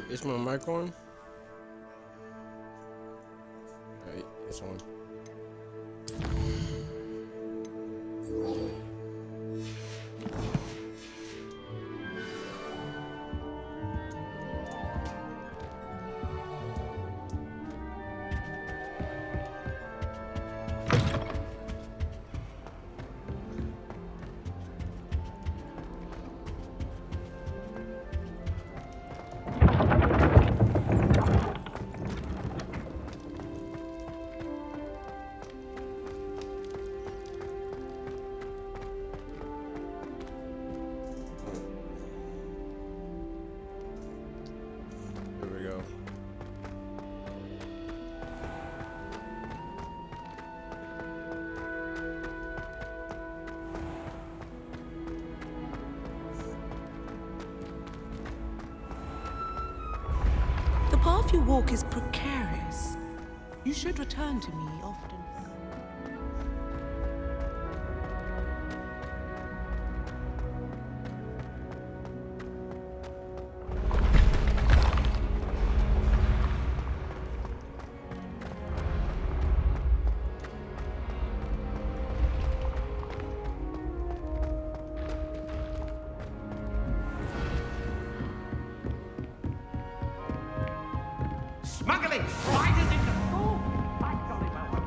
Is my mic on? Alright, it's on. Here we go. The path you walk is precarious. You should return to me often. Smuggling sliders into school! I jolly well hope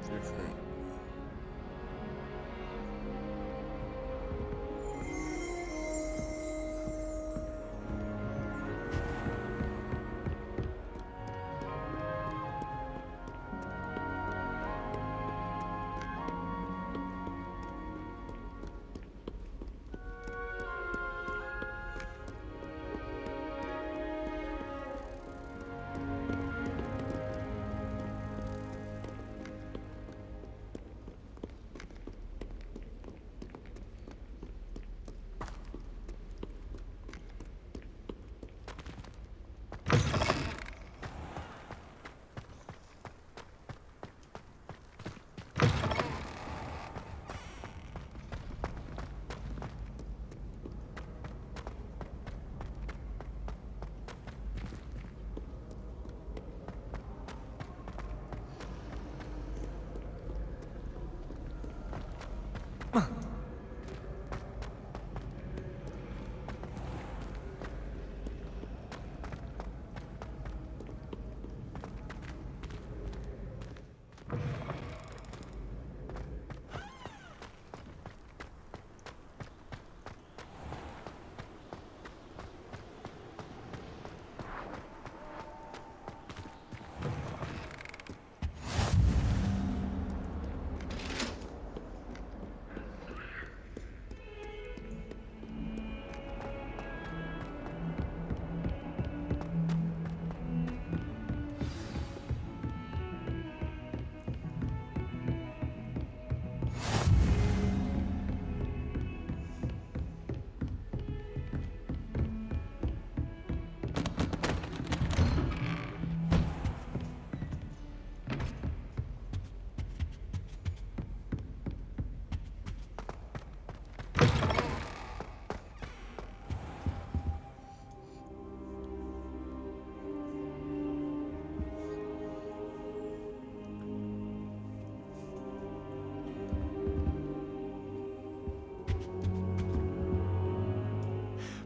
Different.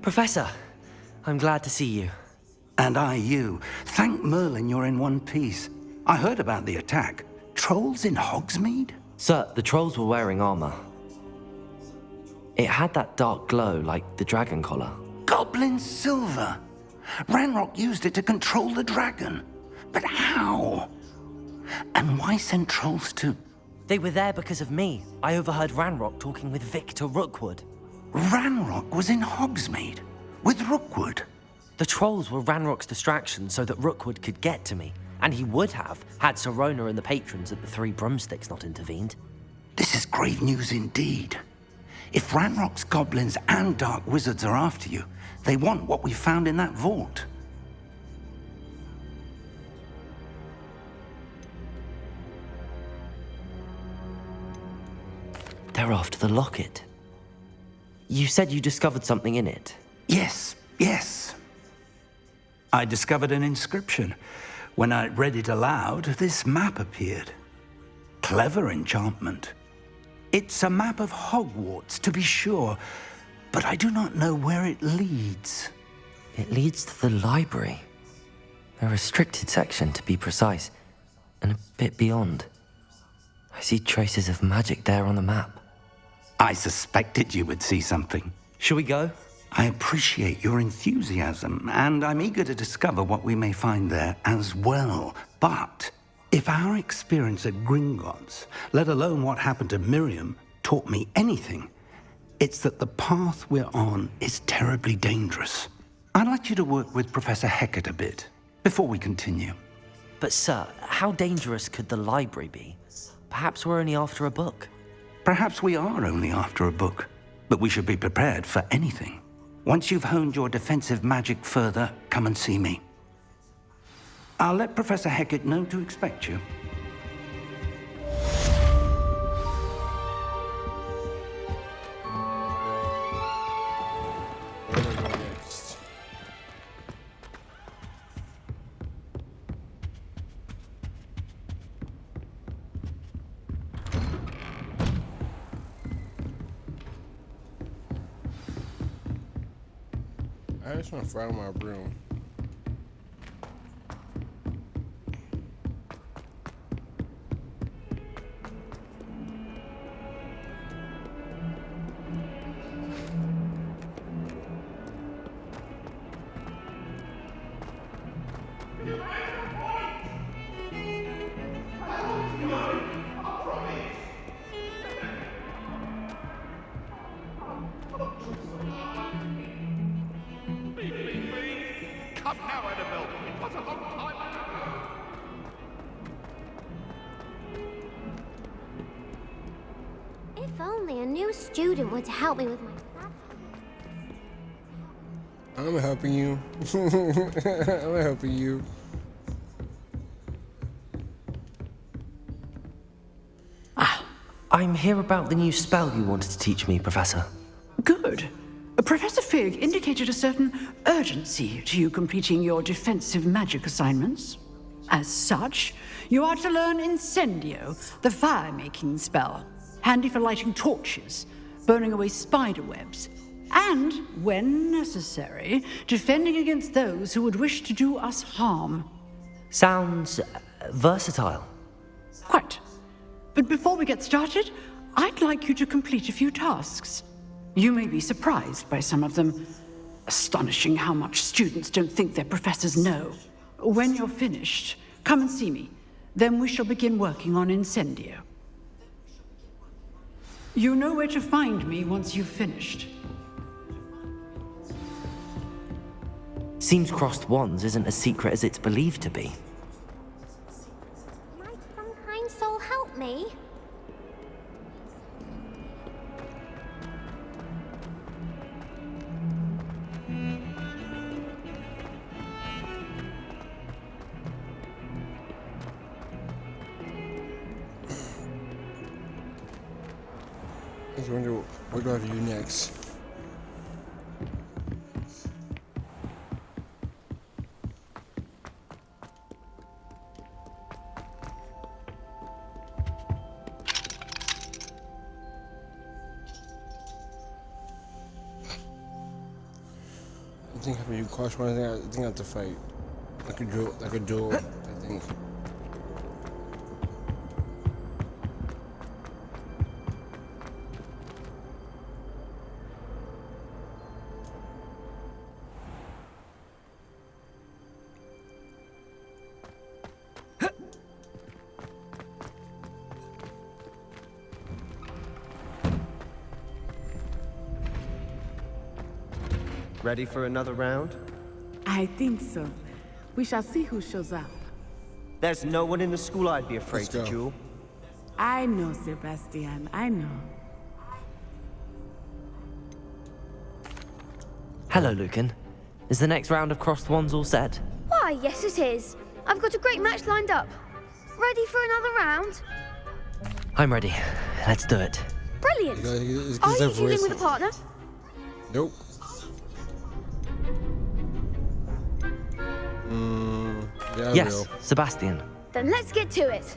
Professor, I'm glad to see you. And I you. Thank Merlin you're in one piece. I heard about the attack. Trolls in Hogsmeade? Sir, the trolls were wearing armor. It had that dark glow like the dragon collar. Goblin silver. Ranrock used it to control the dragon. But how? And why send trolls to... They were there because of me. I overheard Ranrock talking with Victor Rookwood. Ranrock was in Hogsmeade with Rookwood. The trolls were Ranrock's distraction so that Rookwood could get to me, and he would have had Sirona and the patrons at the Three Broomsticks not intervened. This is grave news indeed. If Ranrock's goblins and dark wizards are after you, they want what we found in that vault. They're after the locket. You said you discovered something in it. Yes. I discovered an inscription. When I read it aloud, this map appeared. Clever enchantment. It's a map of Hogwarts, to be sure, but I do not know where it leads. It leads to the library. A restricted section, to be precise, and a bit beyond. I see traces of magic there on the map. I suspected you would see something. Shall we go? I appreciate your enthusiasm, and I'm eager to discover what we may find there as well. But if our experience at Gringotts, let alone what happened to Miriam, taught me anything, it's that the path we're on is terribly dangerous. I'd like you to work with Professor Hecat a bit before we continue. But sir, how dangerous could the library be? Perhaps we're only after a book. Perhaps we are only after a book, but we should be prepared for anything. Once you've honed your defensive magic further, come and see me. I'll let Professor Hecat know to expect you. Where do I go next? I just want to fly on my broom. Come now, Annabelle. It was a long time ago. If only a new student would help me with my class. I'm helping you. I'm helping you. I'm here about the new spell you wanted to teach me, Professor. Good. Professor Fig indicated a certain urgency to you completing your defensive magic assignments. As such, you are to learn Incendio, the fire-making spell, handy for lighting torches, burning away spider webs, and, when necessary, defending against those who would wish to do us harm. Sounds versatile. Quite. But before we get started, I'd like you to complete a few tasks. You may be surprised by some of them. Astonishing how much students don't think their professors know. When you're finished, come and see me. Then we shall begin working on Incendio. You know where to find me once you've finished. Seems crossed wands isn't as secret as it's believed to be. Might some kind soul help me? I just wonder what do I have to do next. I think I have to do caution. I think I have to fight. Like a duel, I think. Ready for another round? I think so. We shall see who shows up. There's no one in the school I'd be afraid Let's to go. duel. I know, Sebastian, I know. Hello, Lucan. Is the next round of Crossed Wands all set? Why, yes it is. I've got a great match lined up. Ready for another round? I'm ready. Let's do it. Brilliant. Are you dealing with a partner? Nope. Yeah, Yes, real. Sebastian. Then let's get to it.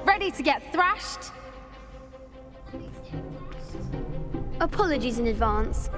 Ready to get thrashed? Apologies in advance.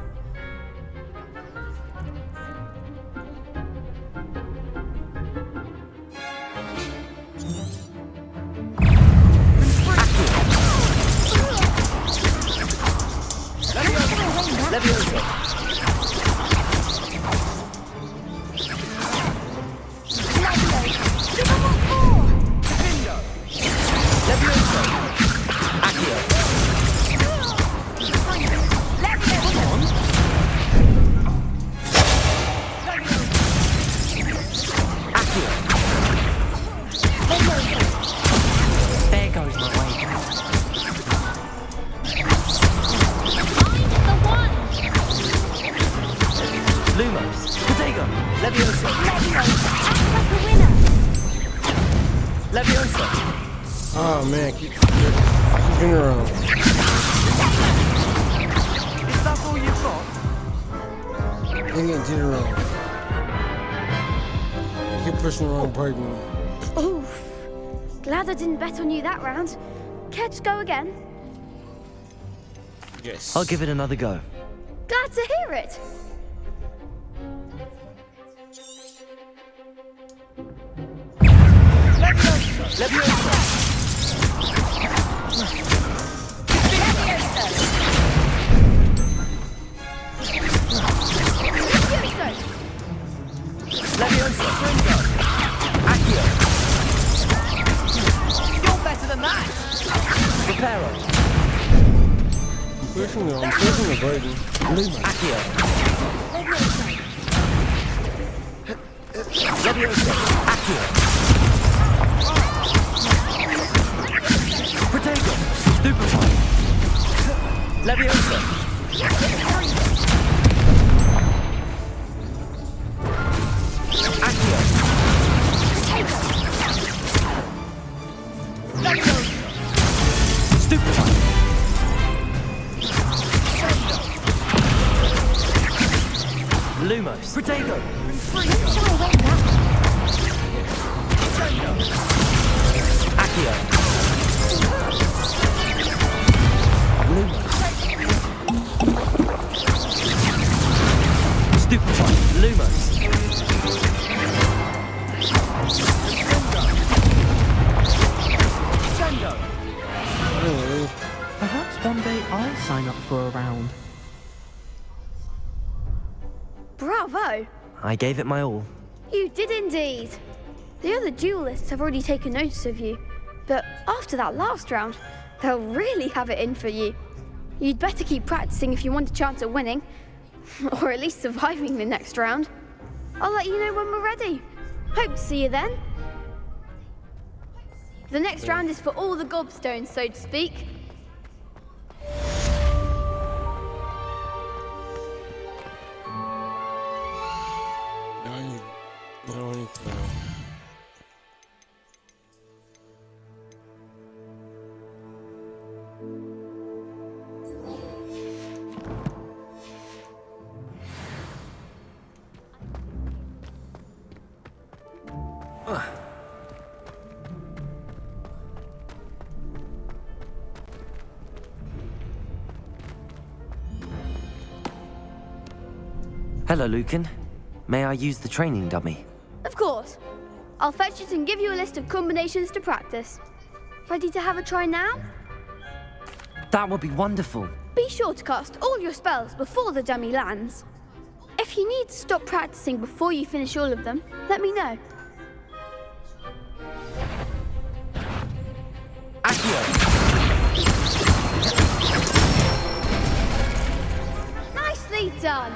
There goes my way. Lumos. Protego. Leviosa. Leviosa. Oh man, keep turning around. Is that all you've got? Hang on, turn around. You keep pushing the wrong button. Oof. Glad I didn't bet on you that round. Care to go again? Yes. I'll give it another go. Glad to hear it. Leviosa. Leviosa. Pringo. Accio. You're better than that. Reparo. I'm pushing the button. Accio. Leviosa. Accio. Protego. Stupefy. Leviosa. Accio. Stupefy. Lumos. Protego. Accio. Lumos. Stupefy. Lumos. Perhaps one day I'll sign up for a round. Bravo. I gave it my all. You did indeed. The other duelists have already taken notice of you, but after that last round, they'll really have it in for you. You'd better keep practicing if you want a chance at winning, or at least surviving the next round. I'll let you know when we're ready. Hope to see you then. The next round is for all the gobstones, so to speak. No need to. Hello, Lucan. May I use the training dummy? Of course. I'll fetch it and give you a list of combinations to practice. Ready to have a try now? That would be wonderful. Be sure to cast all your spells before the dummy lands. If you need to stop practicing before you finish all of them, let me know. Accio. Nicely done.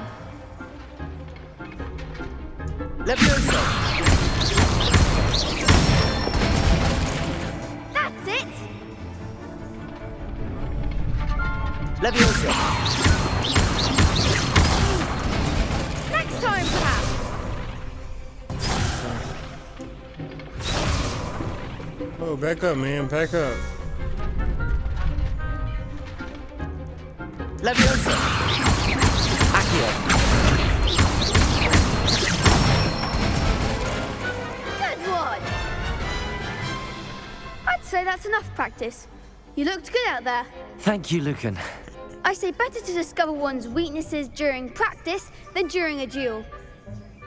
Leviosa. That's it. Leviosa. time, perhaps? Oh, back up, man. Back up. Leviosa! Accio! Good one! I'd say that's enough practice. You looked good out there. Thank you, Lucan. I say better to discover one's weaknesses during practice than during a duel.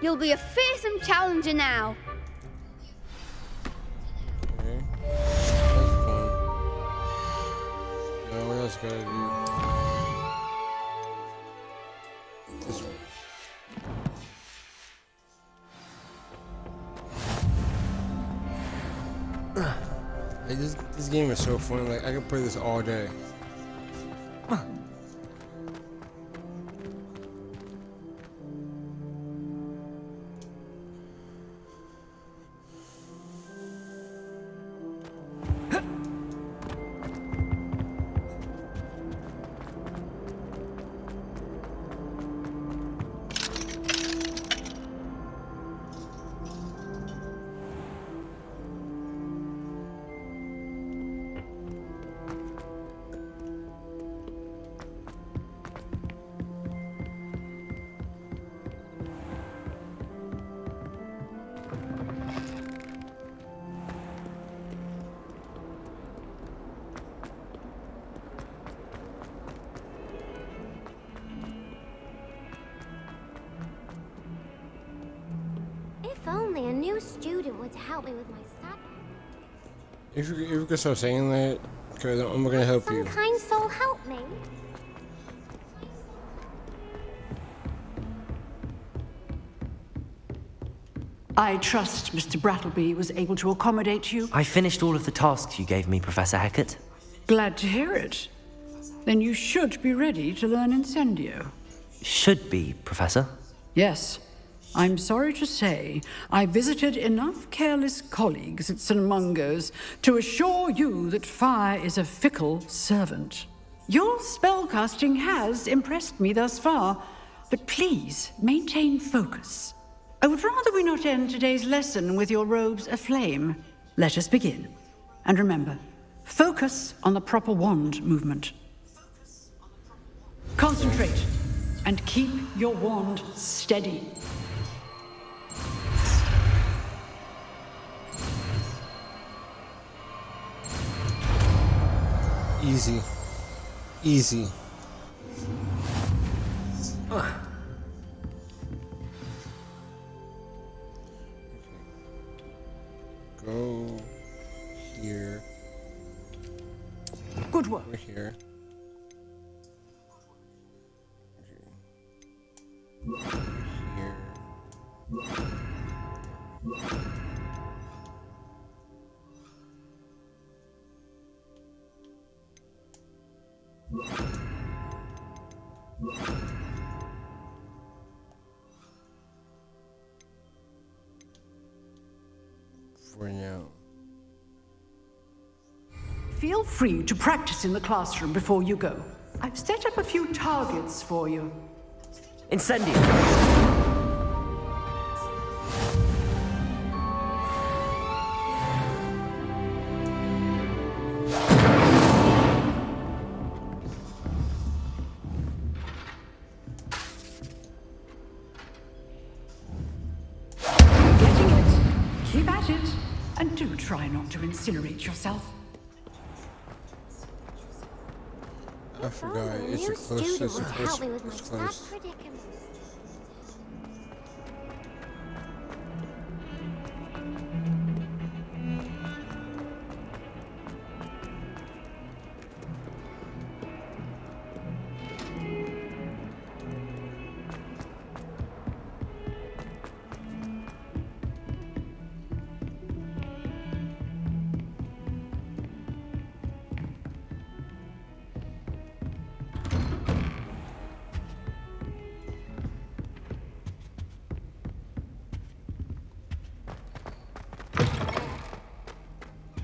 You'll be a fearsome challenger now. Okay. That's fun. Now what else gotta do? This one. Like this game is so fun. Like I could play this all day. If only a new student would help me with my sap. If you could start saying that, because I'm gonna help you. Some kind soul help me. I trust Mr. Brattleby was able to accommodate you. I finished all of the tasks you gave me, Professor Hecat. Glad to hear it. Then you should be ready to learn Incendio. Should be, Professor. Yes. I'm sorry to say, I visited enough careless colleagues at St. Mungo's to assure you that fire is a fickle servant. Your spellcasting has impressed me thus far, but please maintain focus. I would rather we not end today's lesson with your robes aflame. Let us begin. And remember, focus on the proper wand movement. Concentrate and keep your wand steady. Easy. Easy. Go here. Good work. Over here. Okay. Here. For now. Feel free to practice in the classroom before you go. I've set up a few targets for you. Incendio! Getting it. Keep at it. And do try not to incinerate yourself. I forgot. A It's new a close. student It's a would close. help me with my It's sad close. predicament.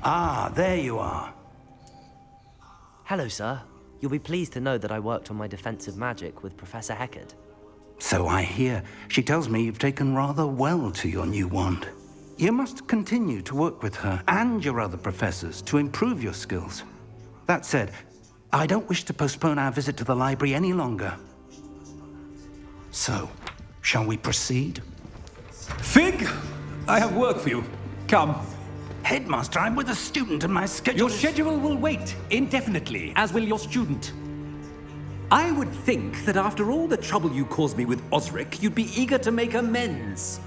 Ah, there you are. Hello, sir. You'll be pleased to know that I worked on my defensive magic with Professor Hecat. So I hear. She tells me you've taken rather well to your new wand. You must continue to work with her and your other professors to improve your skills. That said, I don't wish to postpone our visit to the library any longer. So, shall we proceed? Fig, I have work for you. Come. Headmaster, I'm with a student and my schedule Your schedule will wait indefinitely, as will your student. I would think that after all the trouble you caused me with Osric, you'd be eager to make amends.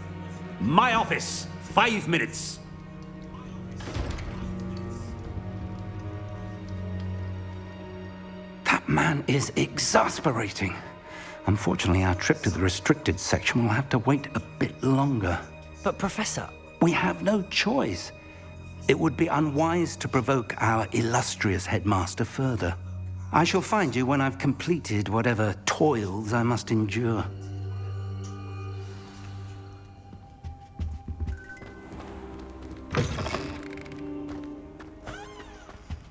My office, 5 minutes. That man is exasperating. Unfortunately, our trip to the restricted section will have to wait a bit longer. But Professor... We have no choice. It would be unwise to provoke our illustrious headmaster further. I shall find you when I've completed whatever toils I must endure.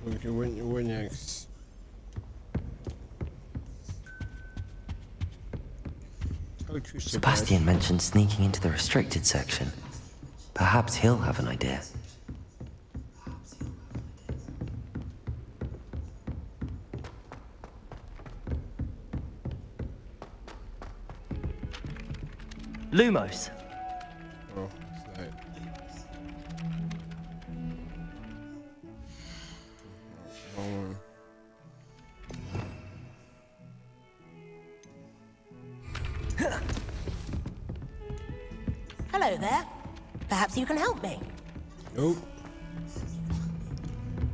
Okay, when next? Sebastian mentioned sneaking into the restricted section. Perhaps he'll have an idea. Lumos. Oh, that. Wrong one. Hello there. Perhaps you can help me. Nope.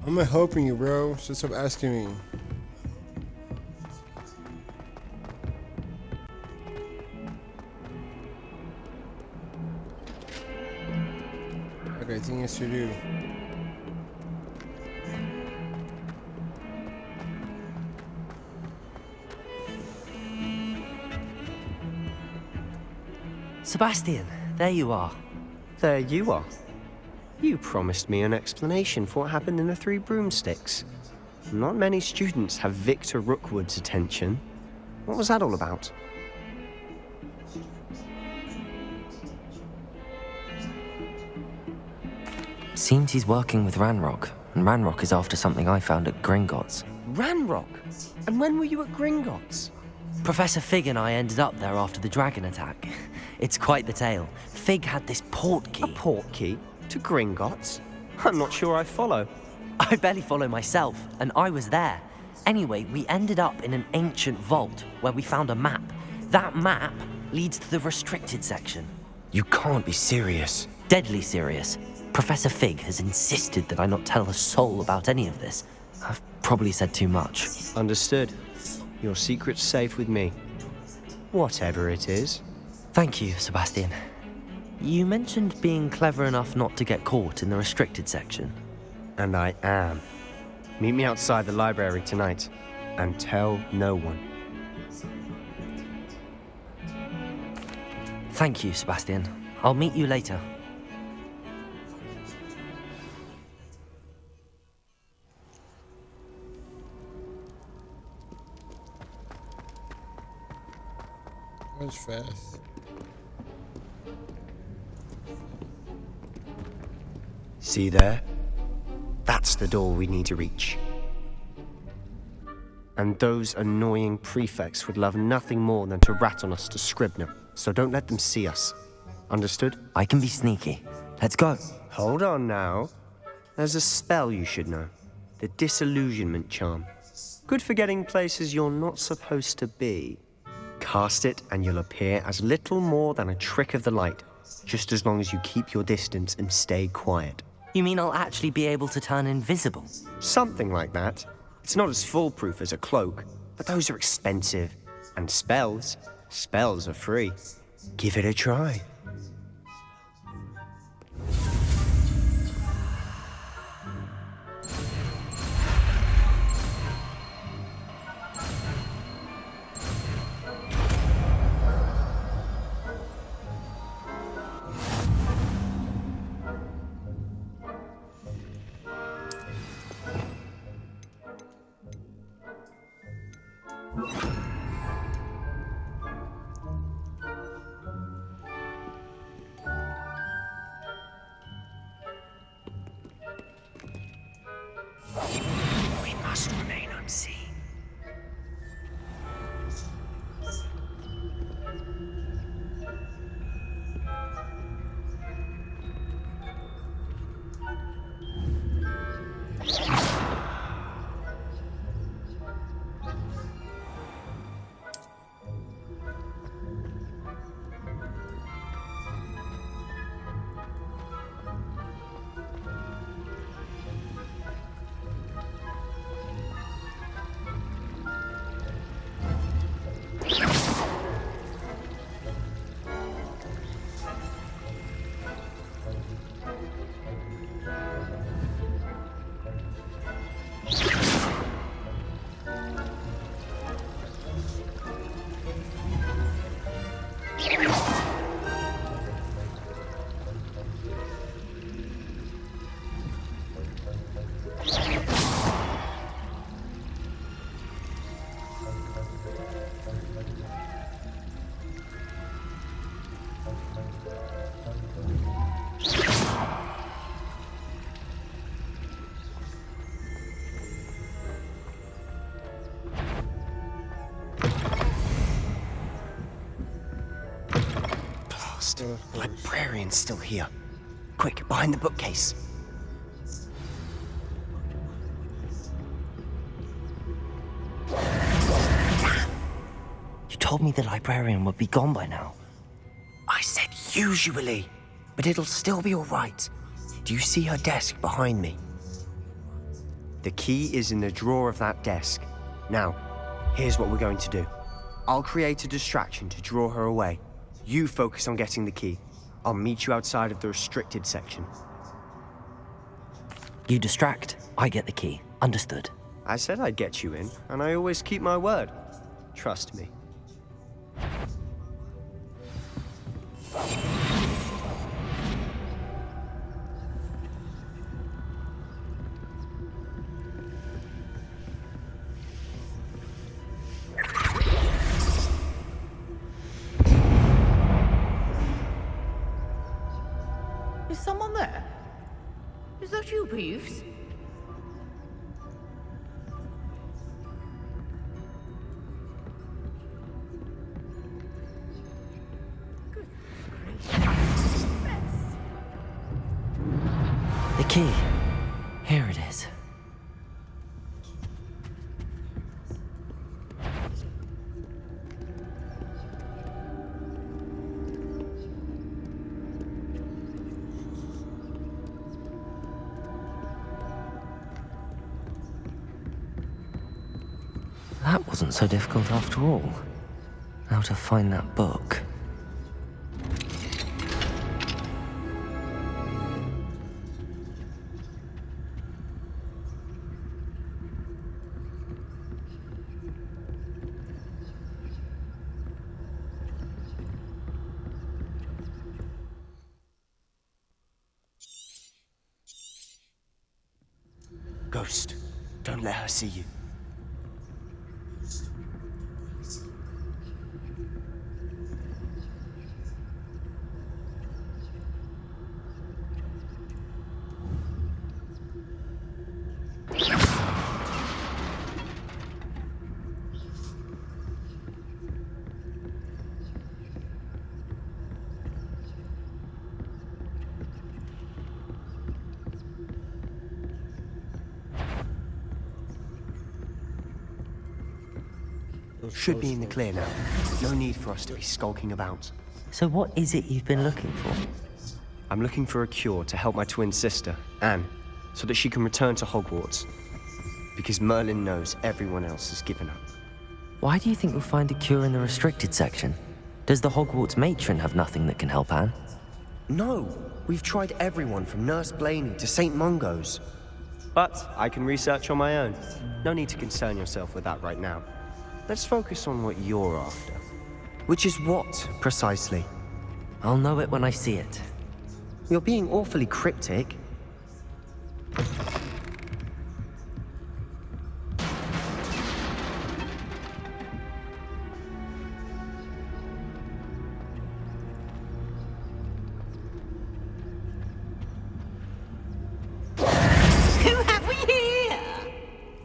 I'm not helping you, bro. So stop asking me. Okay, thing is to do. Sebastian, there you are. There you are. You promised me an explanation for what happened in the Three Broomsticks. Not many students have Victor Rookwood's attention. What was that all about? Seems he's working with Ranrock, and Ranrock is after something I found at Gringotts. Ranrock? And when were you at Gringotts? Professor Fig and I ended up there after the dragon attack. It's quite the tale. Fig had this portkey. A portkey? To Gringotts? I'm not sure I follow. I barely follow myself, and I was there. Anyway, we ended up in an ancient vault where we found a map. That map leads to the restricted section. You can't be serious. Deadly serious. Professor Fig has insisted that I not tell a soul about any of this. I've probably said too much. Understood. Your secret's safe with me. Whatever it is. Thank you, Sebastian. You mentioned being clever enough not to get caught in the restricted section. And I am. Meet me outside the library tonight, and tell no one. Thank you, Sebastian. I'll meet you later. That was fast. See there? That's the door we need to reach. And those annoying prefects would love nothing more than to rat on us to Scribner, so don't let them see us. Understood? I can be sneaky. Let's go. Hold on now. There's a spell you should know. The Disillusionment Charm. Good for getting places you're not supposed to be. Cast it and you'll appear as little more than a trick of the light, just as long as you keep your distance and stay quiet. You mean I'll actually be able to turn invisible? Something like that. It's not as foolproof as a cloak, but those are expensive. And spells are free. Give it a try. last. The librarian's still here. Quick, behind the bookcase. You told me the librarian would be gone by now. I said usually, but it'll still be all right. Do you see her desk behind me? The key is in the drawer of that desk. Now, here's what we're going to do. I'll create a distraction to draw her away. You focus on getting the key. I'll meet you outside of the restricted section. You distract, I get the key. Understood. I said I'd get you in, and I always keep my word. Trust me. Is someone there? Is that you, Peeves? The key. Here it is. That wasn't so difficult after all. How to find that book. Ghost, don't let her see you. Should be in the clear now. No need for us to be skulking about. So what is it you've been looking for? I'm looking for a cure to help my twin sister, Anne, so that she can return to Hogwarts. Because Merlin knows everyone else has given up. Why do you think we'll find a cure in the restricted section? Does the Hogwarts matron have nothing that can help Anne? No! We've tried everyone from Nurse Blaney to St. Mungo's. But I can research on my own. No need to concern yourself with that right now. Let's focus on what you're after. Which is what, precisely? I'll know it when I see it. You're being awfully cryptic. Who have we here?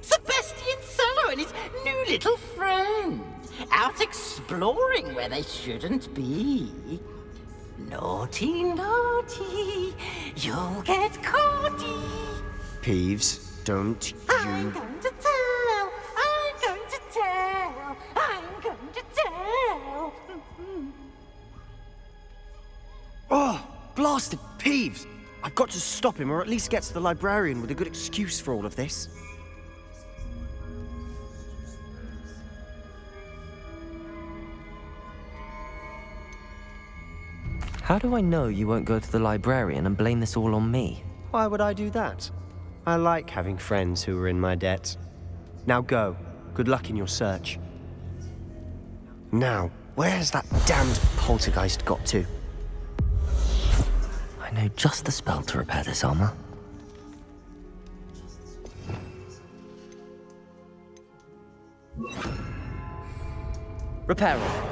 Sebastian Sallow and his new little friend. Out exploring where they shouldn't be. Naughty, naughty, you'll get caughty. Peeves, don't I'm you... going to tell, I'm going to tell, I'm going to tell. Oh, blasted Peeves! I've got to stop him, or at least get to the librarian with a good excuse for all of this. How do I know you won't go to the librarian and blame this all on me? Why would I do that? I like having friends who are in my debt. Now go. Good luck in your search. Now, where's that damned poltergeist got to? I know just the spell to repair this armor. Repair it.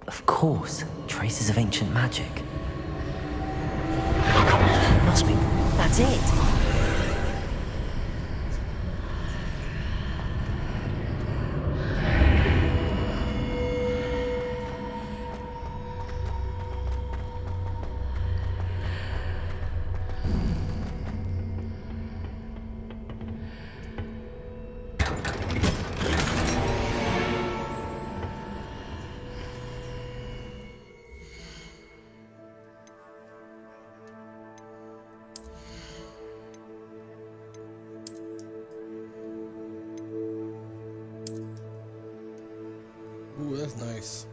Of course, traces of ancient magic. It must be. That's it. Ooh, that's nice.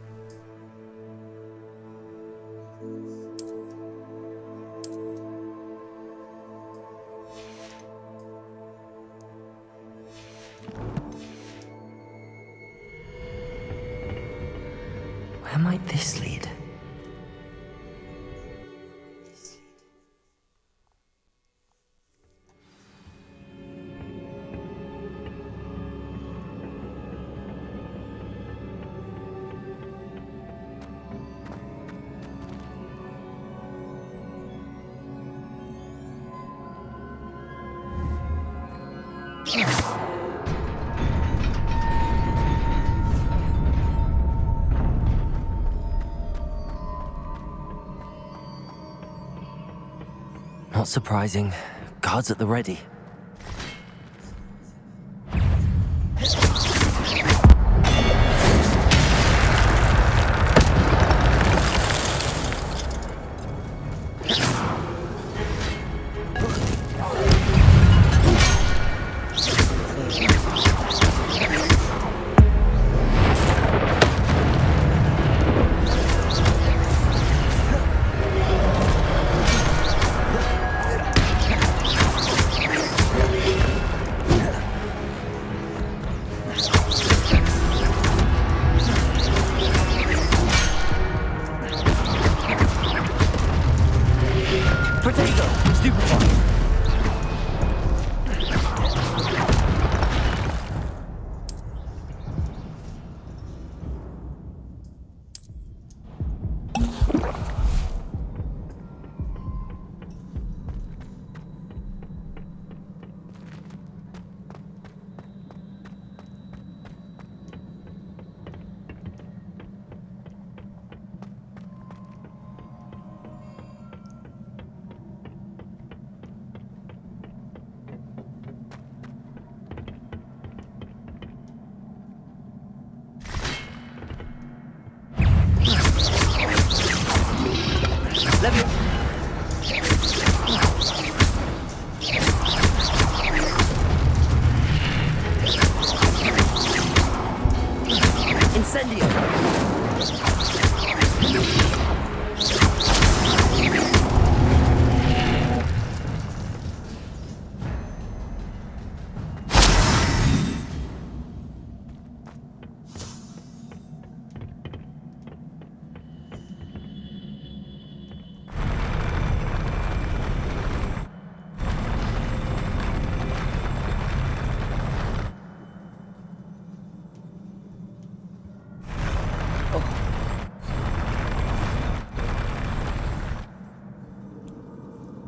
Where might this lead? Not surprising. Guards at the ready.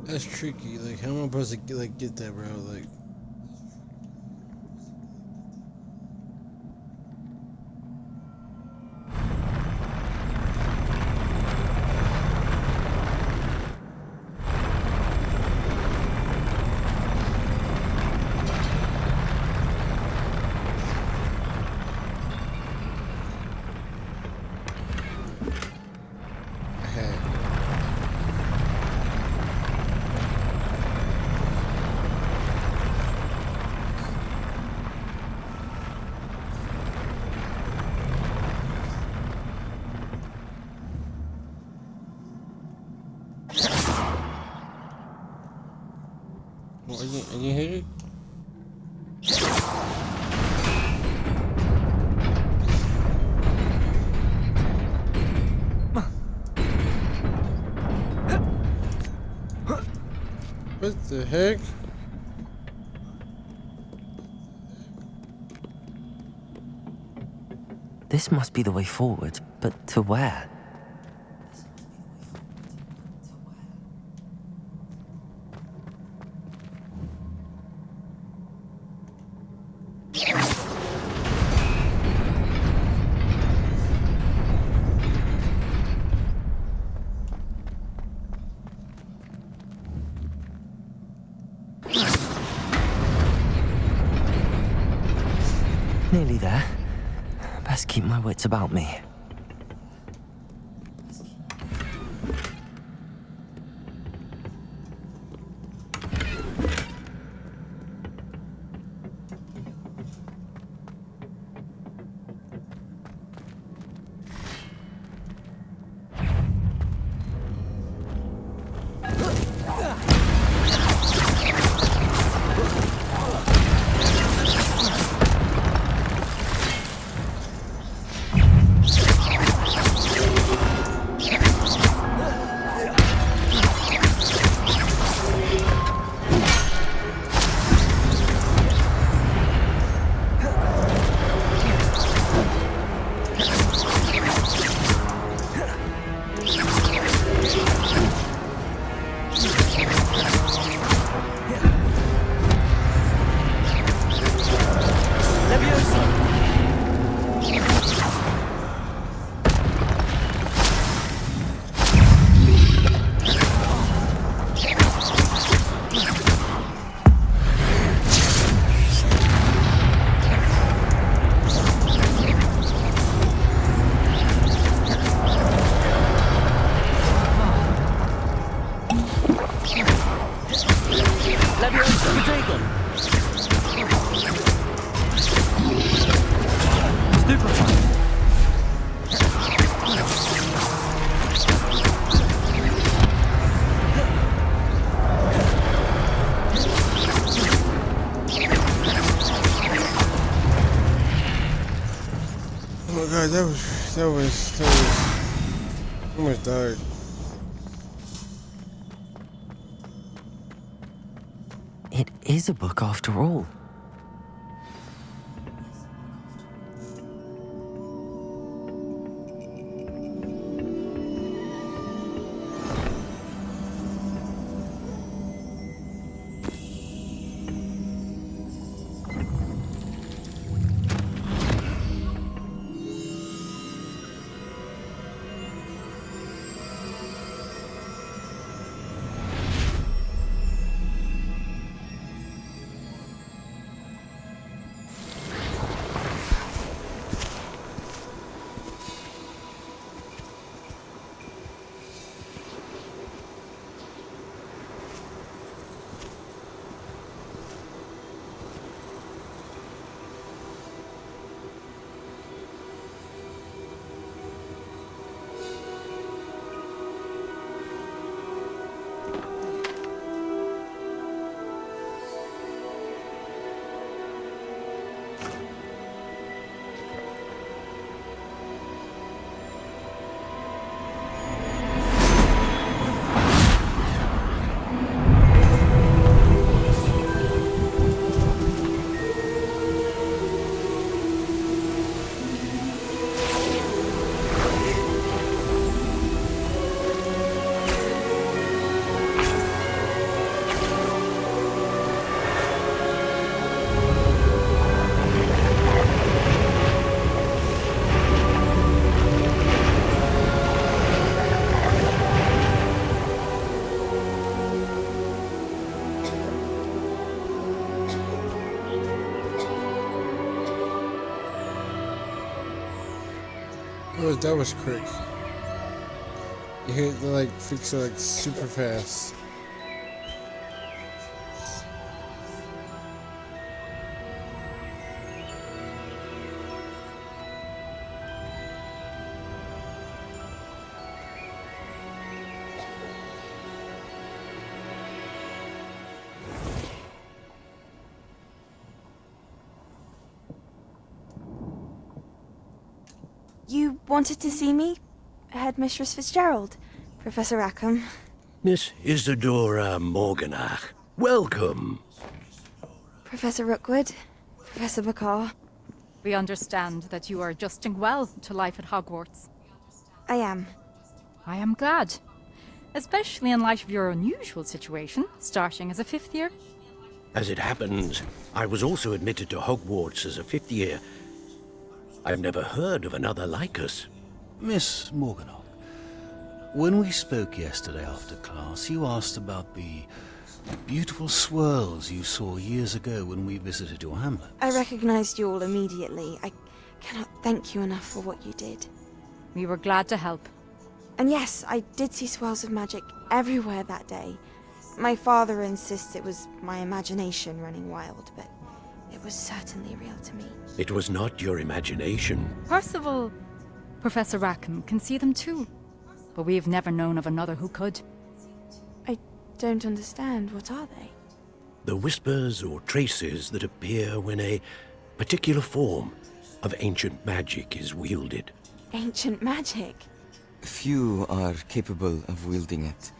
That's tricky. Like, how am I supposed to get that, bro? Like. Are you hear it? What the heck? This must be the way forward, But to where? Nearly there. Best keep my wits about me. Oh my god, that was almost died. It is a book after all. That was quick. You hit the like fix it like super fast. You wanted to see me? Headmistress Fitzgerald, Professor Rackham. Miss Isadora Morganach, welcome. Professor Rookwood, Professor Bakar. We understand that you are adjusting well to life at Hogwarts. I am. I am glad. Especially in light of your unusual situation, starting as a 5th year. As it happens, I was also admitted to Hogwarts as a 5th year. I've never heard of another like us. Miss Morganock, when we spoke yesterday after class, you asked about the beautiful swirls you saw years ago when we visited your hamlet. I recognized you all immediately. I cannot thank you enough for what you did. We were glad to help. And yes, I did see swirls of magic everywhere that day. My father insists it was my imagination running wild, but it was certainly real to me. It was not your imagination. Percival, Professor Rackham can see them too. But we've never known of another who could. I don't understand. What are they? The whispers or traces that appear when a particular form of ancient magic is wielded. Ancient magic? Few are capable of wielding it.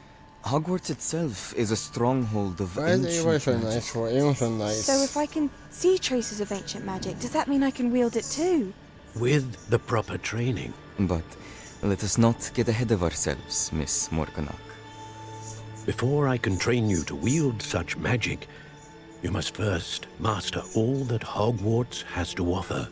Hogwarts itself is a stronghold of Why is everybody ancient so magic. nice for? Everyone's so nice. So if I can see traces of ancient magic, does that mean I can wield it too? With the proper training. But let us not get ahead of ourselves, Miss Morganock. Before I can train you to wield such magic, you must first master all that Hogwarts has to offer.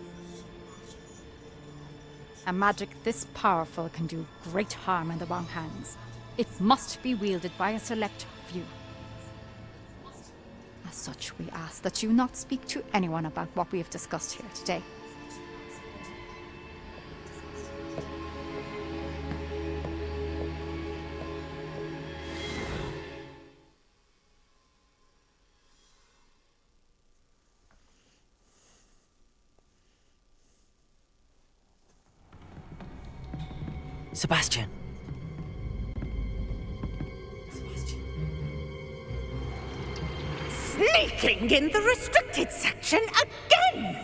A magic this powerful can do great harm in the wrong hands. It must be wielded by a select few. As such, we ask that you not speak to anyone about what we have discussed here today. Sebastian. Sneaking in the restricted section again!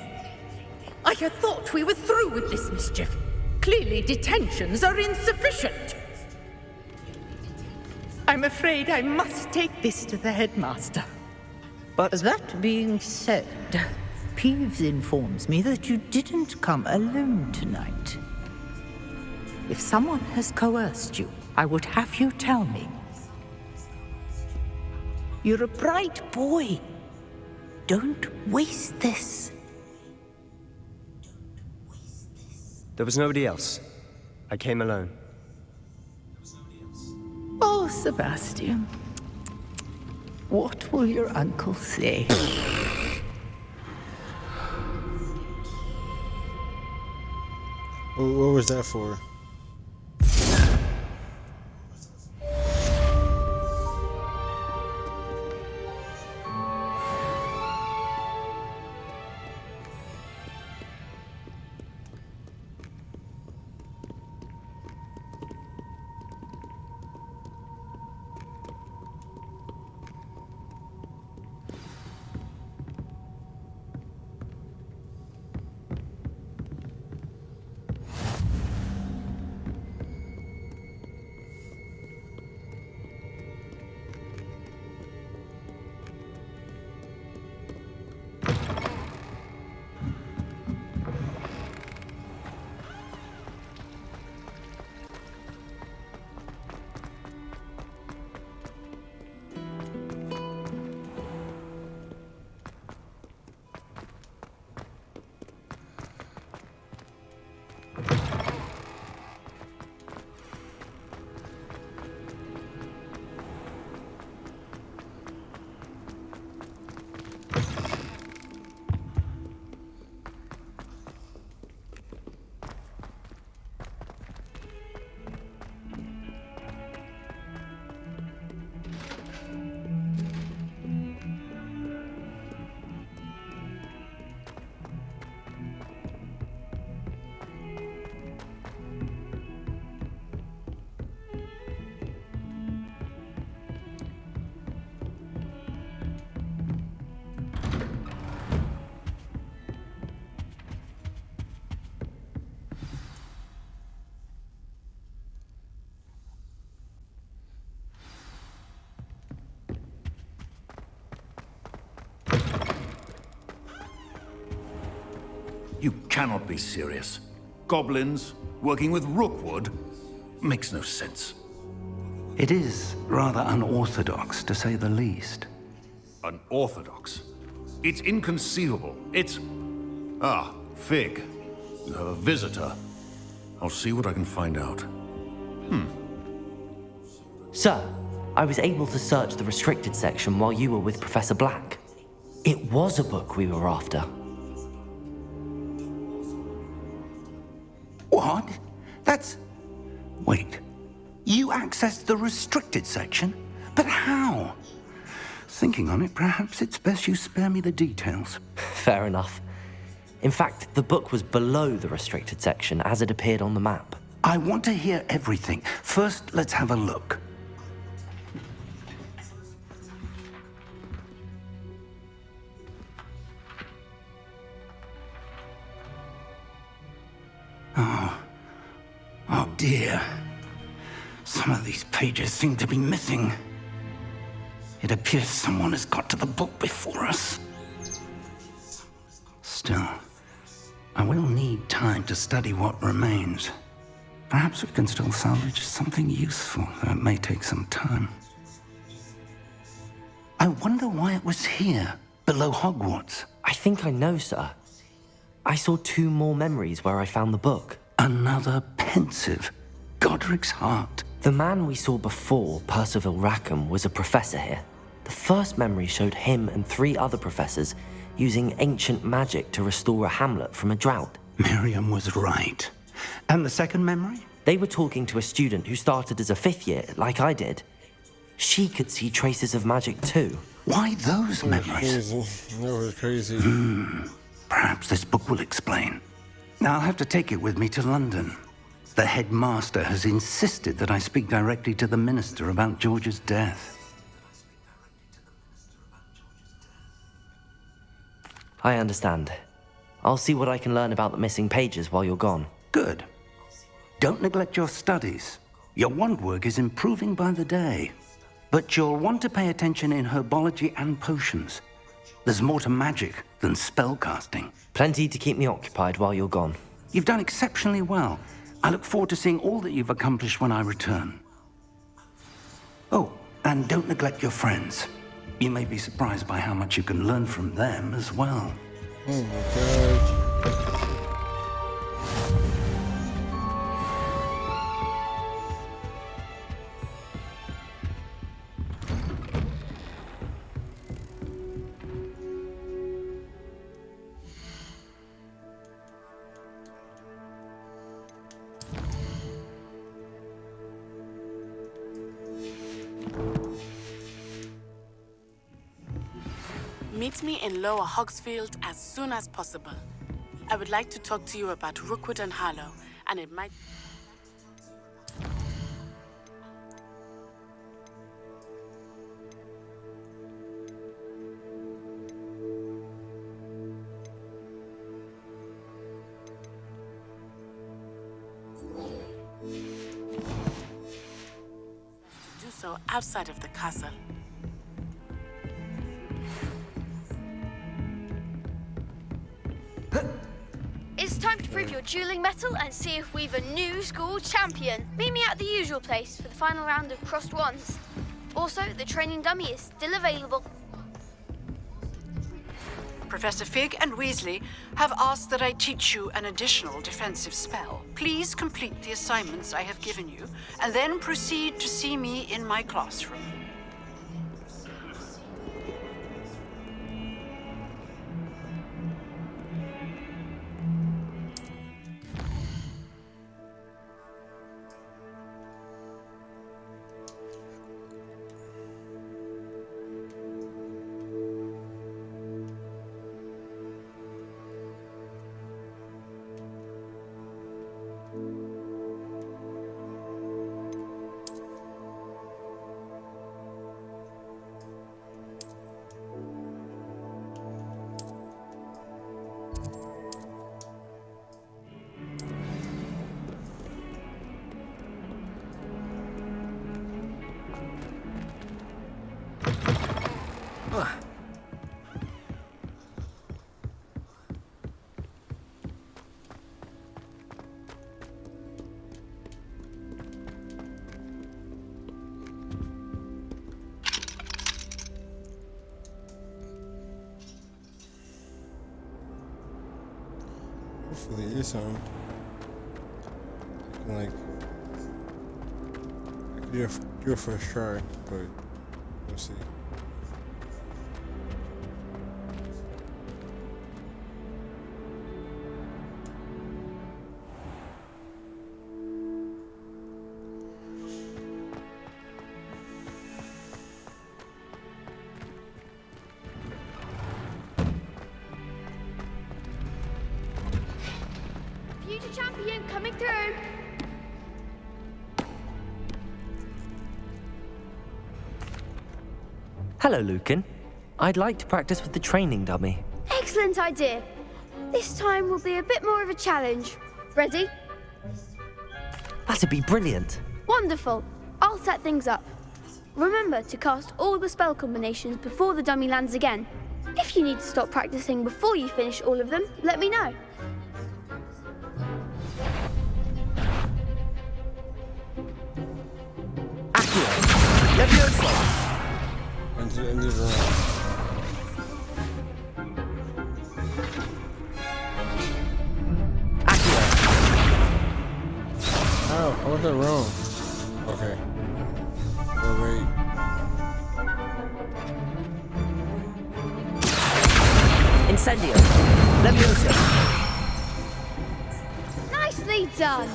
I had thought we were through with this mischief. Clearly detentions are insufficient. I'm afraid I must take this to the headmaster. But that being said, Peeves informs me that you didn't come alone tonight. If someone has coerced you, I would have you tell me. You're a bright boy. Don't waste this. There was nobody else. I came alone. Oh, Sebastian. What will your uncle say? What was that for? You cannot be serious. Goblins, working with Rookwood? makes no sense. It is rather unorthodox, to say the least. Unorthodox? It's inconceivable. It's... Ah, Fig. You have a visitor. I'll see what I can find out. Sir, I was able to search the restricted section while you were with Professor Black. It was a book we were after. What? That's... Wait. You accessed the restricted section? But how? Thinking on it, perhaps it's best you spare me the details. Fair enough. In fact, the book was below the restricted section as it appeared on the map. I want to hear everything. First, let's have a look. Oh dear. Some of these pages seem to be missing. It appears someone has got to the book before us. Still, I will need time to study what remains. Perhaps we can still salvage something useful, though it may take some time. I wonder why it was here, below Hogwarts. I think I know, sir. I saw 2 more memories where I found the book. Another pensive. Godric's heart. The man we saw before, Percival Rackham, was a professor here. The first memory showed him and 3 other professors using ancient magic to restore a hamlet from a drought. Miriam was right. And the second memory? They were talking to a student who started as a 5th year, like I did. She could see traces of magic too. Why those memories? That was crazy. Perhaps this book will explain. Now I'll have to take it with me to London. The headmaster has insisted that I speak directly to the minister about George's death. I understand. I'll see what I can learn about the missing pages while you're gone. Good. Don't neglect your studies. Your wand work is improving by the day. But you'll want to pay attention in herbology and potions. There's more to magic than spellcasting. Plenty to keep me occupied while you're gone. You've done exceptionally well. I look forward to seeing all that you've accomplished when I return. Oh, and don't neglect your friends. You may be surprised by how much you can learn from them as well. Oh my god. Meet me in Lower Hogsfield as soon as possible. I would like to talk to you about Rookwood and Harlow, and it might... to do so outside of the castle. It's time to prove your dueling mettle and see if we've a new school champion. Meet me at the usual place for the final round of crossed wands. Also, the training dummy is still available. Professor Fig and Weasley have asked that I teach you an additional defensive spell. Please complete the assignments I have given you, and then proceed to see me in my classroom. Hopefully it is something. Like, I could do a first try, but we'll see. Future champion coming through. Hello, Lucan. I'd like to practice with the training dummy. Excellent idea. This time will be a bit more of a challenge. Ready? That'd be brilliant. Wonderful. I'll set things up. Remember to cast all the spell combinations before the dummy lands again. If you need to stop practicing before you finish all of them, let me know. End of the round. How? How was that wrong? Okay. Wait. Incendio. Leviosa. Nicely done.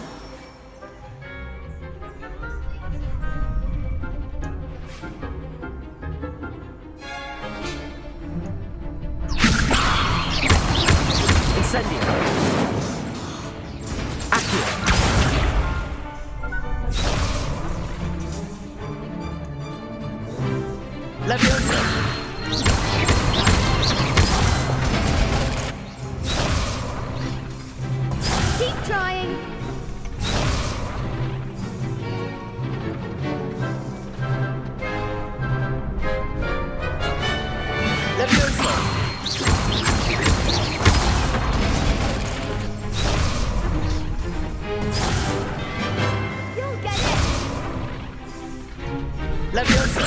Incendio. Accio. Leviosa. Keep trying. Leviosa. You'll get it. Leviosa.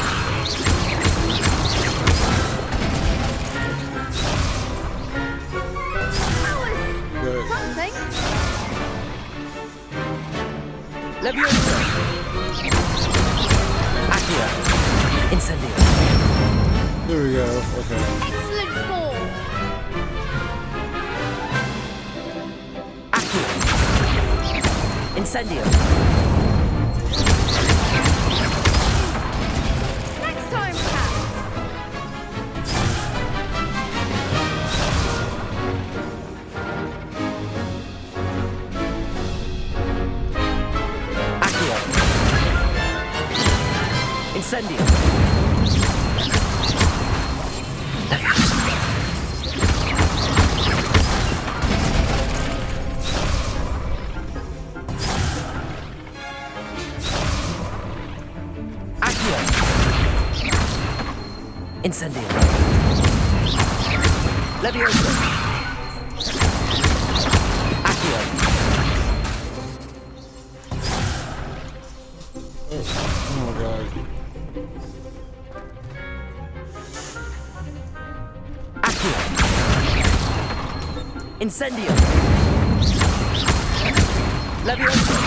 Something. Leviosa. Accio. Incendio. There we go. Okay. Excellent ball. Accio. Incendio. Next time, Pat. Accio. Incendio. Accio. Incendio. Leviosa. Accio. Oh my god. Accio. Incendio. Leviosa.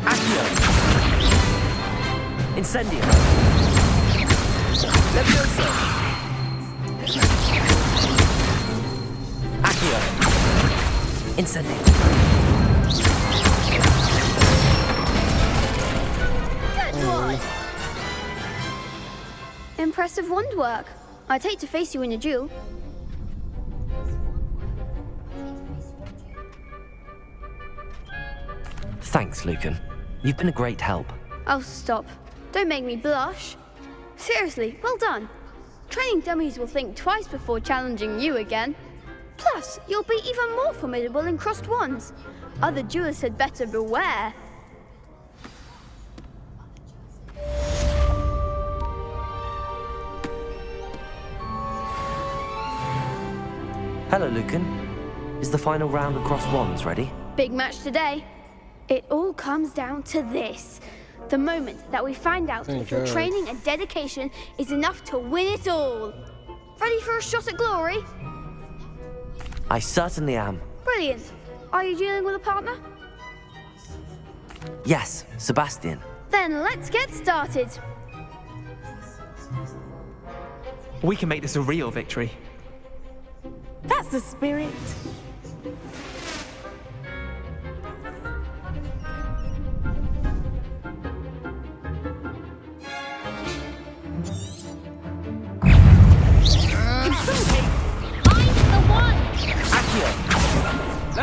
Accio. Incendio. Leviosa. Accio. Incendio. Good boy. Impressive wand work. I'd hate to face you in a duel. Thanks, Lucan. You've been a great help. Oh, stop. Don't make me blush. Seriously, well done. Training dummies will think twice before challenging you again. Plus, you'll be even more formidable in crossed wands. Other duelists had better beware. Hello, Lucan. Is the final round of cross wands ready? Big match today. It all comes down to this. The moment that we find out Thank if your God. training and dedication is enough to win it all. Ready for a shot at glory? I certainly am. Brilliant. Are you dealing with a partner? Yes, Sebastian. Then let's get started. We can make this a real victory. That's the spirit.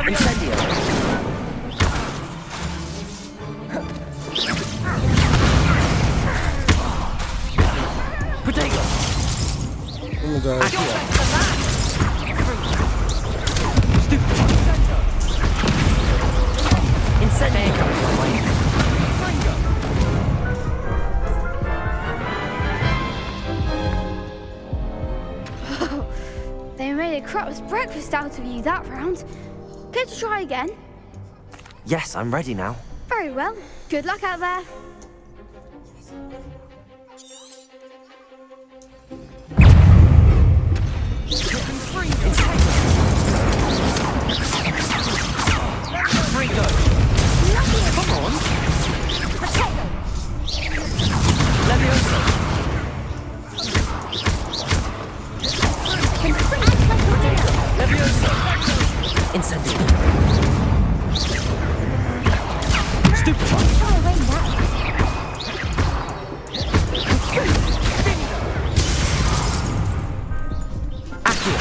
Incendio. Protego. Oh my God. Incendio. They made a crap's breakfast out of you that round. Care to try again? Yes, I'm ready now. Very well. Good luck out there. Come on. Levioso. Levioso. Incendio. Stupefy. Accio.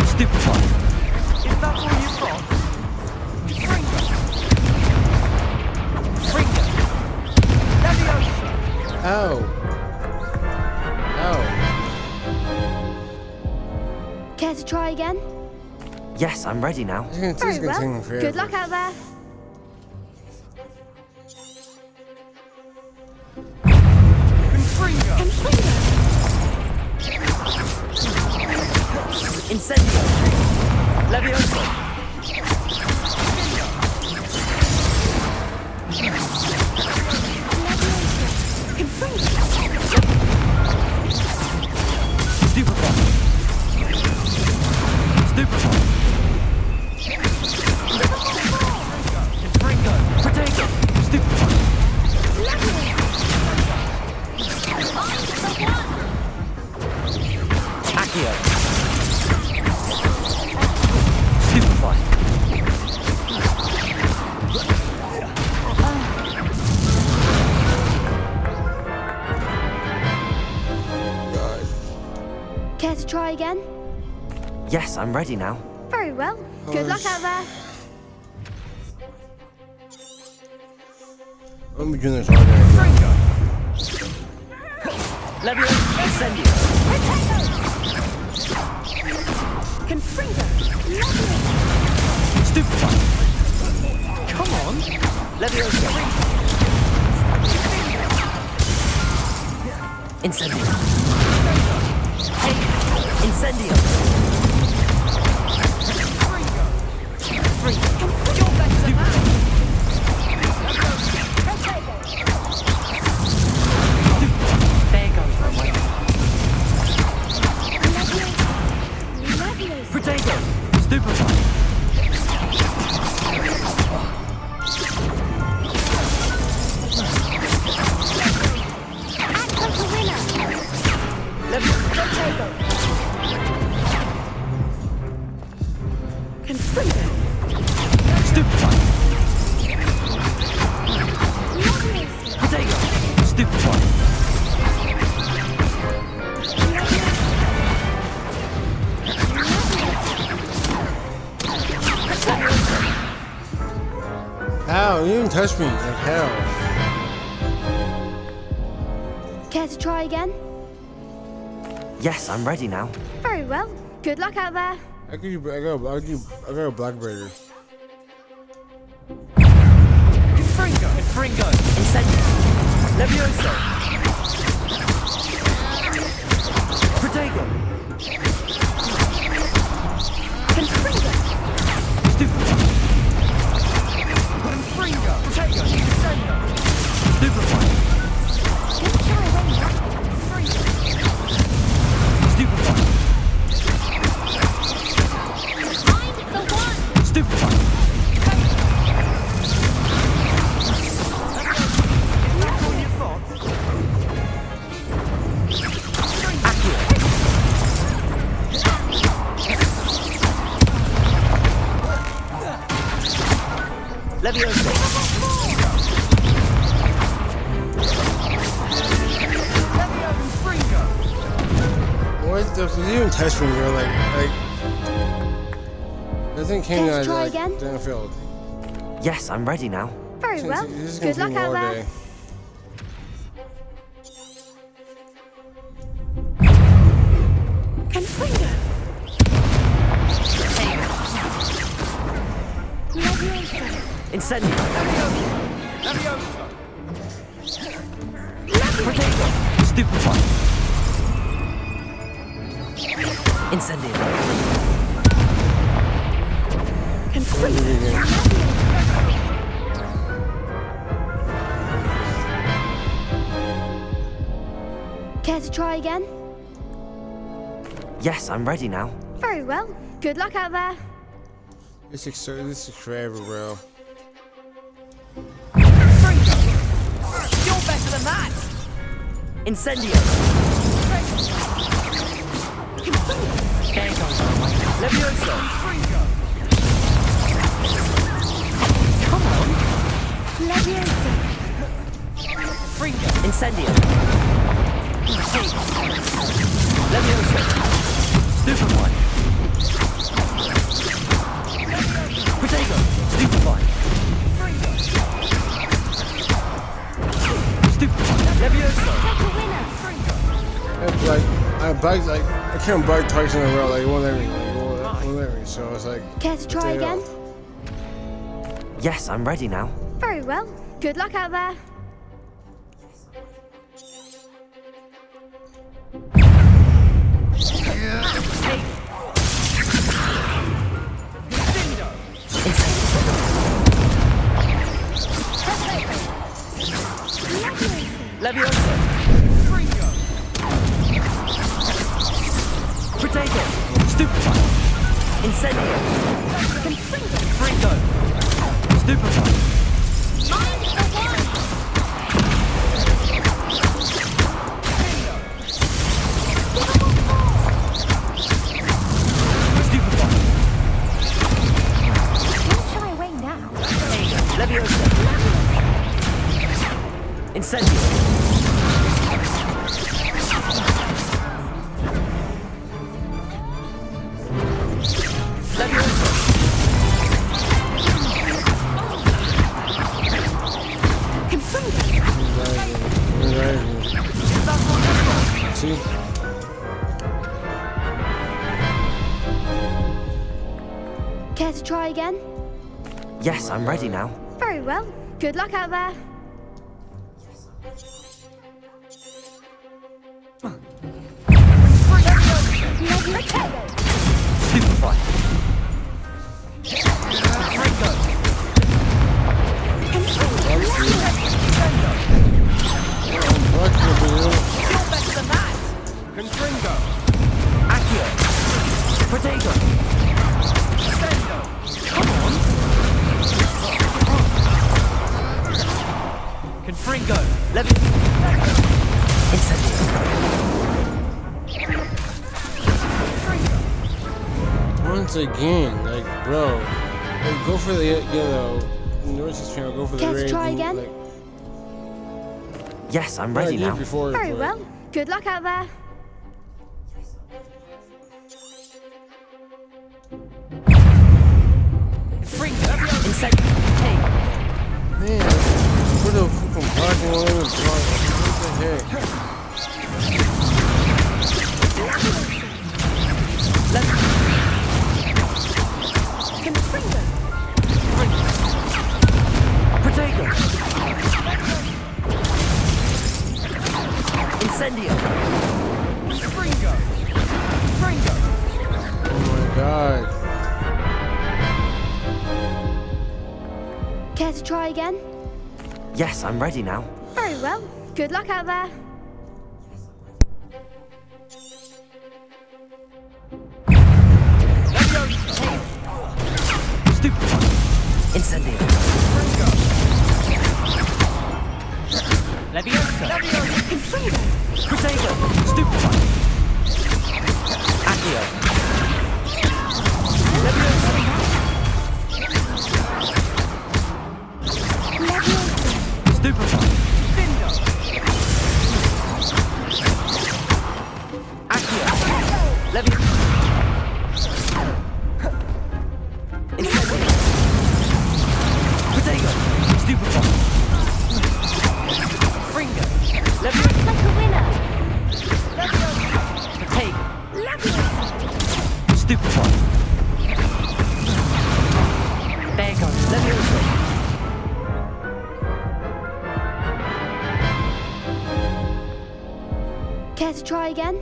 Stupefy. Is that all you've got? Fringo. Levioso. Ow. Ow. Care to try again? Yes, I'm ready now. Very well. Good luck out there. Incendio. Levioso. Stupefy. Stupefy. Fringo. Protego. Stupefy. Accio. Stupefy. Care to try again? Yes, I'm ready now. Very well. Good luck out there. I'm doing this all day. Levioso. Incendio. Confringo. Stupefy. Come on. Levioso. Incendio. Incendio. There goes my way. Protego. Stupefy. Act like a winner. Protego. Confringo. Stupefy. Protego. Stupefy. Ow, you didn't touch me. Like hell. Care to try again? Yes, I'm ready now. Very well. Good luck out there. I got a blackberry. Fringo. Incendio. Levioso. Protego. Confringo. Stupefy. Fringo. Protego. Incendio. Leviosa! What the? Did you even test me, bro? Like. I think King Let's try like, again. didn't fail. Yes, I'm ready now. Very well. This is Good luck out there. day. Confringo. Incendio. Leviosa! Protego. Stupefy. Incendio. Care to try again? Yes, I'm ready now. Very well. Good luck out there. This is forever, bro. You're better than that! Incendio. Leviosa. Come on. Leviosa. Incendio. Leviosa. Stupefy. Protego. Stupefy. Stupefy. Leviosa. It's like I bugged like I can't bug twice in a row. Like it won't let me. Like, it won't let me. So it's like. Care to try again? Yes, I'm ready now. Very well. Good luck out there. Leviosa. Protego. Stupefy. Incendio. Fringo. Stupefy. Stupefy. Don't shy away now. Leviosa. Incendio. Leviosa. See? Care to try again? Yes, I'm ready now. Very well. Good luck out there. Stupefy. Confringo! Accio. Protego. Come on. Confringo. Incendio. Once again, like bro, like, go for the yellow. Norris channel, go for the Care to red. try and, again? Like, Yes, I'm ready now. Before, Very but- well. Good luck out there. Incendio. Man, what the fucking parking lot in the block? What the heck? Protego. Incendio. Oh my god. Care to try again? Yes, I'm ready now. Very well. Good luck out there. Stupefy. Incendio. Leviosa. Protego. Stupefy. Accio. Leviosa. Care to try again?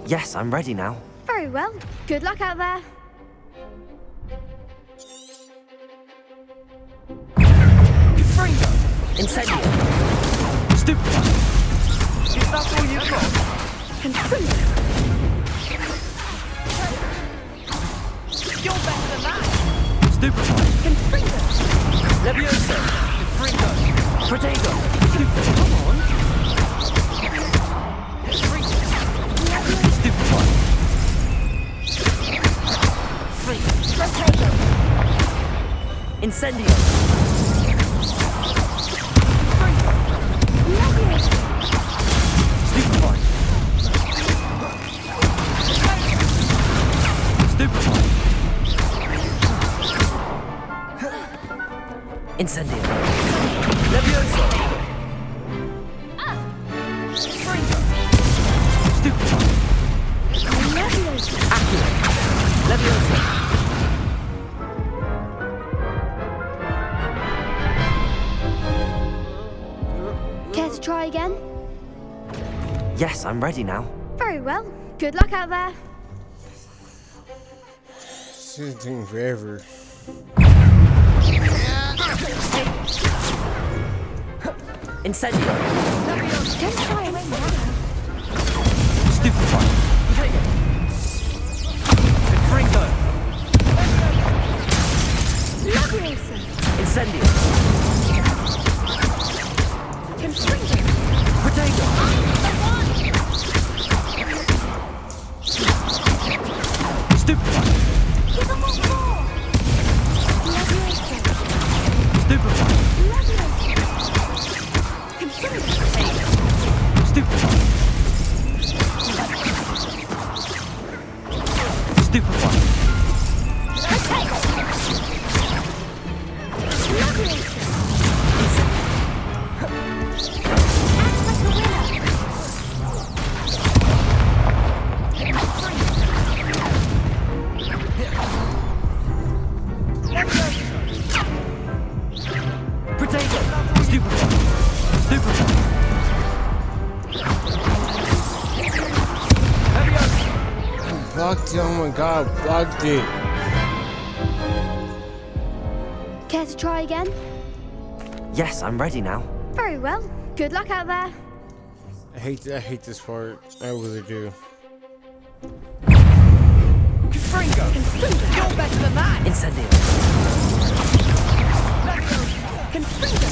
Yes, I'm ready now. Very well. Good luck out there. Incendio! Stupid! Is that all you've got? Confringo! You're better than that. Stupid! Confringo! Levioso! Confringo! Protego! Stupid! Come on! Confringo! Stupid one! Free! Protego! Incendio! Stupid one! Stupid one! Incendio! Levioso! Stupid one! Accurate! Levioso! Care to try again? Yes, I'm ready now. Very well. Good luck out there. This is taking forever. Incendio! Don't try away now. Stupid one! Confringo! Levioso! Incendio! Confringo! Protego! Stupid one! Give him one more! Levioso! Stupid one! Levioso! Confringo! Stupid one! Stupid one! Protego! Levioso! Protego! Stupid one! Stupid one! Blocked it, oh my god, blocked it. Care to try again? Yes, I'm ready now. Very well. Good luck out there. I hate this part. I really do. Confringo! You're better than that. Incendio! Confringo!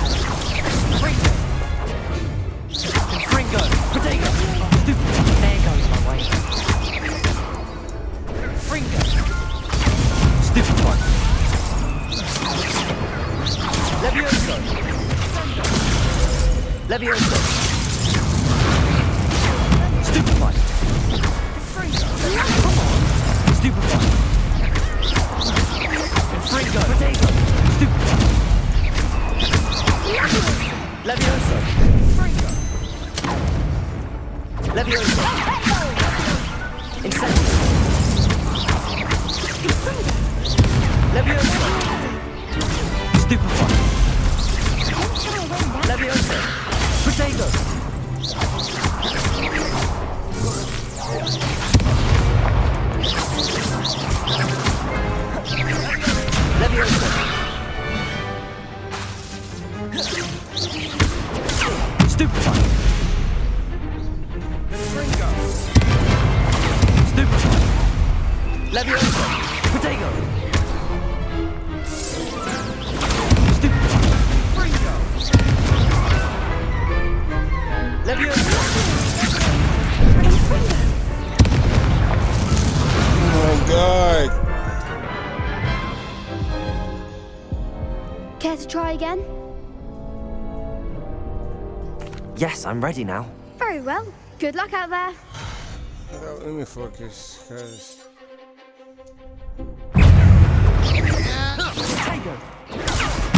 Confringo! Protego! Stupid! There goes my way. Confringo! Stupid one! Levioso! Levioso! Stupid one! Come on! Stupid one! Confringo! Protego! Stupid one! Levioso! Levioso! Incendio! Levioso! Stupid one! Levioso! Protego! Levioso! Stupid one! Stupid one! Levioso! Protego! Stupid one! Levioso! Oh my god! Care to try again? Yes, I'm ready now. Very well. Good luck out there. Let me focus, guys. Protego!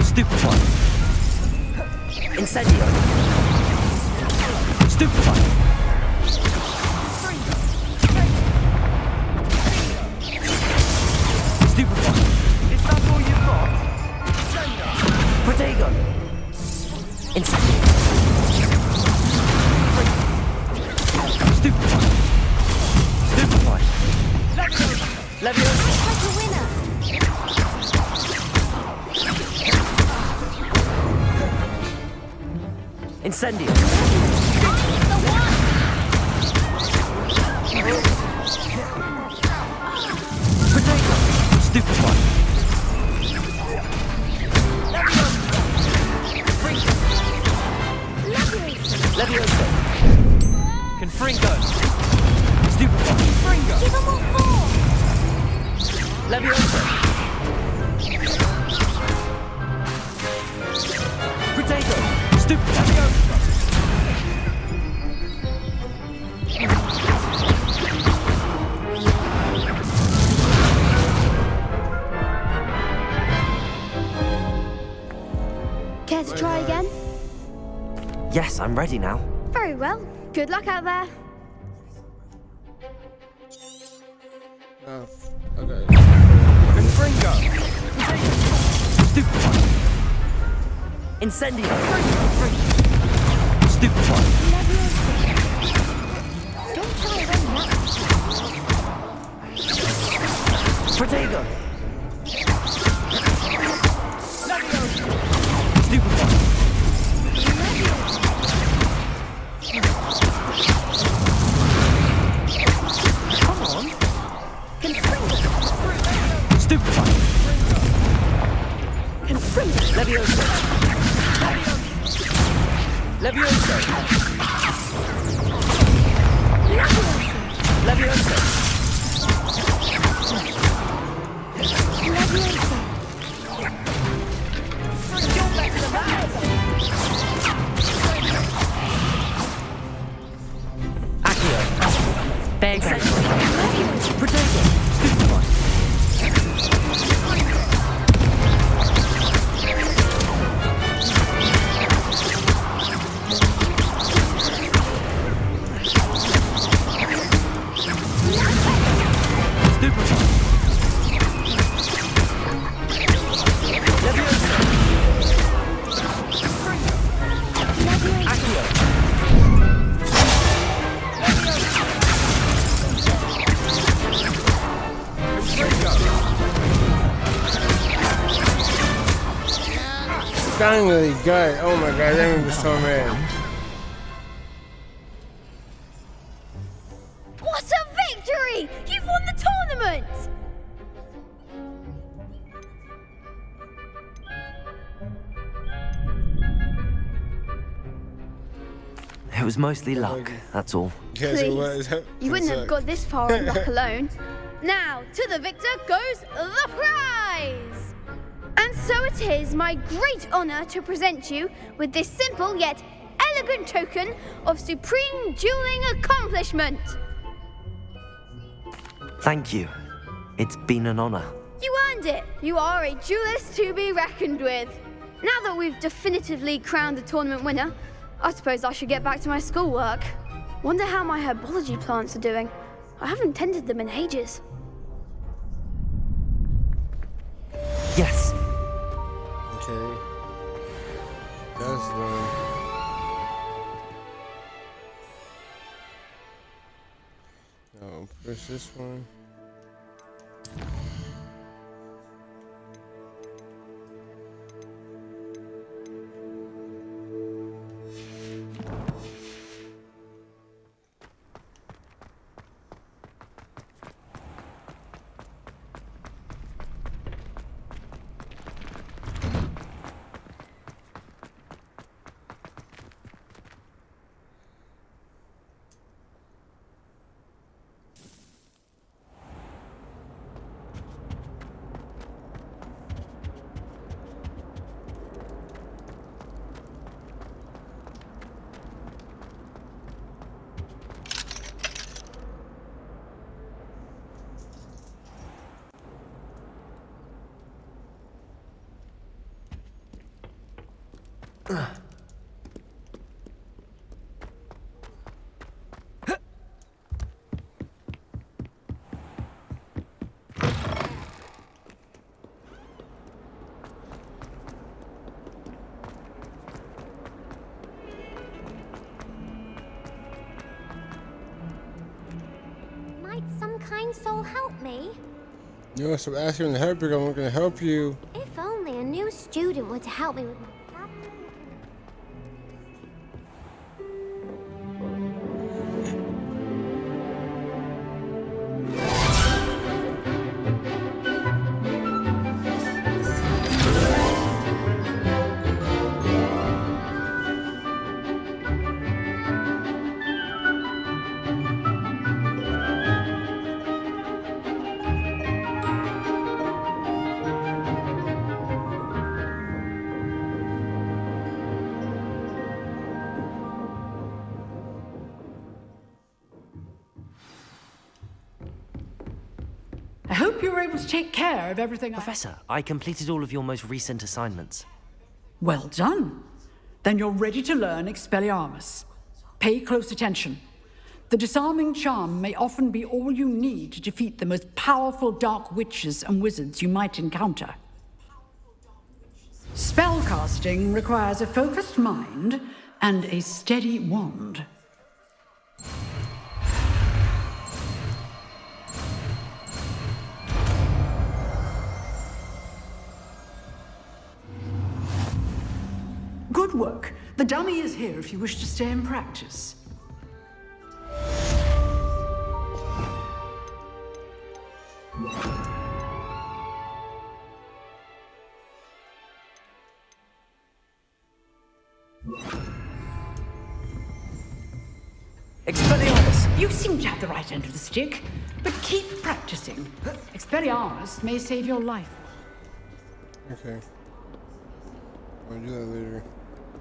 Stupid one! Incendio! Stupid one! Stupid one! Is that all you've got? Protego! Incendio! Incendio! Potato! Stupefy! Levioso! Confringo! Stupefy! Confringo! Give him all four! Levioso! Potato! Stupefy! Levioso! Care to try again? Yes, I'm ready now. Very well. Good luck out there. Oh, okay. Confringo! Stupefy! Incendio! Stupefy! Don't try it right now. Protego! Stupefy! Come on! Stupefy! Levioso! Levioso! Levioso! Accio! Big Protego! Stupefy! Finally got it. Oh my god, that made me so mad. What a victory! You've won the tournament! It was mostly luck, that's all. Yes, it was. Please, you wouldn't have got this far on luck alone. Now, to the victor goes the prize! And so it is my great honor to present you with this simple yet elegant token of supreme dueling accomplishment. Thank you. It's been an honor. You earned it. You are a duelist to be reckoned with. Now that we've definitively crowned the tournament winner, I suppose I should get back to my schoolwork. Wonder how my herbology plants are doing. I haven't tended them in ages. Yes. Okay. That's done. Now push this one. Might some kind soul help me? No, stop asking to help you. I'm not gonna help you. If only a new student were to help me with my I hope you were able to take care of everything. Professor, I completed all of your most recent assignments. Well done. Then you're ready to learn Expelliarmus. Pay close attention. The disarming charm may often be all you need to defeat the most powerful dark witches and wizards you might encounter. Spellcasting requires a focused mind and a steady wand. Good work. The dummy is here if you wish to stay and practice. Expelliarmus! You seem to have the right end of the stick, but keep practicing. Expelliarmus may save your life. Okay. I'll do that later.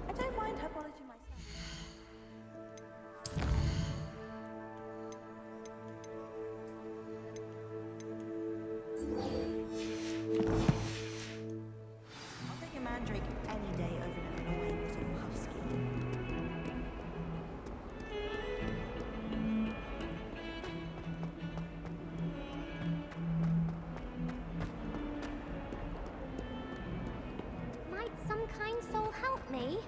I don't mind herbology myself. I'll take a mandrake any day over an annoying little husky. Might some kind soul help me?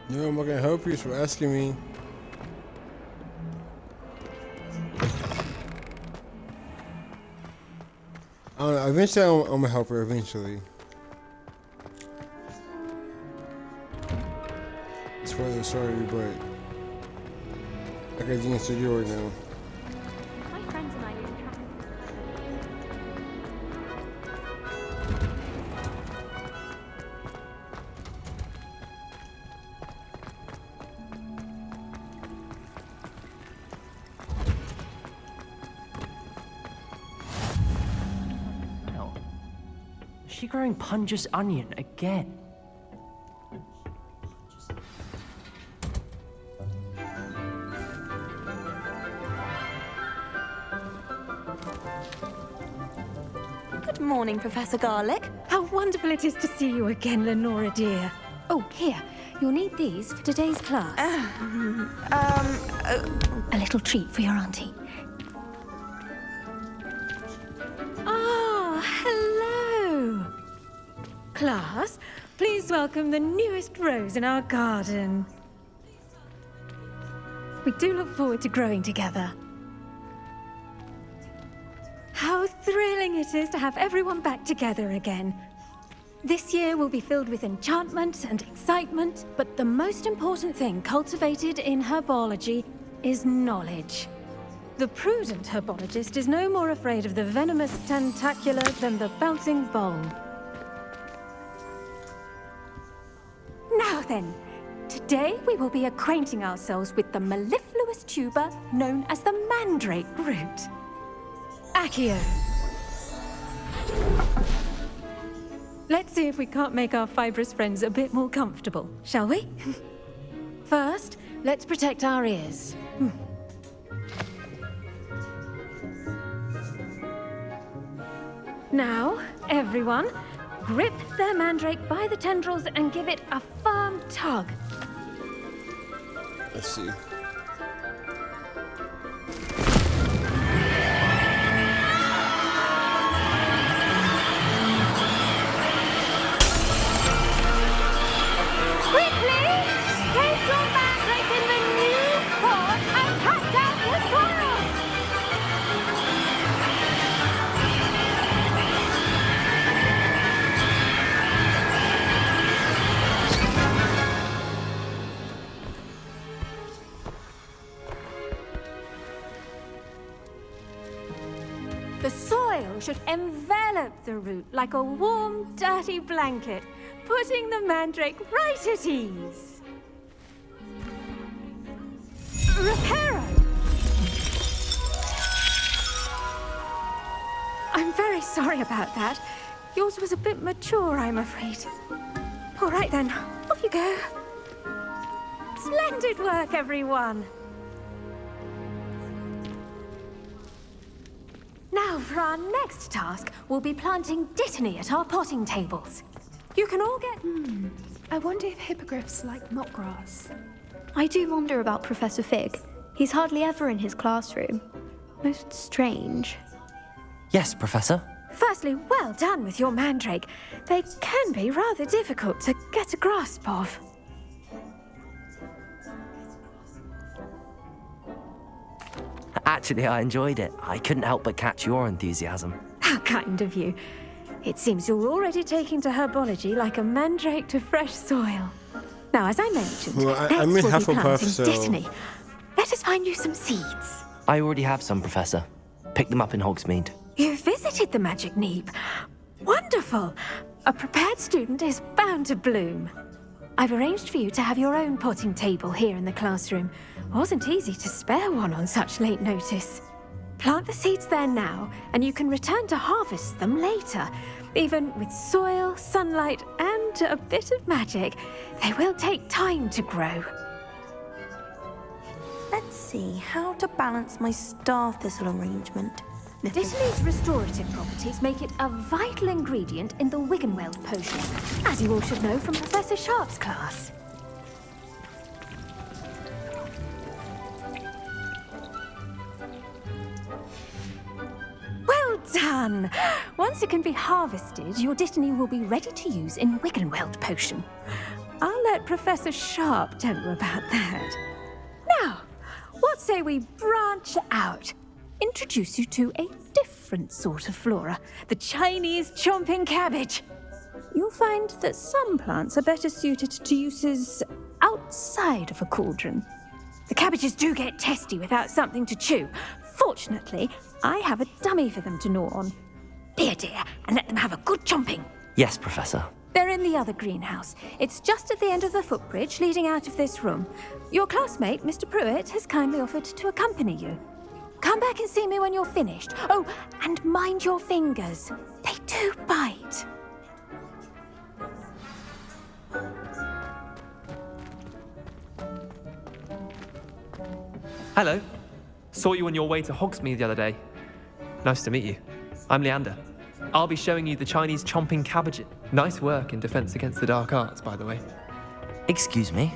No, I'm not gonna help you. Stop asking me. I don't know. Eventually, I'm gonna help her. Eventually. It's for the story, but I got things to do right now. My friends and I didn't travel. Hell. Is she growing Punja's onion again? Good morning, Professor Garlic. How wonderful it is to see you again, Lenora dear. Oh, here, you'll need these for today's class. A little treat for your auntie. Ah, hello. Class, please welcome the newest rose in our garden. We do look forward to growing together. How thrilling it is to have everyone back together again. This year will be filled with enchantment and excitement, but the most important thing cultivated in herbology is knowledge. The prudent herbologist is no more afraid of the venomous tentacular than the bouncing bulb. Now then, today we will be acquainting ourselves with the mellifluous tuber known as the mandrake root. Accio. Let's see if we can't make our fibrous friends a bit more comfortable, shall we? First, let's protect our ears. Now, everyone, grip their mandrake by the tendrils and give it a firm tug. Let's see. Quickly! Take your mandrake in the new pot and cut down the soil! soil should envelop the root like a warm, dirty blanket, putting the mandrake right at ease. Reparo! I'm very sorry about that. Yours was a bit mature, I'm afraid. All right then, off you go. Splendid work, everyone! Now, for our next task, we'll be planting dittany at our potting tables. You can all get... I wonder if hippogriffs like knotgrass. I do wonder about Professor Fig. He's hardly ever in his classroom. Most strange. Yes, Professor. Firstly, well done with your mandrake. They can be rather difficult to get a grasp of. Actually, I enjoyed it. I couldn't help but catch your enthusiasm. How kind of you. It seems you're already taking to herbology like a mandrake to fresh soil. Now, as I mentioned, Well, next I'm in we'll be Hufflepuff, planting so... dittany. Let us find you some seeds. I already have some, Professor. Pick them up in Hogsmeade. You visited the Magic Neep. Wonderful. A prepared student is bound to bloom. I've arranged for you to have your own potting table here in the classroom. Wasn't easy to spare one on such late notice. Plant the seeds there now, and you can return to harvest them later. Even with soil, sunlight, and a bit of magic, they will take time to grow. Let's see how to balance my star thistle arrangement. Dittany's restorative properties make it a vital ingredient in the Wiggenweld potion, as you all should know from Professor Sharp's class. Well done! Once it can be harvested, your dittany will be ready to use in Wiggenweld potion. I'll let Professor Sharp tell you about that. Now, what say we branch out? Introduce you to a different sort of flora, the Chinese chomping cabbage. You'll find that some plants are better suited to uses outside of a cauldron. The cabbages do get testy without something to chew. Fortunately, I have a dummy for them to gnaw on. Be a dear and let them have a good chomping. Yes, Professor. They're in the other greenhouse. It's just at the end of the footbridge leading out of this room. Your classmate, Mr. Pruitt, has kindly offered to accompany you. Come back and see me when you're finished. Oh, and mind your fingers. They do bite. Hello. Saw you on your way to Hogsmeade the other day. Nice to meet you. I'm Leander. I'll be showing you the Chinese chomping cabbage. Nice work in Defense Against the Dark Arts, by the way. Excuse me?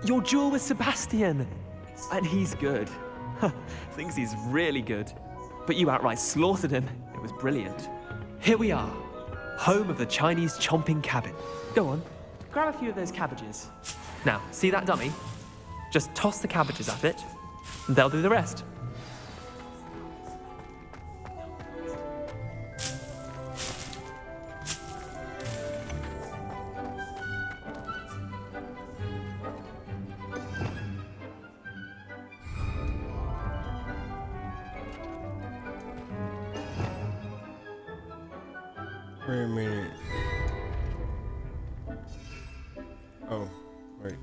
Your duel with Sebastian. And he's good. Thinks he's really good. But you outright slaughtered him. It was brilliant. Here we are. Home of the Chinese chomping cabbage. Go on. Grab a few of those cabbages. Now, see that dummy? Just toss the cabbages at it, and they'll do the rest. Wait a minute. Oh, wait.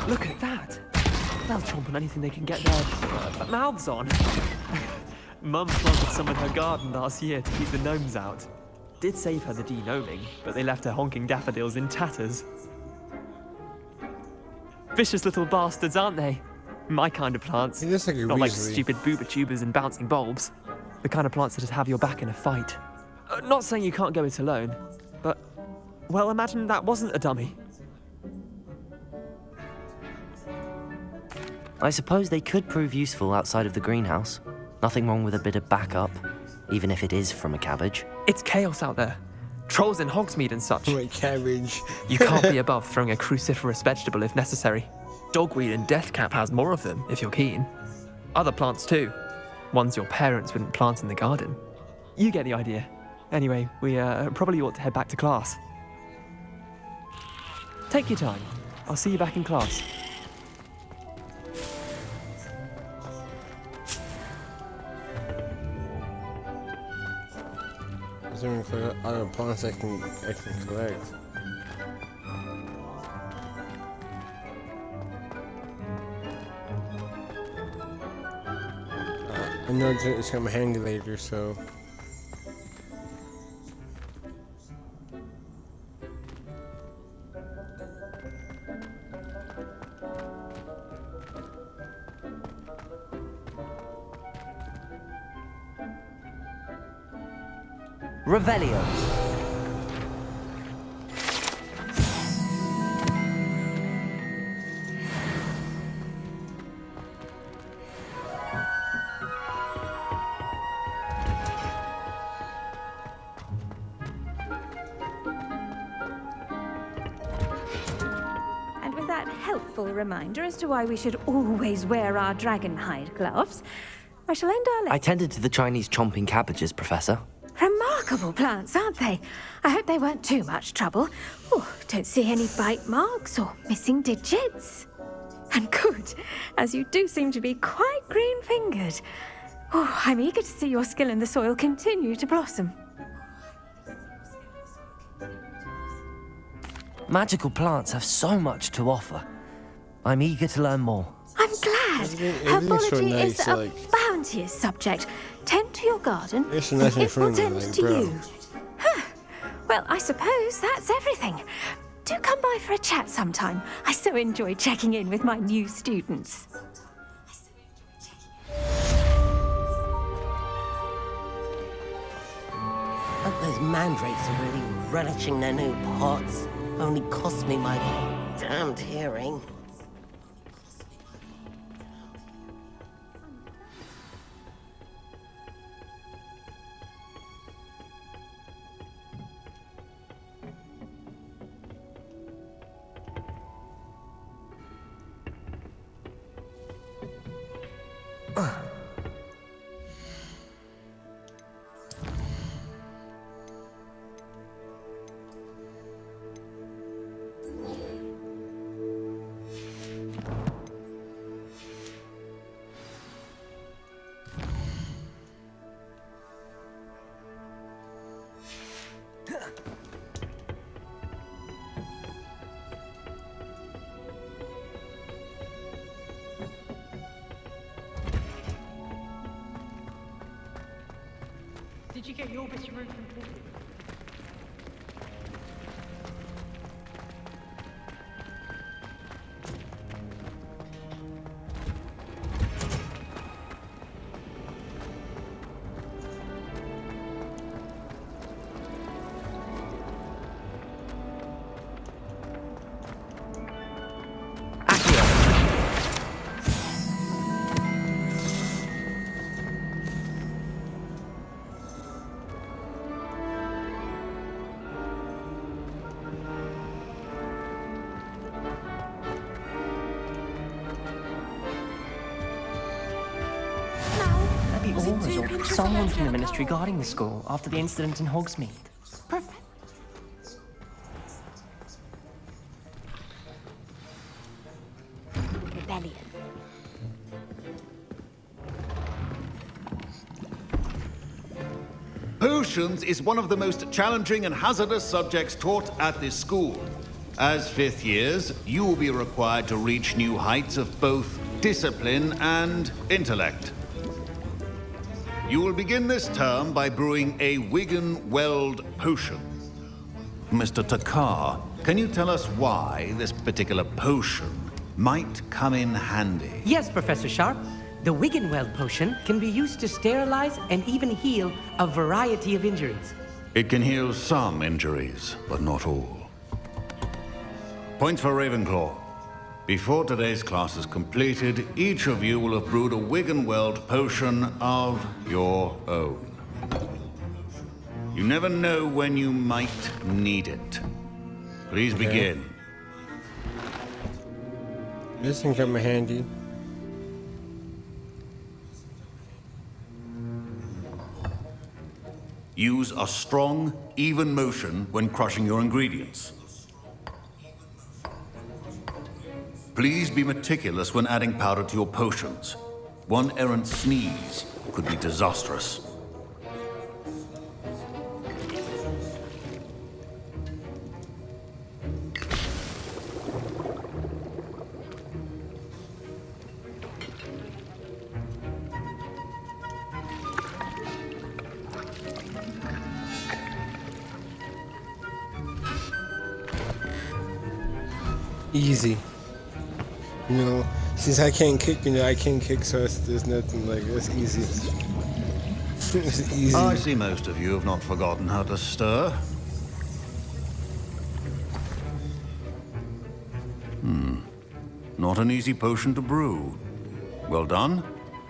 Look at that! They'll chomp on anything they can get their mouths on. Mum planted some in her garden last year to keep the gnomes out. Did save her the de-gnoming, but they left her honking daffodils in tatters. Vicious little bastards, aren't they? My kind of plants. He looks like a Not like Weasley. stupid booba tubers and bouncing bulbs. The kind of plants that'd have your back in a fight. Not saying you can't go it alone, but, well, imagine that wasn't a dummy. I suppose they could prove useful outside of the greenhouse. Nothing wrong with a bit of backup, even if it is from a cabbage. It's chaos out there. Trolls in Hogsmeade and such. Wait, cabbage. You can't be above throwing a cruciferous vegetable if necessary. Dogweed and deathcap has more of them, if you're keen. Other plants too. Ones your parents wouldn't plant in the garden. You get the idea. Anyway, we probably ought to head back to class. Take your time. I'll see you back in class. Is there any other plants I can collect? I know it's gonna be handy later, so. Revelio. And with that helpful reminder as to why we should always wear our dragon hide gloves, I shall end our lesson. I tended to the Chinese chomping cabbages, Professor. Remarkable plants, aren't they? I hope they weren't too much trouble. Oh, don't see any bite marks or missing digits. And good, as you do seem to be quite green-fingered. Oh, I'm eager to see your skill in the soil continue to blossom. Magical plants have so much to offer. I'm eager to learn more. I'm glad. Herbology is a bounteous subject. Tend to your garden, It's nice and and it will friendly, tend like, to bro. you. Huh. Well, I suppose that's everything. Do come by for a chat sometime. I so enjoy checking in with my new students. Hope those mandrakes are really relishing their new pots. Only cost me my damned hearing. Did you get your bit of room completed? Or someone from the Ministry guarding the school after the incident in Hogsmeade. Rebellion. Potions is one of the most challenging and hazardous subjects taught at this school. As fifth years, you will be required to reach new heights of both discipline and intellect. You will begin this term by brewing a Wigan-Weld potion. Mr. Takar, can you tell us why this particular potion might come in handy? Yes, Professor Sharp. The Wigan-Weld potion can be used to sterilize and even heal a variety of injuries. It can heal some injuries, but not all. Points for Ravenclaw. Before today's class is completed, each of you will have brewed a Wigan-Weld potion of your own. You never know when you might need it. Please begin. This can come in handy. Use a strong, even motion when crushing your ingredients. Please be meticulous when adding powder to your potions. One errant sneeze could be disastrous. Easy. You know, since I can't kick, I can't kick, so there's nothing like it's easy. It's easy. I see most of you have not forgotten how to stir. Not an easy potion to brew. Well done.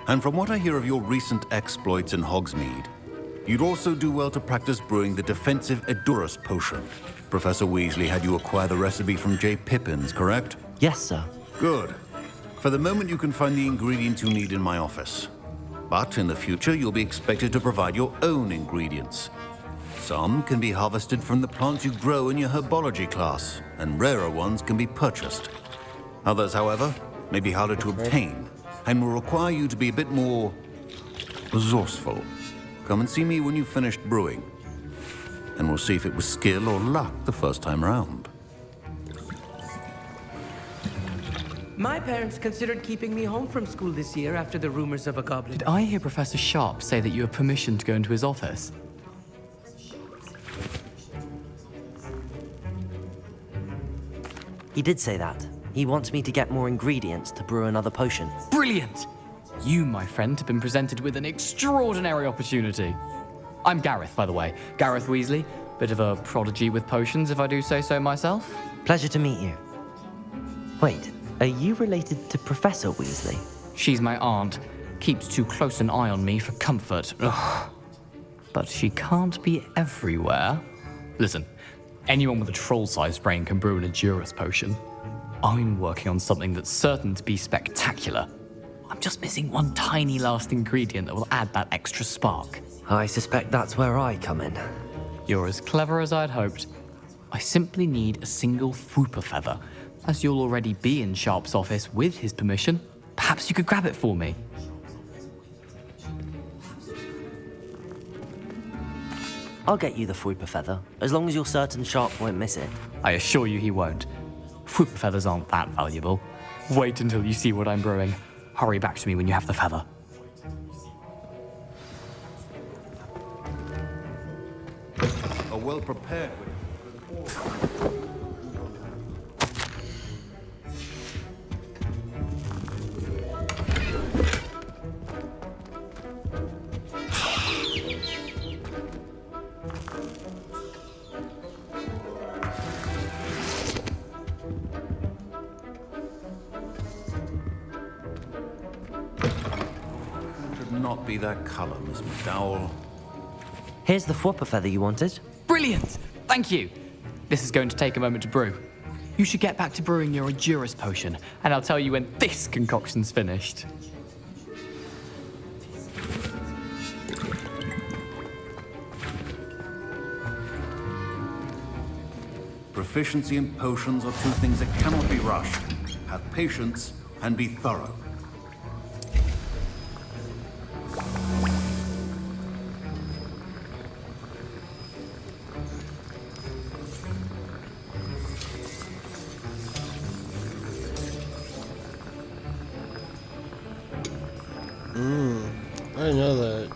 And from what I hear of your recent exploits in Hogsmeade, you'd also do well to practice brewing the defensive Edurus potion. Professor Weasley had you acquire the recipe from J. Pippin's, correct? Yes, sir. Good. For the moment, you can find the ingredients you need in my office. But in the future, you'll be expected to provide your own ingredients. Some can be harvested from the plants you grow in your herbology class, and rarer ones can be purchased. Others, however, may be harder to obtain, and will require you to be a bit more resourceful. Come and see me when you've finished brewing, and we'll see if it was skill or luck the first time around. My parents considered keeping me home from school this year after the rumors of a goblin. Did I hear Professor Sharp say that you have permission to go into his office? He did say that. He wants me to get more ingredients to brew another potion. Brilliant! You, my friend, have been presented with an extraordinary opportunity. I'm Gareth, by the way. Gareth Weasley. Bit of a prodigy with potions, if I do say so myself. Pleasure to meet you. Wait, are you related to Professor Weasley? She's my aunt. Keeps too close an eye on me for comfort. Ugh. But she can't be everywhere. Listen, anyone with a troll-sized brain can brew an Edurus potion. I'm working on something that's certain to be spectacular. I'm just missing one tiny last ingredient that will add that extra spark. I suspect that's where I come in. You're as clever as I'd hoped. I simply need a single Fwooper feather. As you'll already be in Sharp's office with his permission, perhaps you could grab it for me. I'll get you the Fwooper feather, as long as you're certain Sharp won't miss it. I assure you he won't. Fwooper feathers aren't that valuable. Wait until you see what I'm brewing. Hurry back to me when you have the feather. A well-prepared not be that color, Miss McDowell. Here's the Fwooper feather you wanted. Brilliant! Thank you! This is going to take a moment to brew. You should get back to brewing your Edurus potion, and I'll tell you when this concoction's finished. Proficiency in potions are two things that cannot be rushed. Have patience and be thorough. I didn't know that.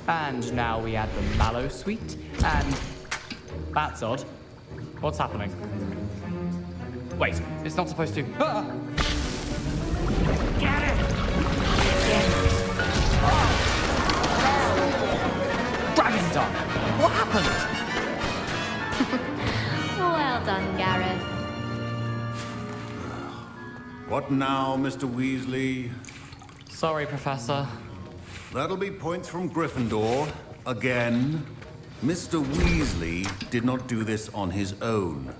And now we add the mallow sweet, and... That's odd. What's happening? Wait, it's not supposed to... Ah! Get it! Dragon Dog! What happened? Well done, Gareth. What now, Mr. Weasley? Sorry, Professor. That'll be points from Gryffindor. Again. Mr. Weasley did not do this on his own.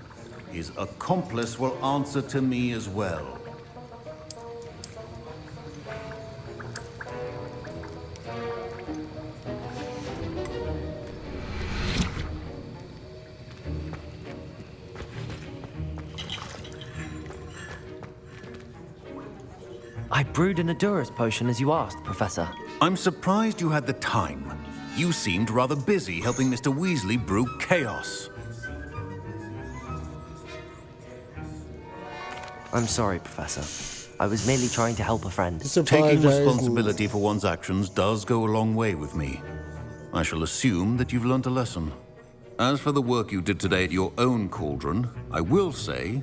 His accomplice will answer to me as well. I brewed an Adurus potion as you asked, Professor. I'm surprised you had the time. You seemed rather busy helping Mr. Weasley brew chaos. I'm sorry, Professor. I was merely trying to help a friend. Taking responsibility for one's actions does go a long way with me. I shall assume that you've learnt a lesson. As for the work you did today at your own cauldron, I will say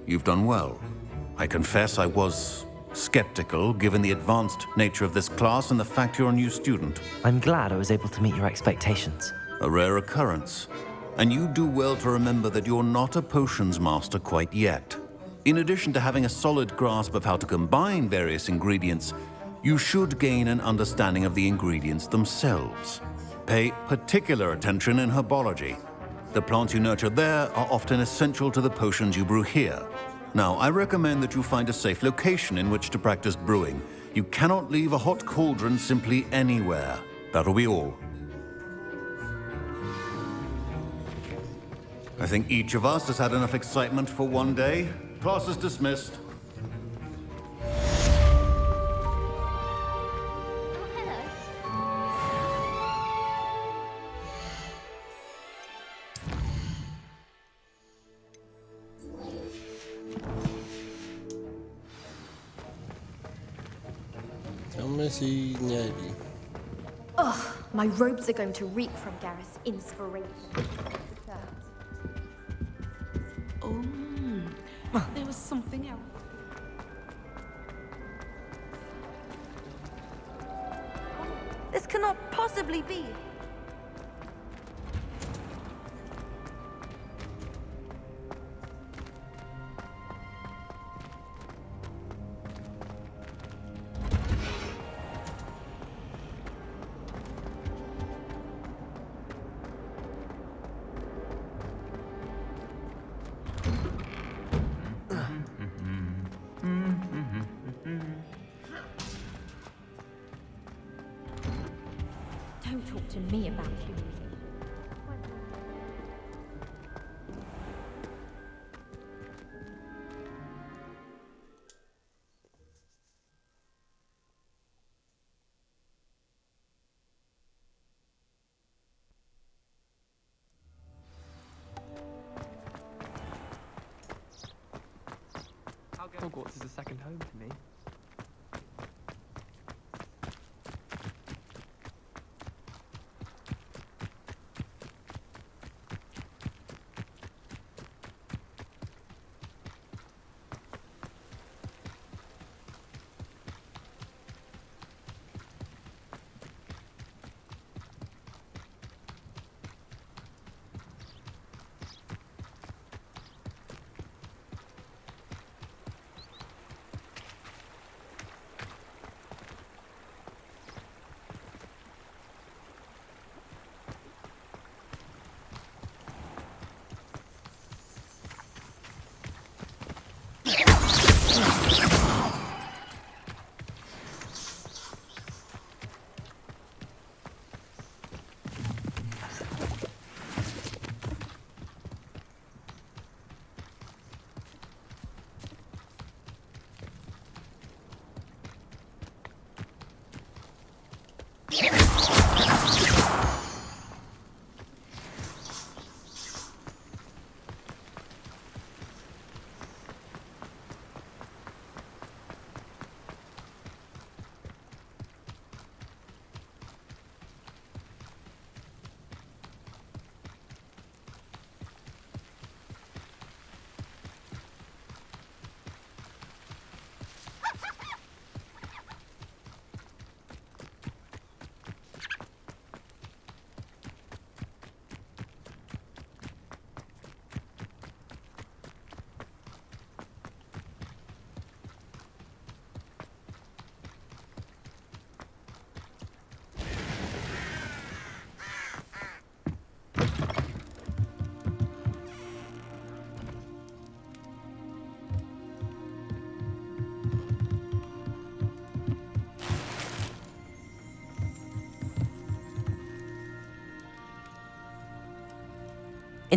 you've done well. I confess I was skeptical, given the advanced nature of this class and the fact you're a new student. I'm glad I was able to meet your expectations. A rare occurrence. And you do well to remember that you're not a potions master quite yet. In addition to having a solid grasp of how to combine various ingredients, you should gain an understanding of the ingredients themselves. Pay particular attention in herbology. The plants you nurture there are often essential to the potions you brew here. Now, I recommend that you find a safe location in which to practice brewing. You cannot leave a hot cauldron simply anywhere. That'll be all. I think each of us has had enough excitement for one day. Class is dismissed. Ugh, my robes are going to reek from Gareth's inspiration. Oh, there was something else. This cannot possibly be. Don't talk to me about humiliation. Hogwarts is a second home to me.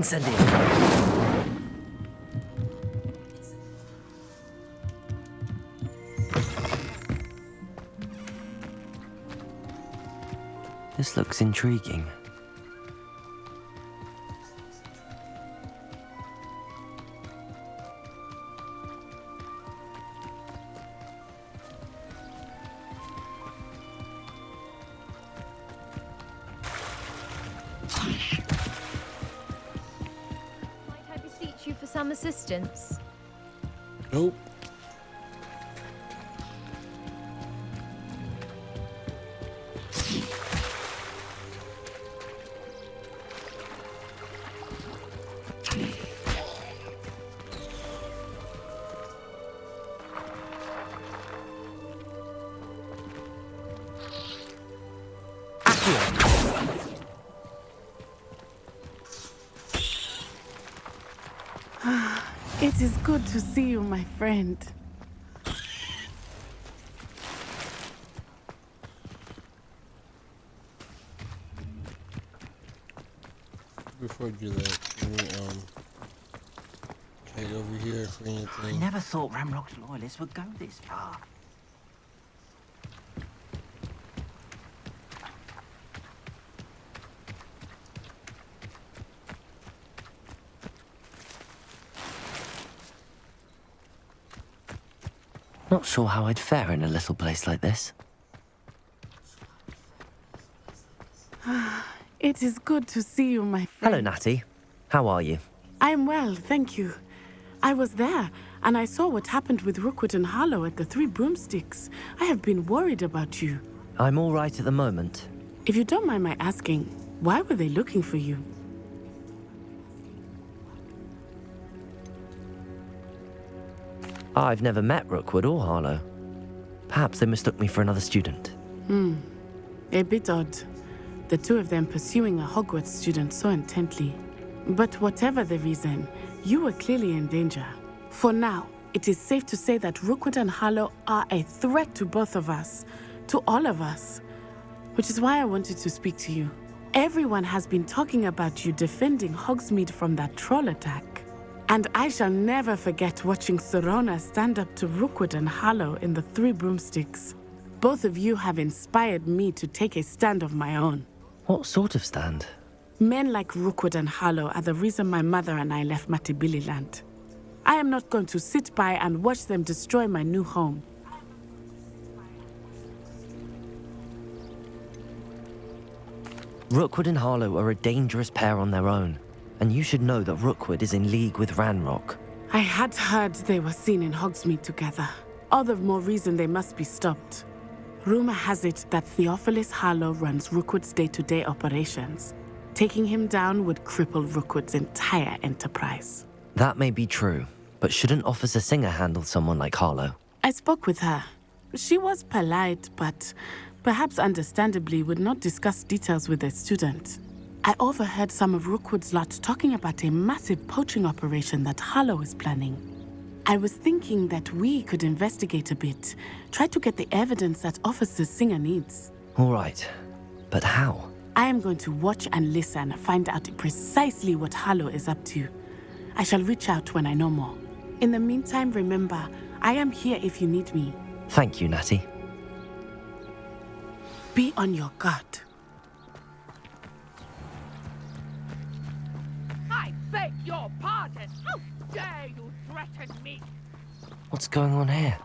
Incendio. This looks intriguing. Might I beseech you for some assistance? Nope. It is good to see you, my friend. Before I do that, let me head over here for anything. I never thought Ramrock's loyalists would go this far. Not sure how I'd fare in a little place like this. It is good to see you, my friend. Hello, Natty. How are you? I'm well, thank you. I was there, and I saw what happened with Rookwood and Harlow at the Three Broomsticks. I have been worried about you. I'm all right at the moment. If you don't mind my asking, why were they looking for you? I've never met Rookwood or Harlow. Perhaps they mistook me for another student. A bit odd. The two of them pursuing a Hogwarts student so intently. But whatever the reason, you were clearly in danger. For now, it is safe to say that Rookwood and Harlow are a threat to both of us, to all of us. Which is why I wanted to speak to you. Everyone has been talking about you defending Hogsmeade from that troll attack. And I shall never forget watching Serona stand up to Rookwood and Harlow in the Three Broomsticks. Both of you have inspired me to take a stand of my own. What sort of stand? Men like Rookwood and Harlow are the reason my mother and I left Matibili-land. I am not going to sit by and watch them destroy my new home. Rookwood and Harlow are a dangerous pair on their own, and you should know that Rookwood is in league with Ranrock. I had heard they were seen in Hogsmeade together. All the more reason they must be stopped. Rumor has it that Theophilus Harlow runs Rookwood's day-to-day operations. Taking him down would cripple Rookwood's entire enterprise. That may be true, but shouldn't Officer Singer handle someone like Harlow? I spoke with her. She was polite, but perhaps understandably would not discuss details with a student. I overheard some of Rookwood's lot talking about a massive poaching operation that Harlow is planning. I was thinking that we could investigate a bit, try to get the evidence that Officer Singer needs. All right, but how? I am going to watch and listen, find out precisely what Harlow is up to. I shall reach out when I know more. In the meantime, remember, I am here if you need me. Thank you, Natty. Be on your guard. I beg your pardon. How dare you threaten me? What's going on here?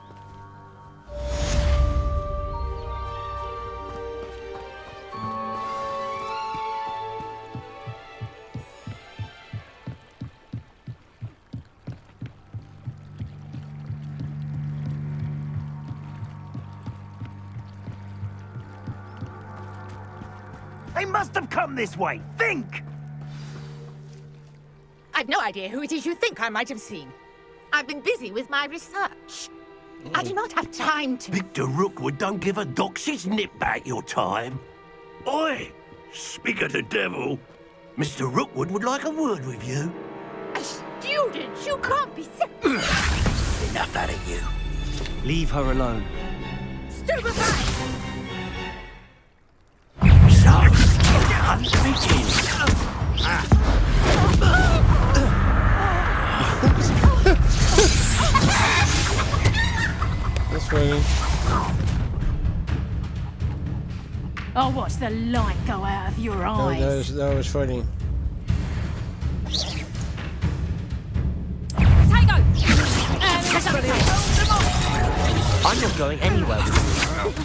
They must have come this way. Think! I've no idea who it is you think I might have seen. I've been busy with my research. I do not have time to... Victor Rookwood don't give a doxy's nip back your time. Oi! Speak of the devil. Mr. Rookwood would like a word with you. A student? You can't be sick. Enough out of you. Leave her alone. Stupefy! So, let's begin. I'll watch the light go out of your eyes. That was funny. Potato! I'm not going anywhere with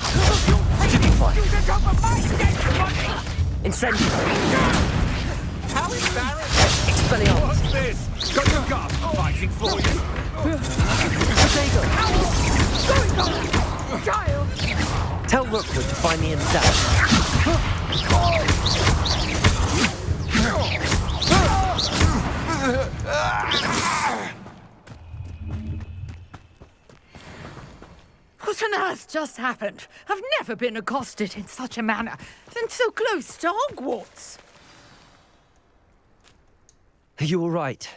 you. Stupefy. Incendio. How embarrassing! Expelliarmus. What's this? Got your gut fighting for you. Potato. Child! Tell Rookwood to find me himself. What on earth just happened? I've never been accosted in such a manner, and so close to Hogwarts. Are you all right?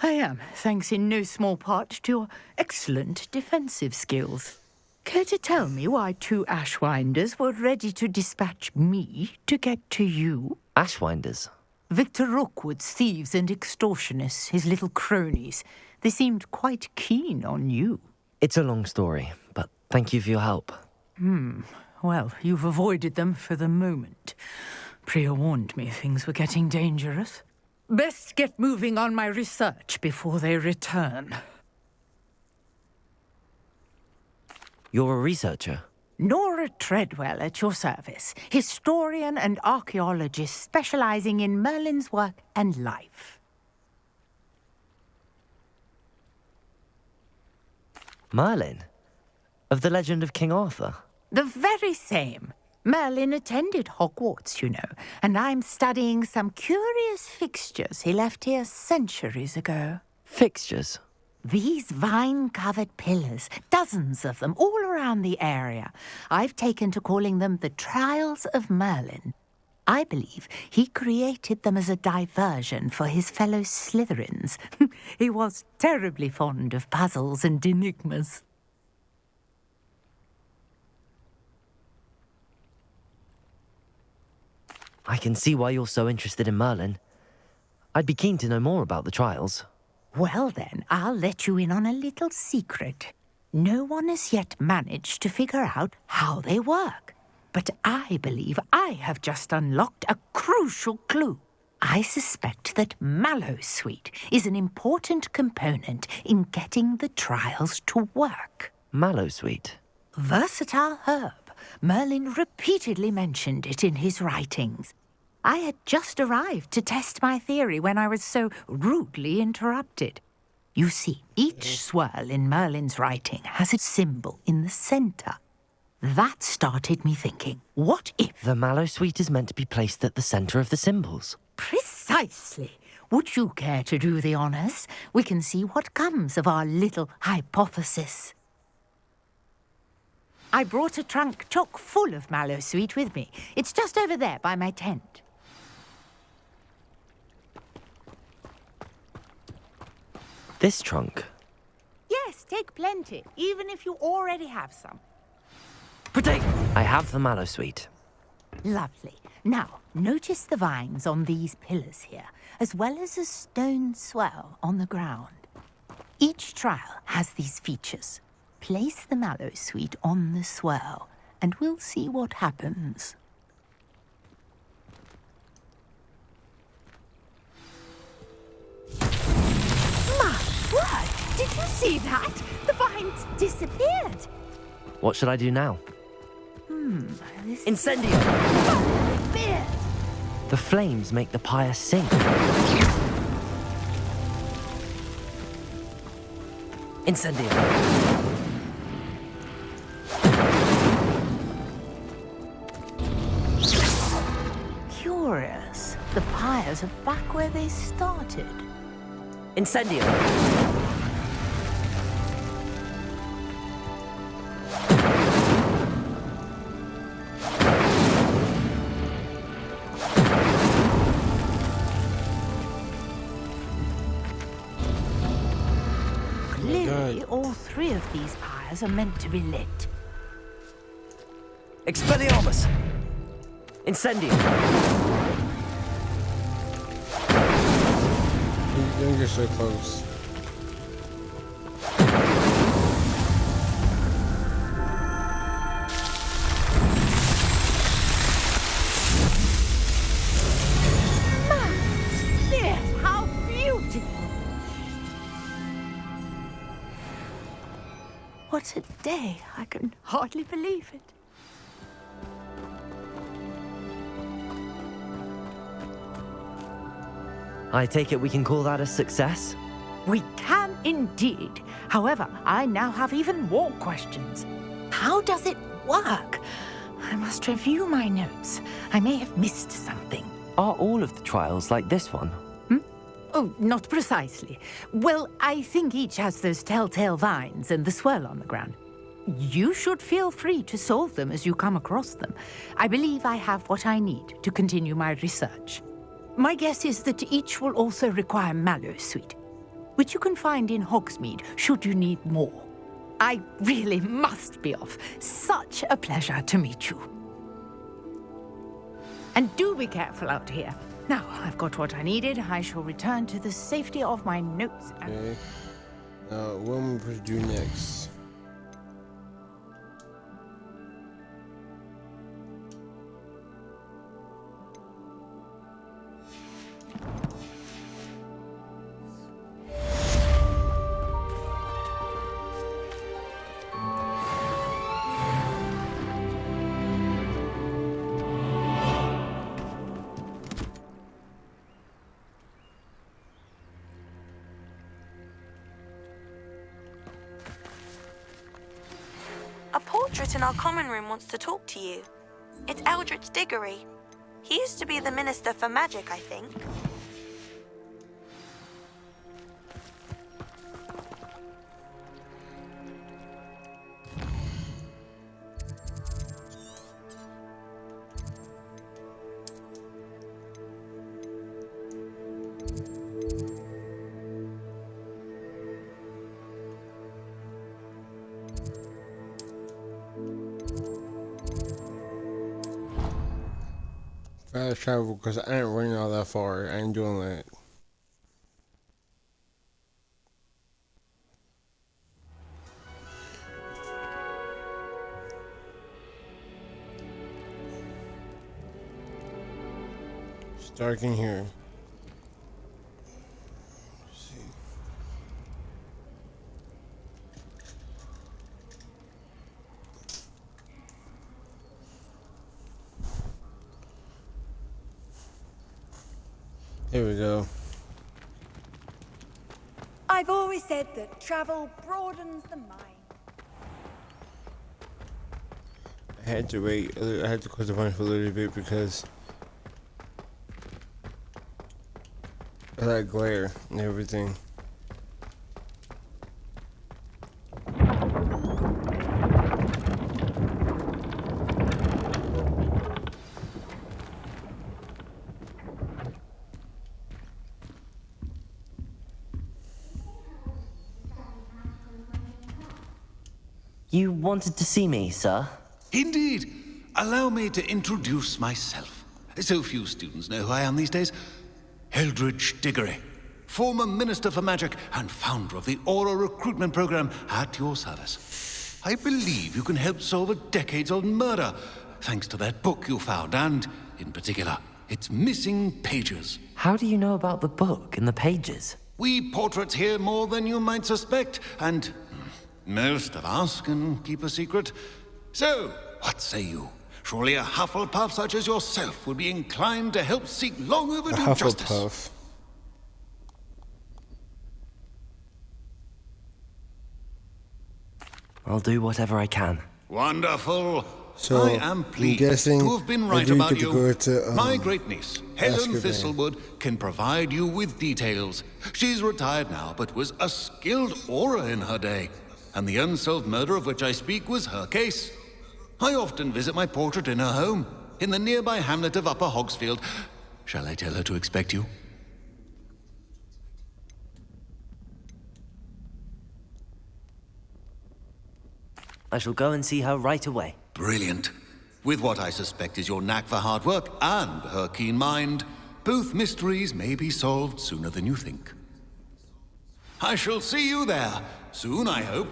I am, thanks in no small part to your excellent defensive skills. Care to tell me why 2 Ashwinders were ready to dispatch me to get to you? Ashwinders? Victor Rookwood's thieves and extortionists, his little cronies. They seemed quite keen on you. It's a long story, but thank you for your help. Well, you've avoided them for the moment. Priya warned me things were getting dangerous. Best get moving on my research before they return. You're a researcher? Nora Treadwell at your service, historian and archaeologist specializing in Merlin's work and life. Merlin? Of the legend of King Arthur? The very same. Merlin attended Hogwarts, you know, and I'm studying some curious fixtures he left here centuries ago. Fixtures? These vine-covered pillars, dozens of them, all around the area. I've taken to calling them the Trials of Merlin. I believe he created them as a diversion for his fellow Slytherins. He was terribly fond of puzzles and enigmas. I can see why you're so interested in Merlin. I'd be keen to know more about the trials. Well then, I'll let you in on a little secret. No one has yet managed to figure out how they work. But I believe I have just unlocked a crucial clue. I suspect that Mallowsweet is an important component in getting the trials to work. Mallowsweet? Versatile herb. Merlin repeatedly mentioned it in his writings. I had just arrived to test my theory when I was so rudely interrupted. You see, each swirl in Merlin's writing has a symbol in the center. That started me thinking, what if... The Mallowsweet is meant to be placed at the center of the symbols. Precisely. Would you care to do the honors? We can see what comes of our little hypothesis. I brought a trunk chock full of Mallowsweet with me. It's just over there by my tent. This trunk? Yes, take plenty, even if you already have some. Potato! I have the Mallowsweet. Lovely. Now, notice the vines on these pillars here, as well as a stone swell on the ground. Each trial has these features. Place the Mallowsweet on the swirl, and we'll see what happens. My word! Did you see that? The vines disappeared. What should I do now? Incendio! Beard! The flames make the pyre sink. Incendio! Curious. The pyres are back where they started. Incendio! Clearly, all 3 of these pyres are meant to be lit. Expelliarmus! Incendio! You're so close. What a day. I can hardly believe it. I take it we can call that a success? We can indeed. However, I now have even more questions. How does it work? I must review my notes. I may have missed something. Are all of the trials like this one? Oh, not precisely. Well, I think each has those telltale vines and the swirl on the ground. You should feel free to solve them as you come across them. I believe I have what I need to continue my research. My guess is that each will also require Mallowsweet, which you can find in Hogsmeade should you need more. I really must be off. Such a pleasure to meet you. And do be careful out here. Now, I've got what I needed. I shall return to the safety of my notes. Okay. Now, what am I supposed to do next? A portrait in our common room wants to talk to you. It's Eldritch Diggory. He used to be the Minister for Magic, I think. Fast travel, because I ain't running all that far. I ain't doing that. It's dark in here. Let's see. Here we go. I've always said that travel broadens the mind. I had to wait. I had to close the bunch for a little bit because of that glare and everything. You wanted to see me, sir? Indeed. Allow me to introduce myself. So few students know who I am these days. Eldritch Diggory, former Minister for Magic and founder of the Aura Recruitment Program, at your service. I believe you can help solve a decades-old murder, thanks to that book you found, and, in particular, its missing pages. How do you know about the book and the pages? We portraits hear more than you might suspect, and most of us can keep a secret. So, what say you? Surely a Hufflepuff such as yourself would be inclined to help seek long overdue justice. Hufflepuff. I'll do whatever I can. Wonderful. So, I am pleased guessing to have been I right do about get to you. go to, My great niece, Helen Azkaban. Thistlewood, can provide you with details. She's retired now, but was a skilled aura in her day. And the unsolved murder of which I speak was her case. I often visit my portrait in her home, in the nearby hamlet of Upper Hogsfield. Shall I tell her to expect you? I shall go and see her right away. Brilliant. With what I suspect is your knack for hard work and her keen mind, both mysteries may be solved sooner than you think. I shall see you there, soon I hope.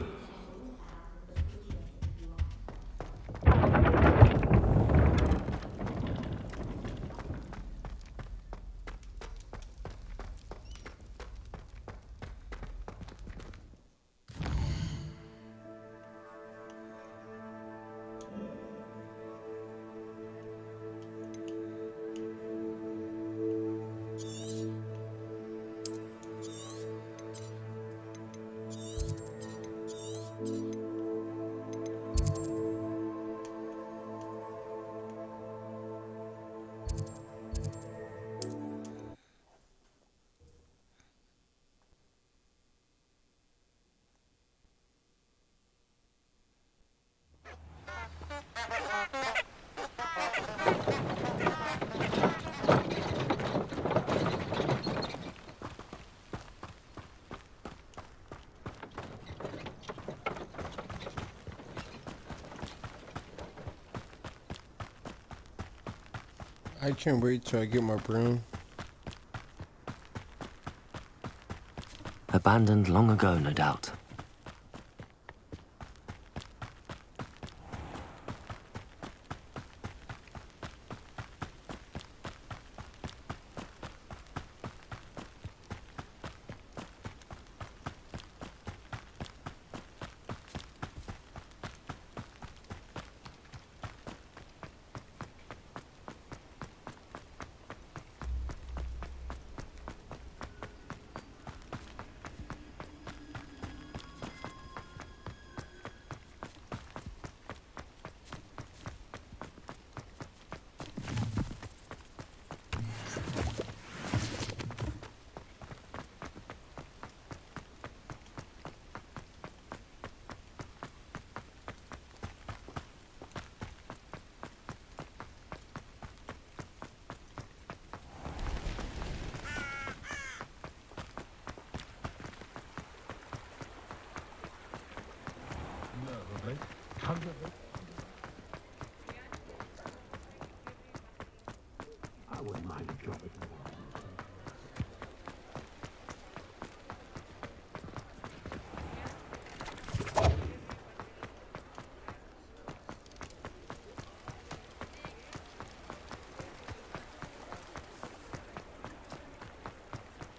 I can't wait till I get my broom. Abandoned long ago, no doubt. I wouldn't mind a drop of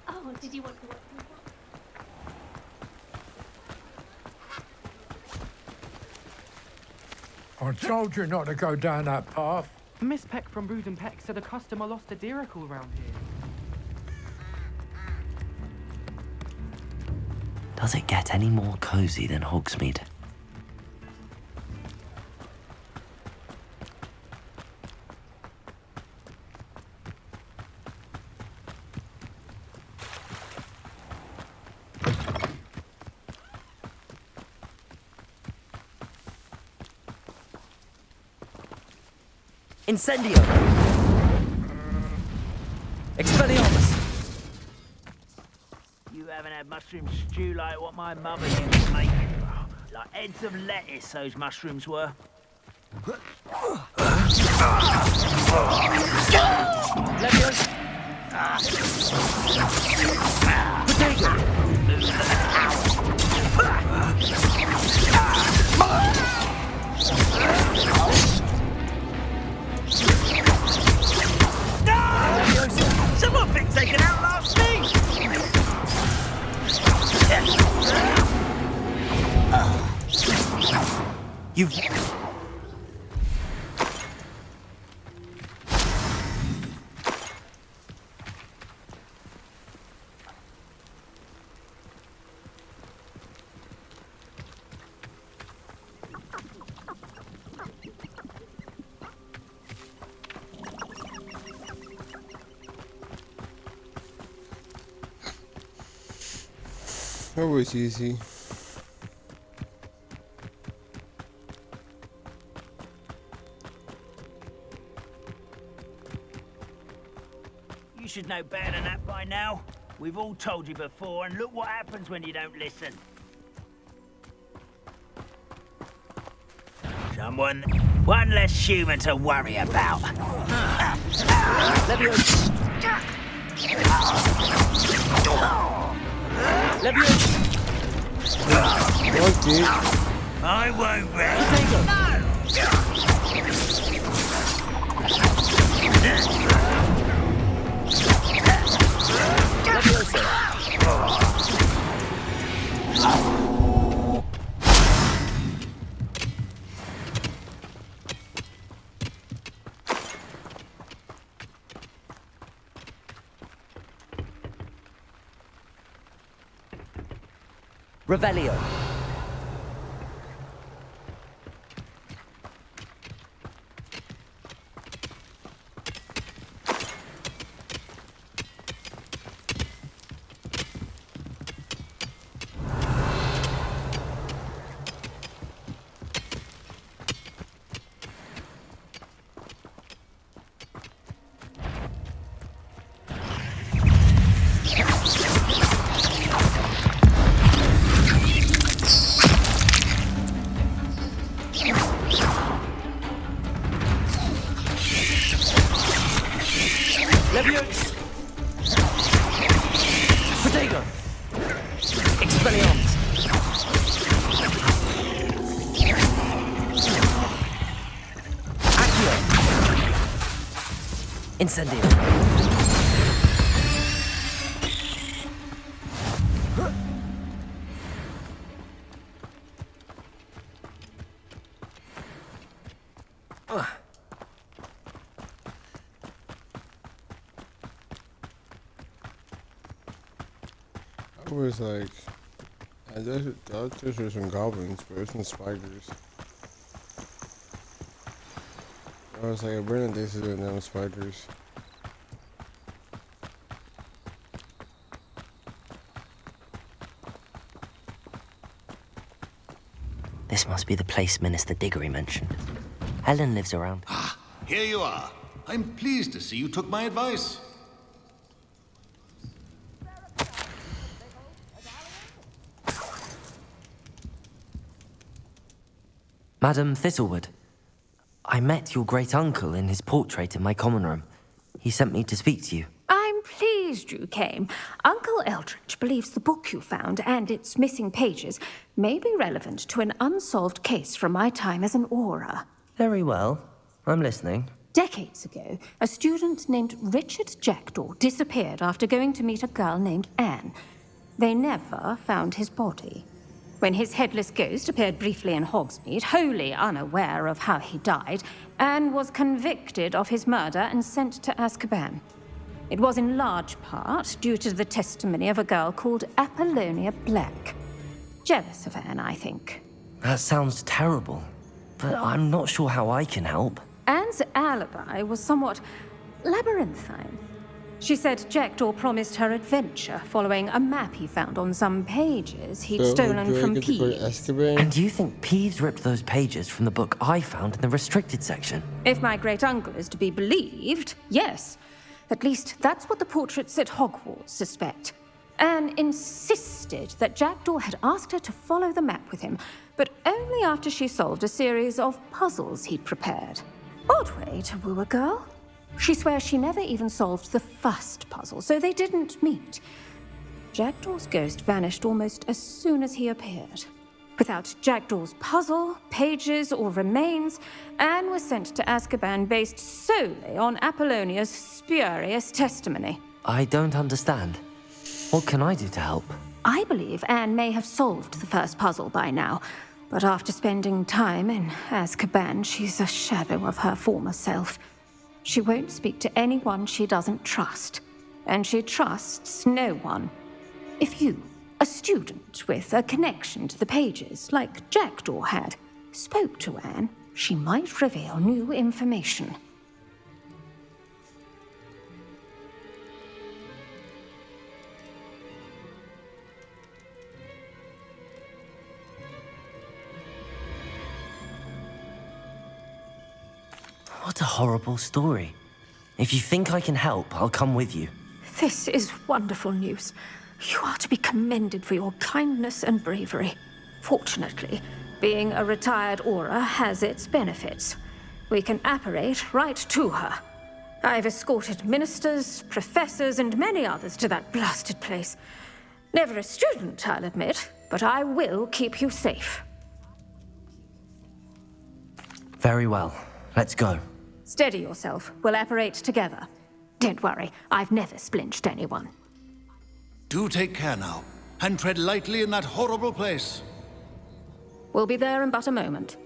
Oh, did you want to work? I told you not to go down that path. Miss Peck from Brood and Peck said a customer lost a diricle around here. Does it get any more cozy than Hogsmeade? Incendio! Expelliarmus! You haven't had mushroom stew like what my mother used to make. Like heads of lettuce, those mushrooms were. Leviosa! Someone been taken out last week! You've... That was easy. You should know better than that by now. We've all told you before, and look what happens when you don't listen. One less human to worry about. Leviosa! Leviosa! Okay. I won't rest. Revelio. Levieux! Protego! Expelliarmus! Accio! Incendio! I was like, I thought those were some goblins, but it's some spiders. I was like, Brennan, this is them spiders. This must be the place Minister Diggory mentioned. Helen lives around. Here you are. I'm pleased to see you took my advice. Madam Thistlewood, I met your great-uncle in his portrait in my common room. He sent me to speak to you. I'm pleased you came. Uncle Eldridge believes the book you found and its missing pages may be relevant to an unsolved case from my time as an Auror. Very well. I'm listening. Decades ago, a student named Richard Jackdaw disappeared after going to meet a girl named Anne. They never found his body. When his headless ghost appeared briefly in Hogsmeade, wholly unaware of how he died, Anne was convicted of his murder and sent to Azkaban. It was in large part due to the testimony of a girl called Apollonia Black. Jealous of Anne, I think. That sounds terrible, but I'm not sure how I can help. Anne's alibi was somewhat labyrinthine. She said Jackdaw promised her adventure following a map he found on some pages he'd stolen from Peeves. And you think Peeves ripped those pages from the book I found in the restricted section? If my great-uncle is to be believed, yes. At least that's what the portraits at Hogwarts suspect. Anne insisted that Jackdaw had asked her to follow the map with him, but only after she solved a series of puzzles he'd prepared. Odd way to woo a girl. She swears she never even solved the first puzzle, so they didn't meet. Jackdaw's ghost vanished almost as soon as he appeared. Without Jackdaw's puzzle, pages, or remains, Anne was sent to Azkaban based solely on Apollonia's spurious testimony. I don't understand. What can I do to help? I believe Anne may have solved the first puzzle by now, but after spending time in Azkaban, she's a shadow of her former self. She won't speak to anyone she doesn't trust, and she trusts no one. If you, a student with a connection to the pages, like Jackdaw had, spoke to Anne, she might reveal new information. What a horrible story. If you think I can help, I'll come with you. This is wonderful news. You are to be commended for your kindness and bravery. Fortunately, being a retired Auror has its benefits. We can apparate right to her. I've escorted ministers, professors, and many others to that blasted place. Never a student, I'll admit, but I will keep you safe. Very well. Let's go. Steady yourself. We'll apparate together. Don't worry, I've never splinched anyone. Do take care now, and tread lightly in that horrible place. We'll be there in but a moment.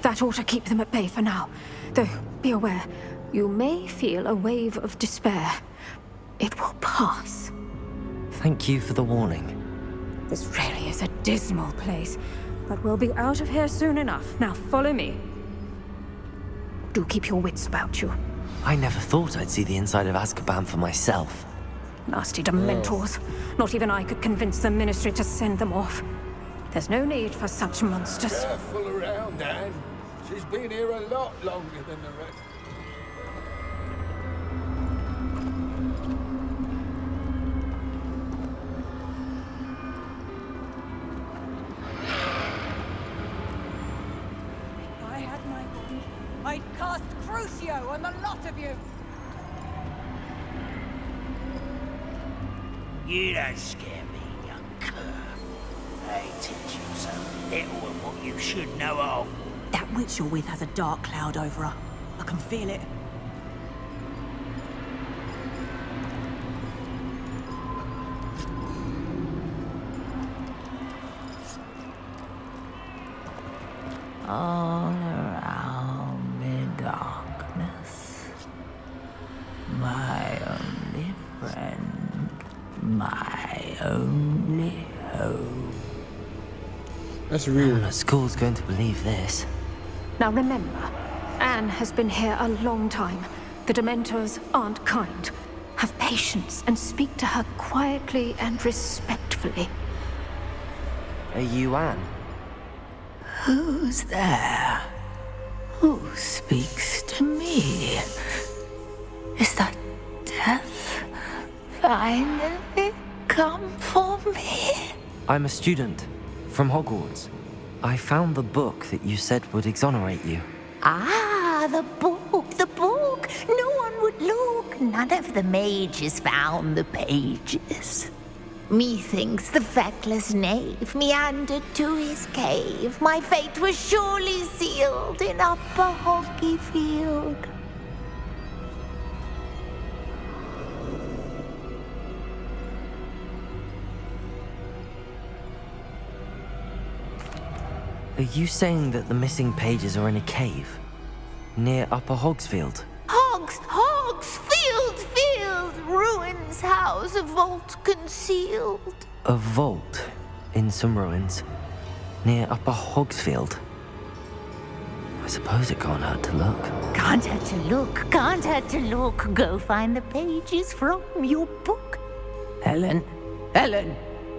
That ought to keep them at bay for now. Though, be aware, you may feel a wave of despair. It will pass. Thank you for the warning. This really is a dismal place, but we'll be out of here soon enough. Now follow me. Do keep your wits about you. I never thought I'd see the inside of Azkaban for myself. Nasty Dementors. Not even I could convince the Ministry to send them off. There's no need for such monsters. Careful around, Anne. She's been here a lot longer than the rest. If I had my wand, I'd cast Crucio on the lot of you. You don't scare me, young cur. They teach you so little of what you should know of. That witch you're with has a dark cloud over her. I can feel it. All around me darkness. My only friend. My only hope. That's weird. No one at school's going to believe this. Now remember, Anne has been here a long time. The Dementors aren't kind. Have patience and speak to her quietly and respectfully. Are you Anne? Who's there? Who speaks to me? Is that death finally come for me? I'm a student from Hogwarts. I found the book that you said would exonerate you. Ah, the book, the book. No one would look. None of the mages found the pages. Methinks the feckless knave meandered to his cave. My fate was surely sealed in Upper Hoggyfield. Are you saying that the missing pages are in a cave? Near Upper Hogsfield? Field, ruins house, a vault concealed. A vault in some ruins near Upper Hogsfield. I suppose it can't hurt to look. Can't hurt to look. Go find the pages from your book. Helen,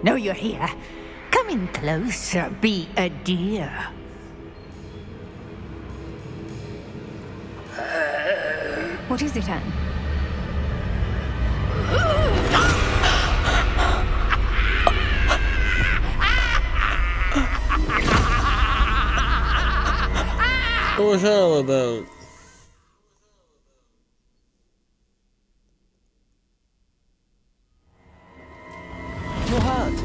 know you're here. Come in closer, be a dear. What is it, Anne? What was that all about? You're hurt.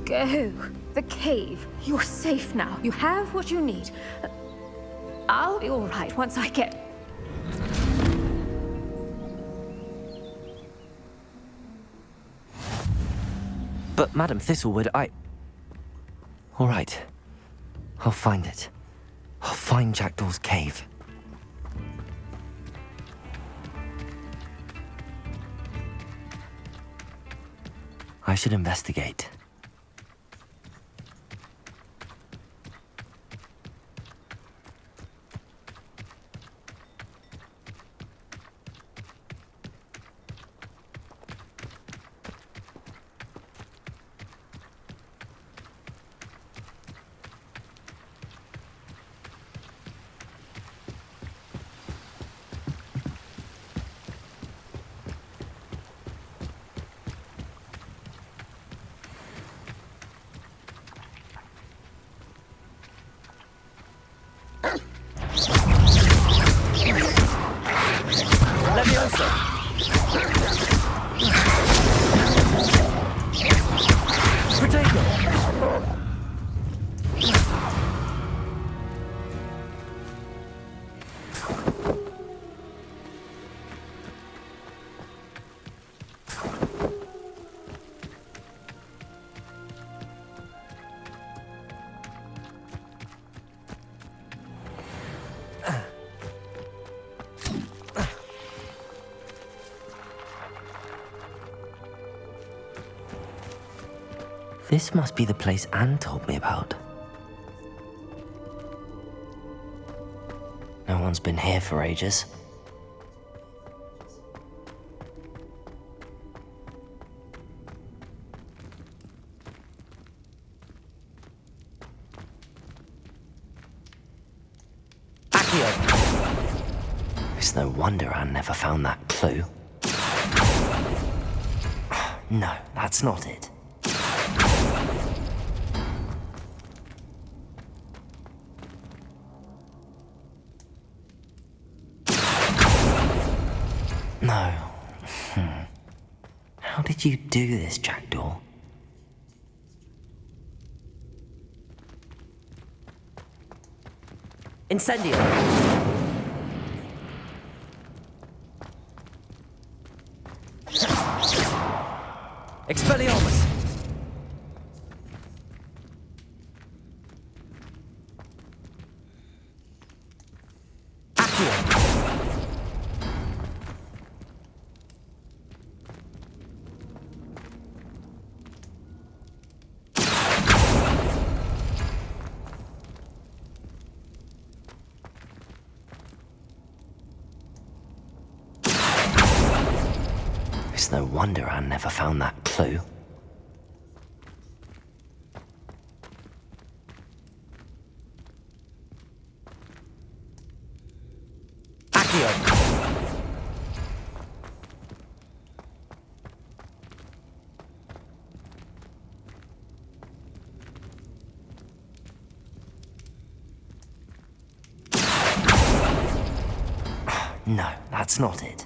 Go. The cave. You're safe now. You have what you need. I'll be all right once I get... But Madam Thistlewood, all right. I'll find it. I'll find Jackdaw's cave. I should investigate. This must be the place Anne told me about. No one's been here for ages. It's no wonder Anne never found that clue. No, that's not it. No. How did you do this, Jackdaw? Incendio! Expelliarmus! It's no wonder Anne never found that clue. No, that's not it.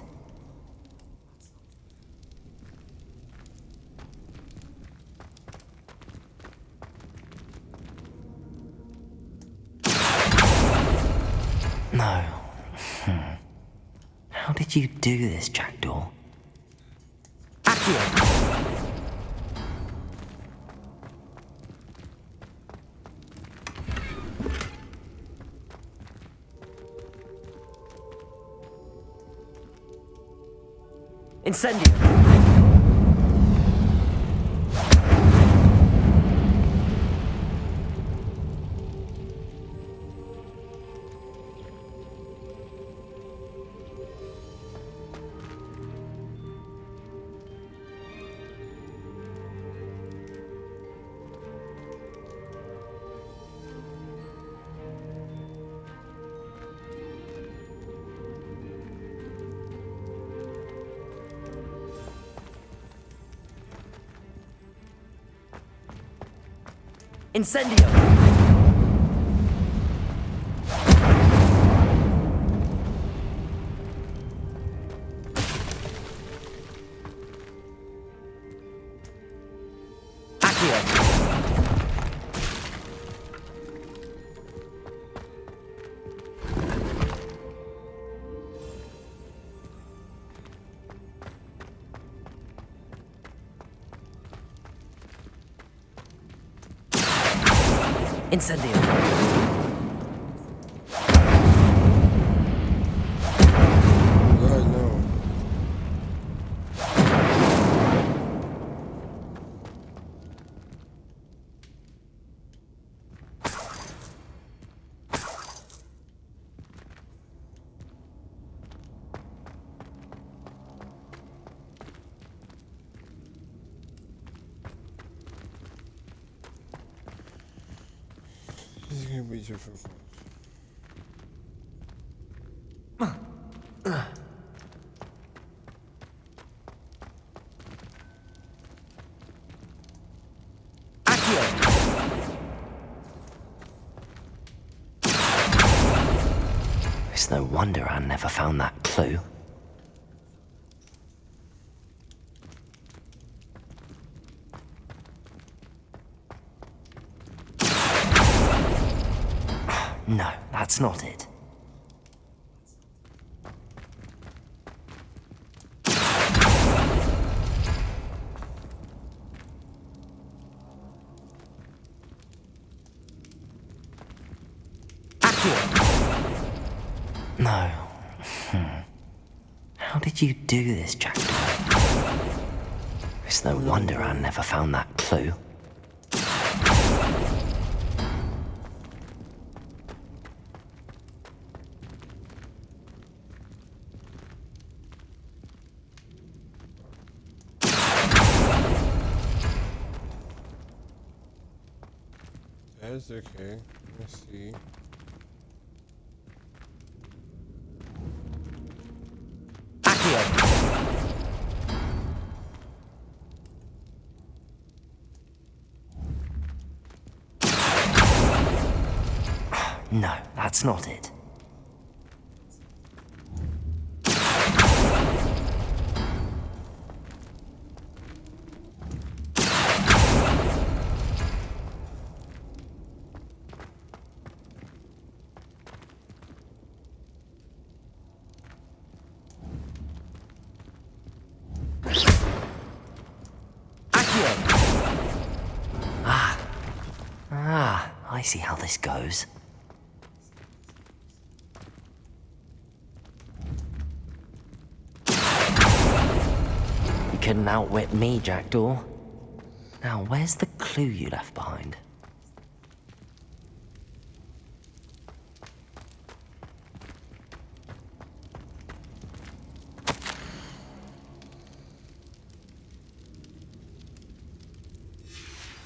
No. How did you do this, Jackdaw? Incendio! Incendio! Incendio! God, no. This is gonna be different. It's no wonder Anne never found that clue. No, that's not it. No. How did you do this, Jackdaw? It's no wonder Anne never found that clue. That's okay. Let's see. No, that's not it. I see how this goes. You couldn't outwit me, Jackdaw. Now, where's the clue you left behind?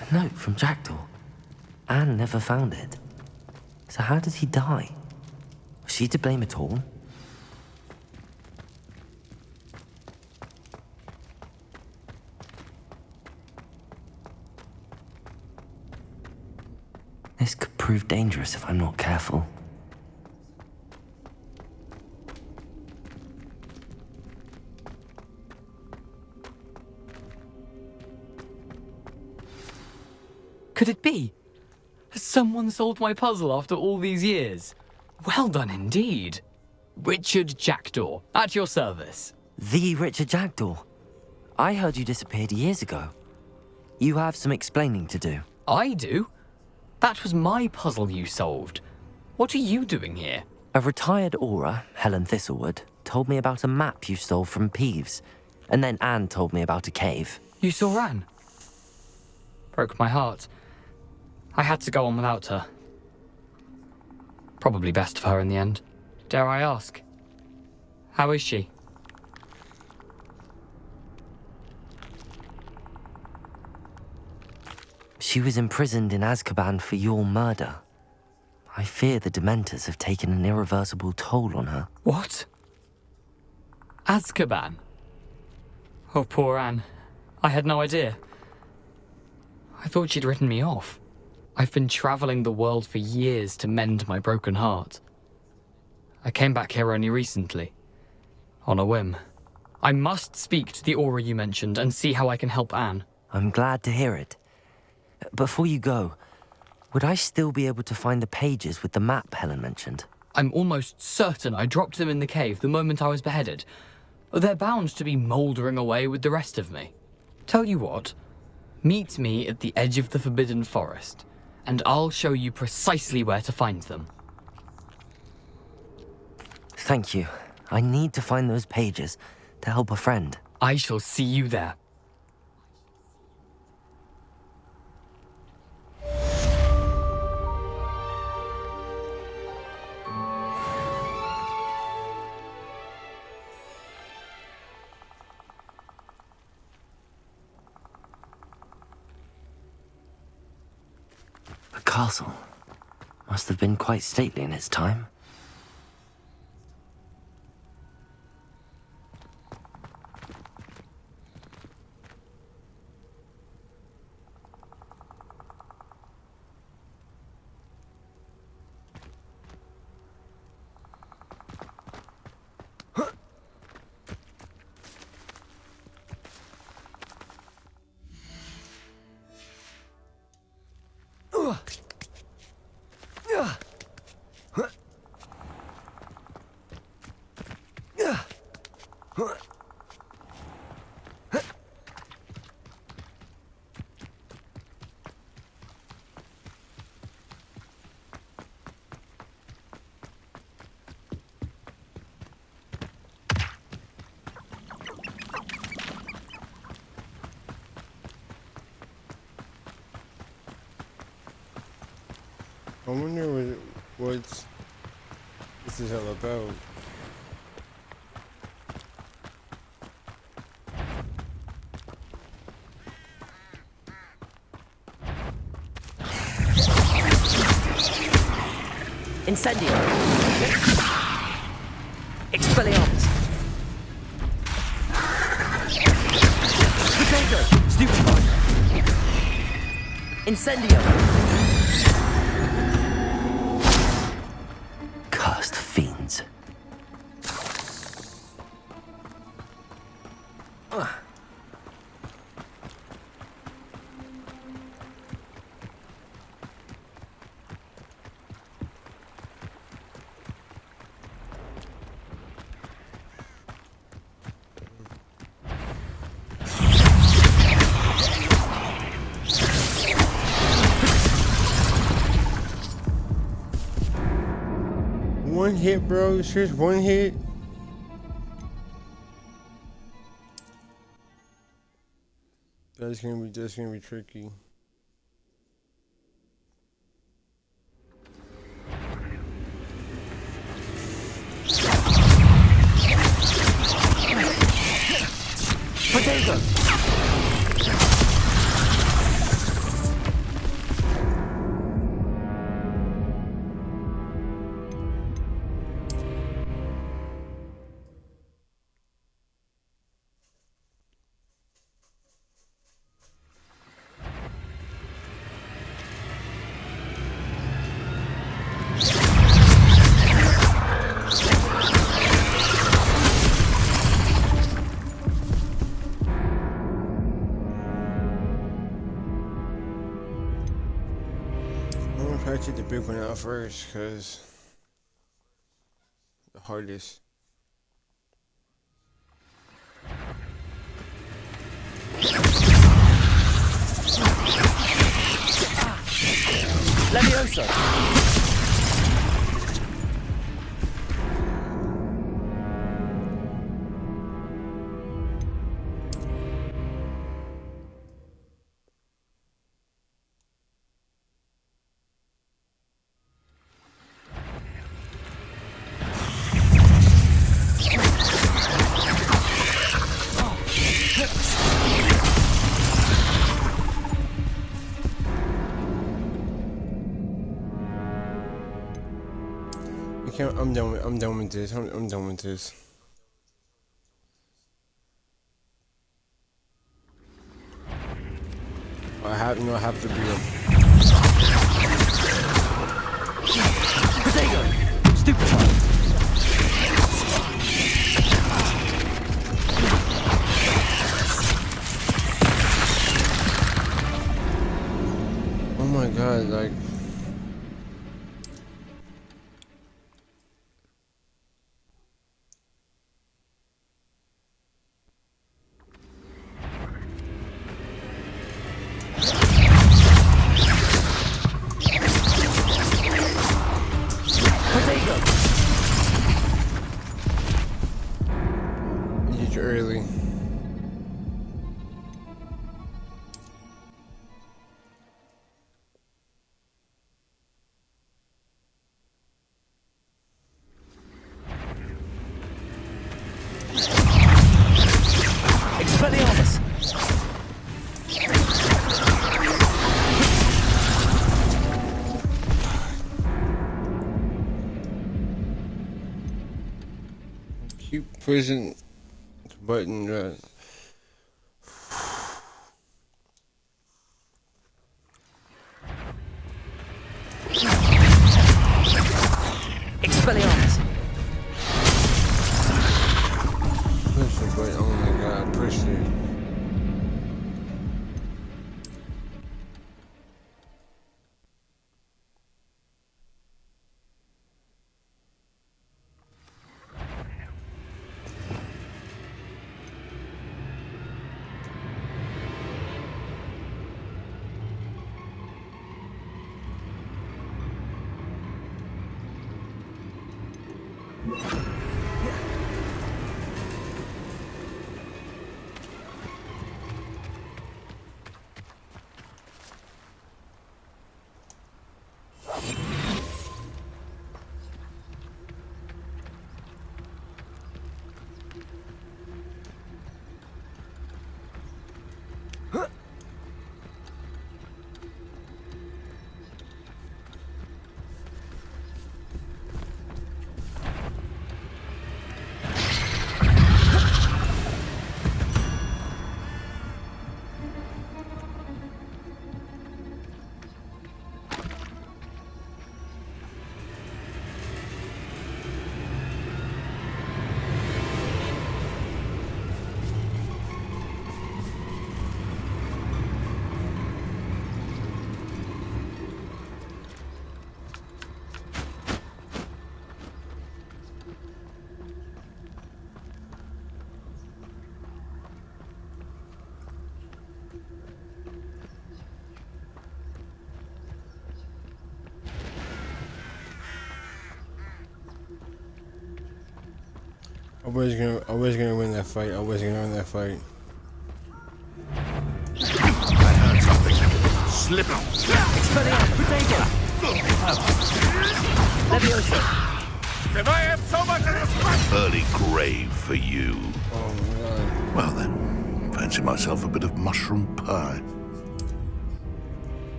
A note from Jackdaw. Anne never found it. So how did he die? Was she to blame at all? This could prove dangerous if I'm not careful. Could it be? Has someone solved my puzzle after all these years? Well done indeed. Richard Jackdaw, at your service. The Richard Jackdaw? I heard you disappeared years ago. You have some explaining to do. I do? That was my puzzle you solved. What are you doing here? A retired Aura, Helen Thistlewood, told me about a map you stole from Peeves. And then Anne told me about a cave. You saw Anne? Broke my heart. I had to go on without her. Probably best for her in the end. Dare I ask? How is she? She was imprisoned in Azkaban for your murder. I fear the Dementors have taken an irreversible toll on her. What? Azkaban? Oh, poor Anne. I had no idea. I thought she'd written me off. I've been traveling the world for years to mend my broken heart. I came back here only recently, on a whim. I must speak to the Aura you mentioned and see how I can help Anne. I'm glad to hear it. Before you go, would I still be able to find the pages with the map Helen mentioned? I'm almost certain I dropped them in the cave the moment I was beheaded. They're bound to be mouldering away with the rest of me. Tell you what, meet me at the edge of the Forbidden Forest, and I'll show you precisely where to find them. Thank you. I need to find those pages to help a friend. I shall see you there. The castle must have been quite stately in its time. I wonder what this is all about. Incendio. Expelliarmus. Potato. Stupefy. Incendio. Cursed fiends. One hit, bro. It's just one hit. That's gonna be tricky. Potato. I'm gonna try to take the big one out first, cause the hardest. Levioso. I'm done with this. I'm done with this. I have to beat him. Potato. Stupefy. Oh my god, like. Early. Expelliarmus. Keep pushing the button right. Expelliarmus. Push the button. Oh my god, push it. was gonna win that fight. I was gonna win that fight. I heard something. Slip up. Can I have so much of this? Early grave for you. Oh my god. Well then, fancy myself a bit of mushroom pie.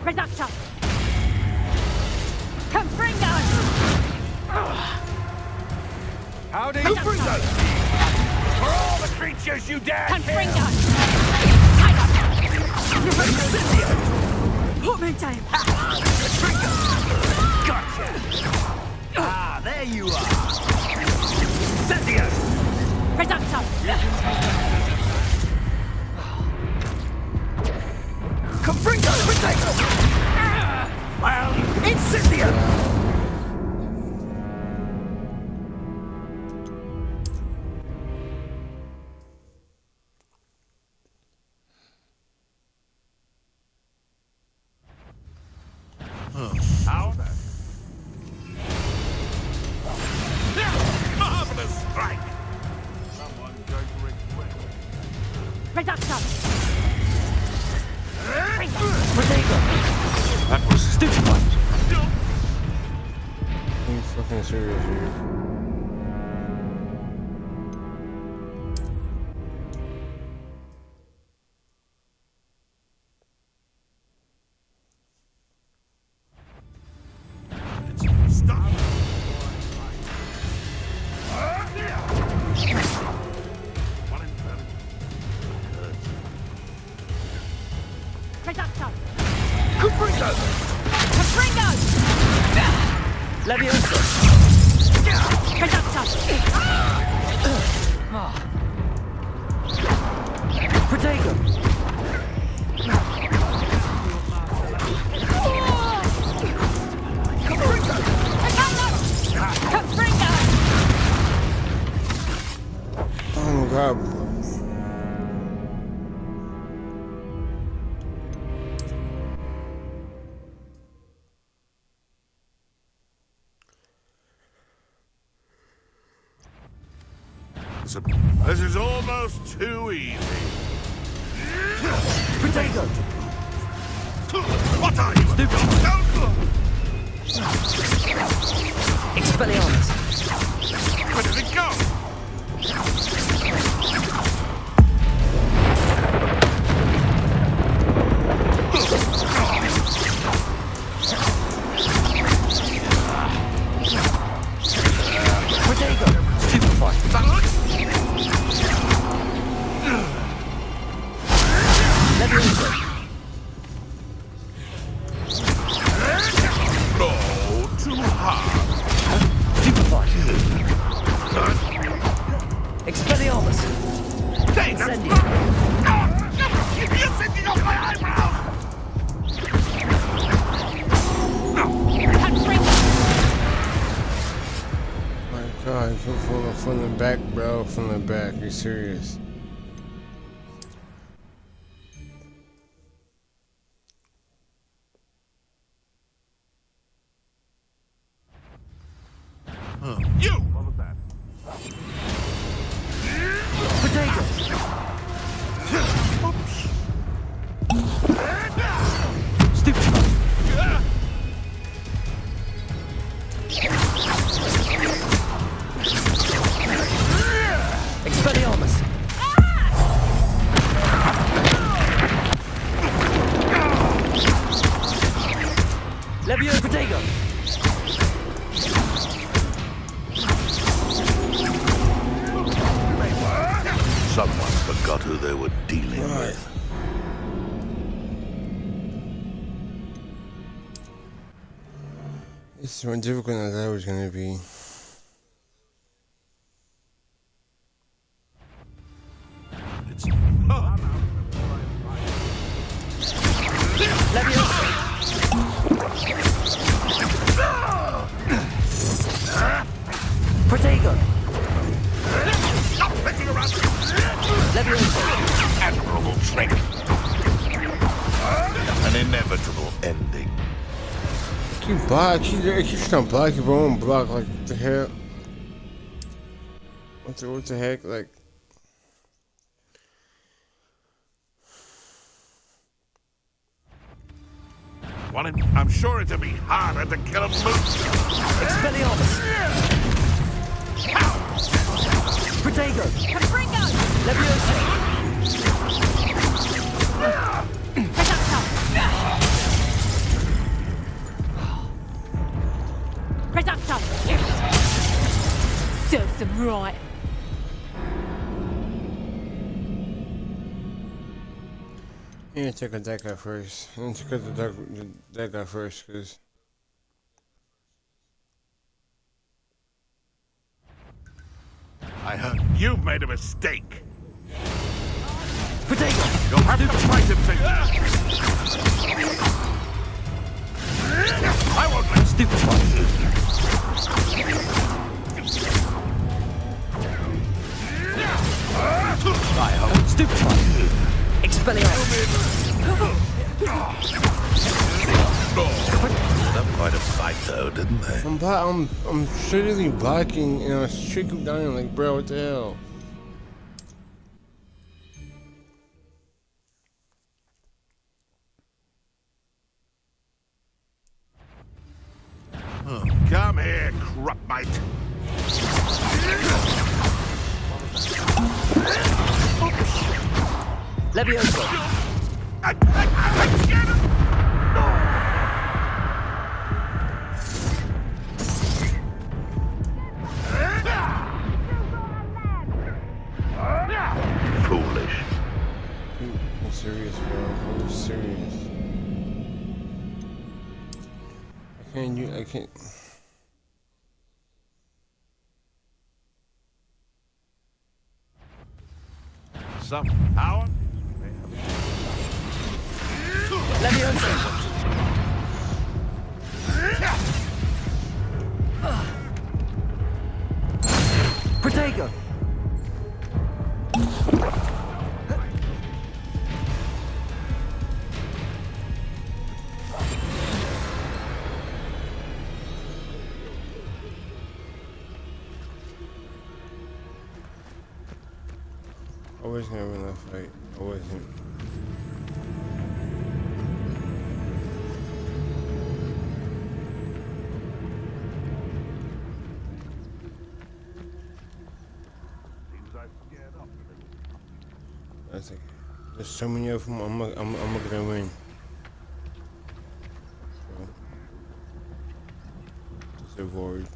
Reductor! Confringo! Howdy! Confringo! For all the creatures you dare Confringo! Portmanteau! Gotcha! Ah, there you are! Cynthia! Reductor! Confringo! Well, it's Cynthia! How then? Marvelous strike! Someone's going to regret. Reductor! That was stupid. Are you fucking serious here? Stop! Reductor! Confringo! Confringo! Leviosa! Reductor! Protego! Confringo! Oh my god. This is almost too easy. Protego! What are you? Expelliarmus! Where did it go? Protego! Stupefy! Leviosa! No, too hard. Stupefy! Expelliarmus! Incendio! You're sitting on my eyebrows! My god, from the back, bro. From the back. Are you serious? You! What was that? Protego! Oops. Levio Protego! Someone forgot who they were dealing with. It's more difficult than I thought it was gonna be. Protego! Stop picking around! Levioso! Admirable trick. An inevitable ending. I keep trying to block, but I won't block. Like, what the hell? What the heck? Like, I'm sure it'll be harder to kill a moose. Expelliarmus! Protego! Capringo! Levioso! Predator! Serves them right. I'm gonna check out that guy first. I'm gonna check out that guy first, cause I heard you've made a mistake. Protego! You'll have to fight him to... I won't let Stupefy! I hope. Stupefy! Expelliarmus! That quite a fight though, didn't they? I'm strictly blocking and I'm strictly dying. Like, bro, what the hell? Oh, come here, crupmite. Levioso! I get him! Foolish. I'm serious, bro. I'm serious. I can't. Some power? Levioso! Protego! I wasn't gonna win that fight. I wasn't. That's like, there's so many of them. I'm not gonna win. So, just avoid.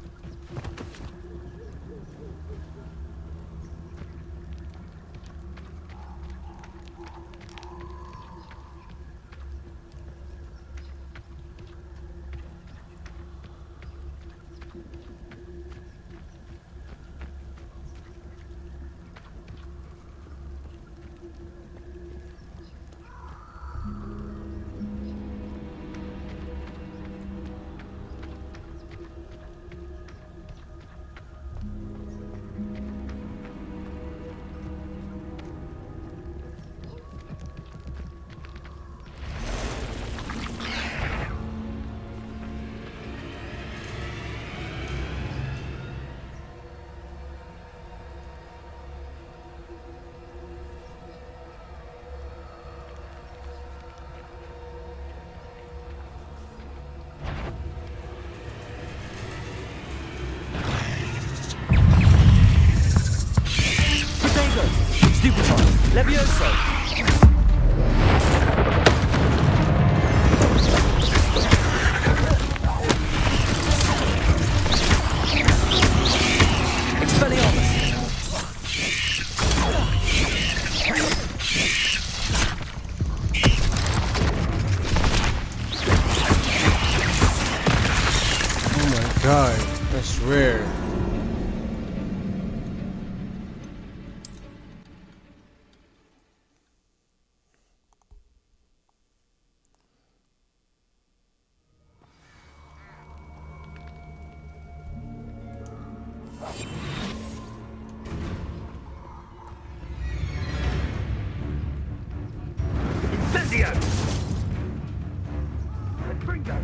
Levioso! god, I swear. Incendio! Gringo!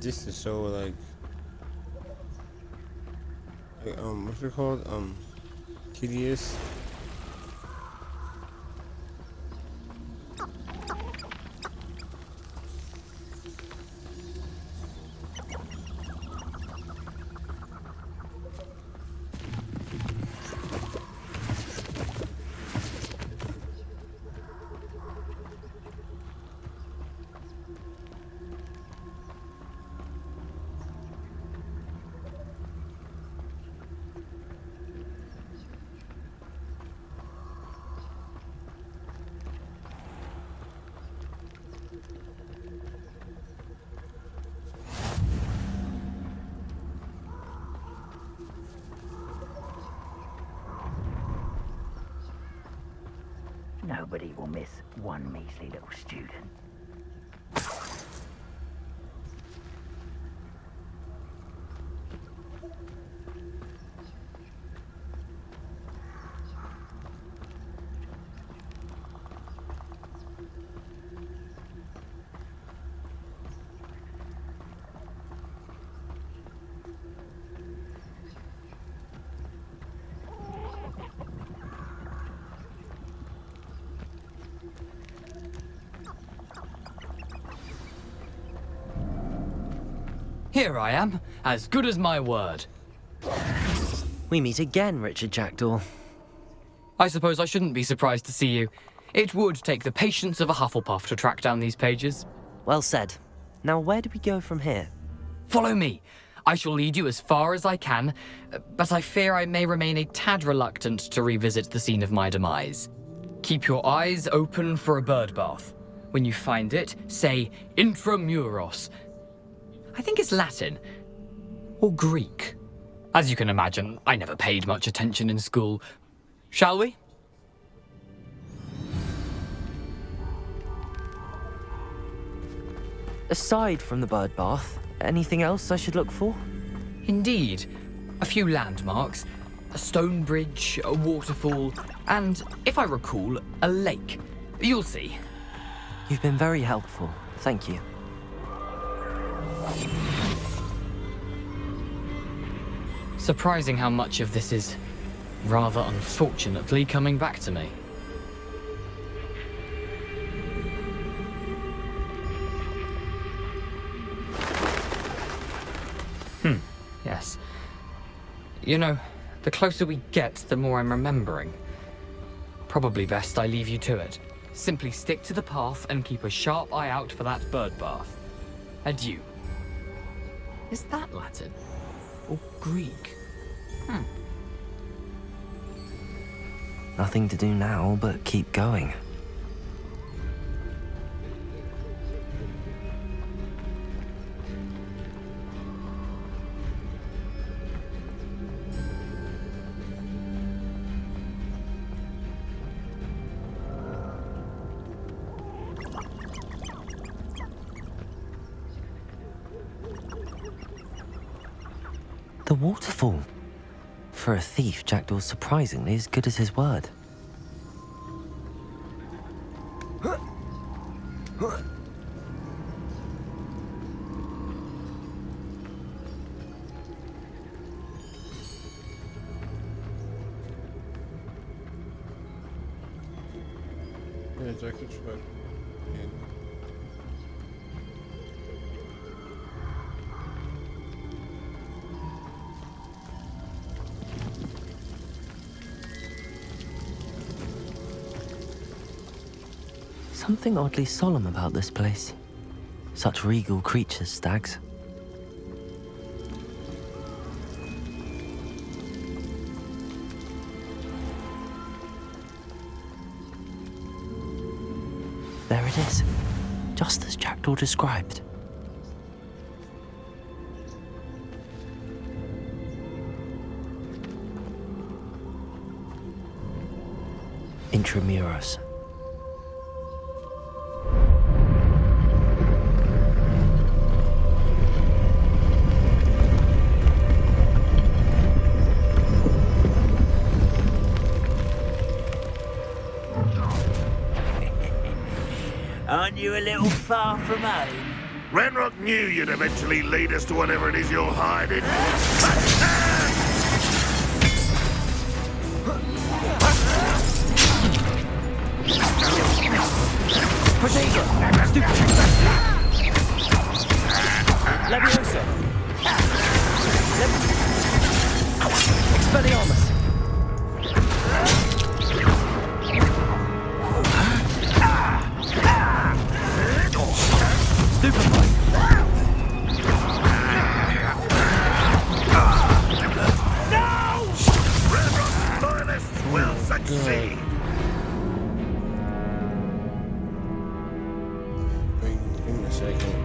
This is so like what's it called? Tedious. Nobody will miss one measly little student. Here I am, as good as my word. We meet again, Richard Jackdaw. I suppose I shouldn't be surprised to see you. It would take the patience of a Hufflepuff to track down these pages. Well said. Now where do we go from here? Follow me. I shall lead you as far as I can, but I fear I may remain a tad reluctant to revisit the scene of my demise. Keep your eyes open for a bird bath. When you find it, say Intramuros. I think it's Latin. Or Greek. As you can imagine, I never paid much attention in school. Shall we? Aside from the bird bath, anything else I should look for? Indeed. A few landmarks, a stone bridge, a waterfall, and, if I recall, a lake. You'll see. You've been very helpful. Thank you. Surprising how much of this is, rather unfortunately, coming back to me. Yes. You know, the closer we get, the more I'm remembering. Probably best I leave you to it. Simply stick to the path and keep a sharp eye out for that bird bath. Adieu. Is that Latin? Or Greek? Nothing to do now but keep going. waterfall. For a thief, Jackdaw's surprisingly as good as his word. Yeah, Jackdaw tried. Something oddly solemn about this place. Such regal creatures, stags. There it is, just as Jackdaw described. Intramuros. Aren't you a little far from home? Ranrock knew you'd eventually lead us to whatever it is you're hiding. Protego! Stupid! Leviosa! Expelliarmus! Stupefy! No! Ranrock loyalists will succeed! Wait, give me a second.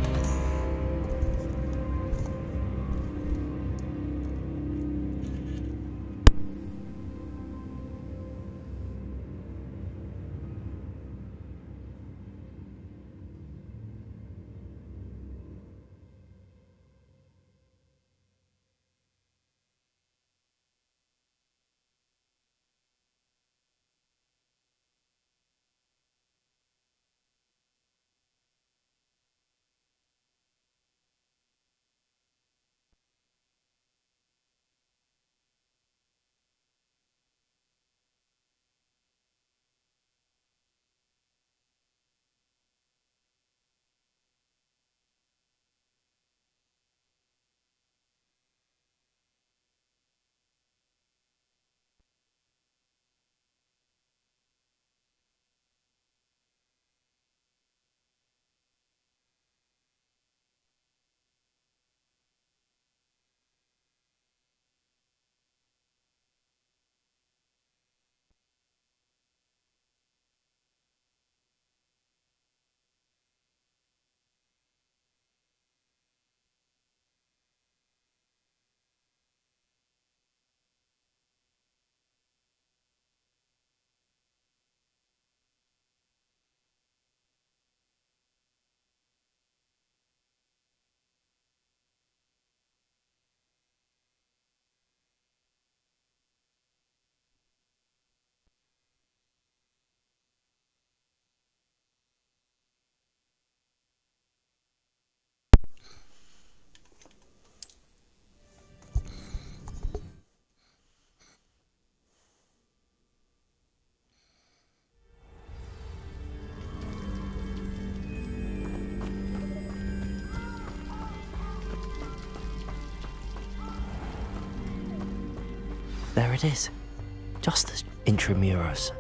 There it is, just as Intramuros.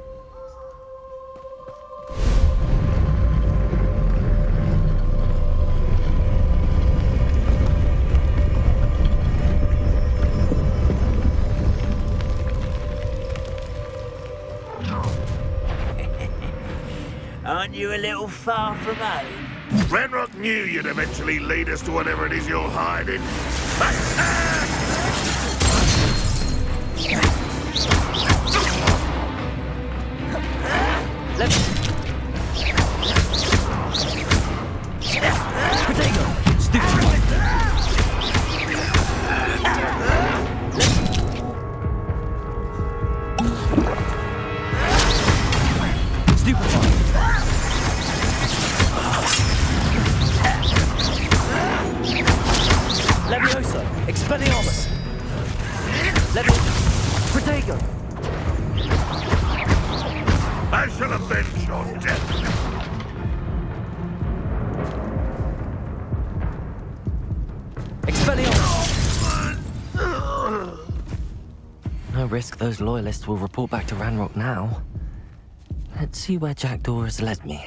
Aren't you a little far from home? Ranrock knew you'd eventually lead us to whatever it is you're hiding. Protego! Stupid! Expelliarmus! Let me... Protego! I shall avenge your death. Expelliarmus! No risk those loyalists will report back to Ranrock now. Let's see where Jackdaw has led me.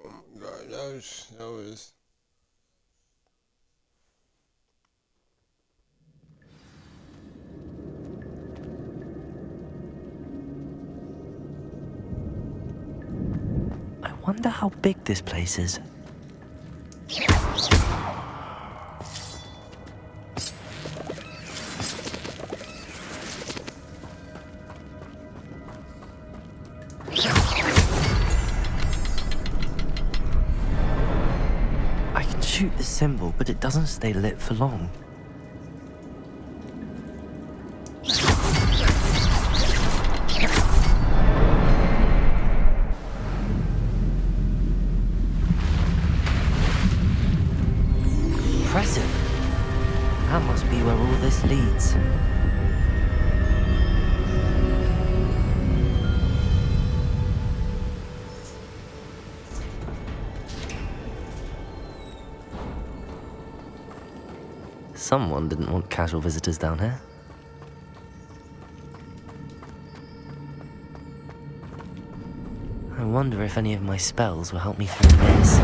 Oh my god, that was... I wonder how big this place is. I can shoot the symbol, but it doesn't stay lit for long. Impressive. That must be where all this leads. Someone didn't want casual visitors down here. I wonder if any of my spells will help me through this.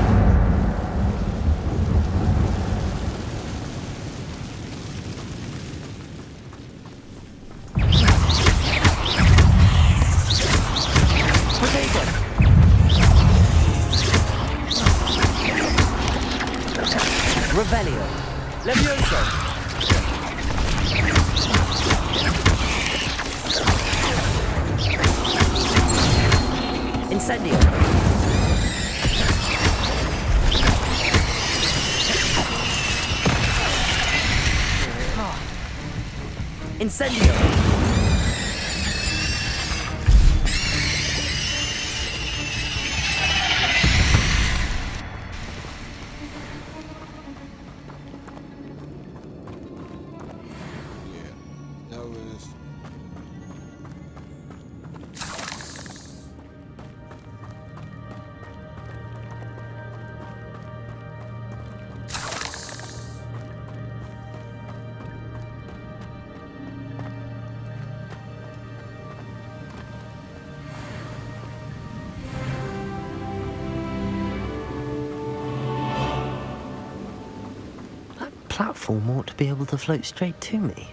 Revelio. Levioso. Incendio. Incendio. Platform ought to be able to float straight to me.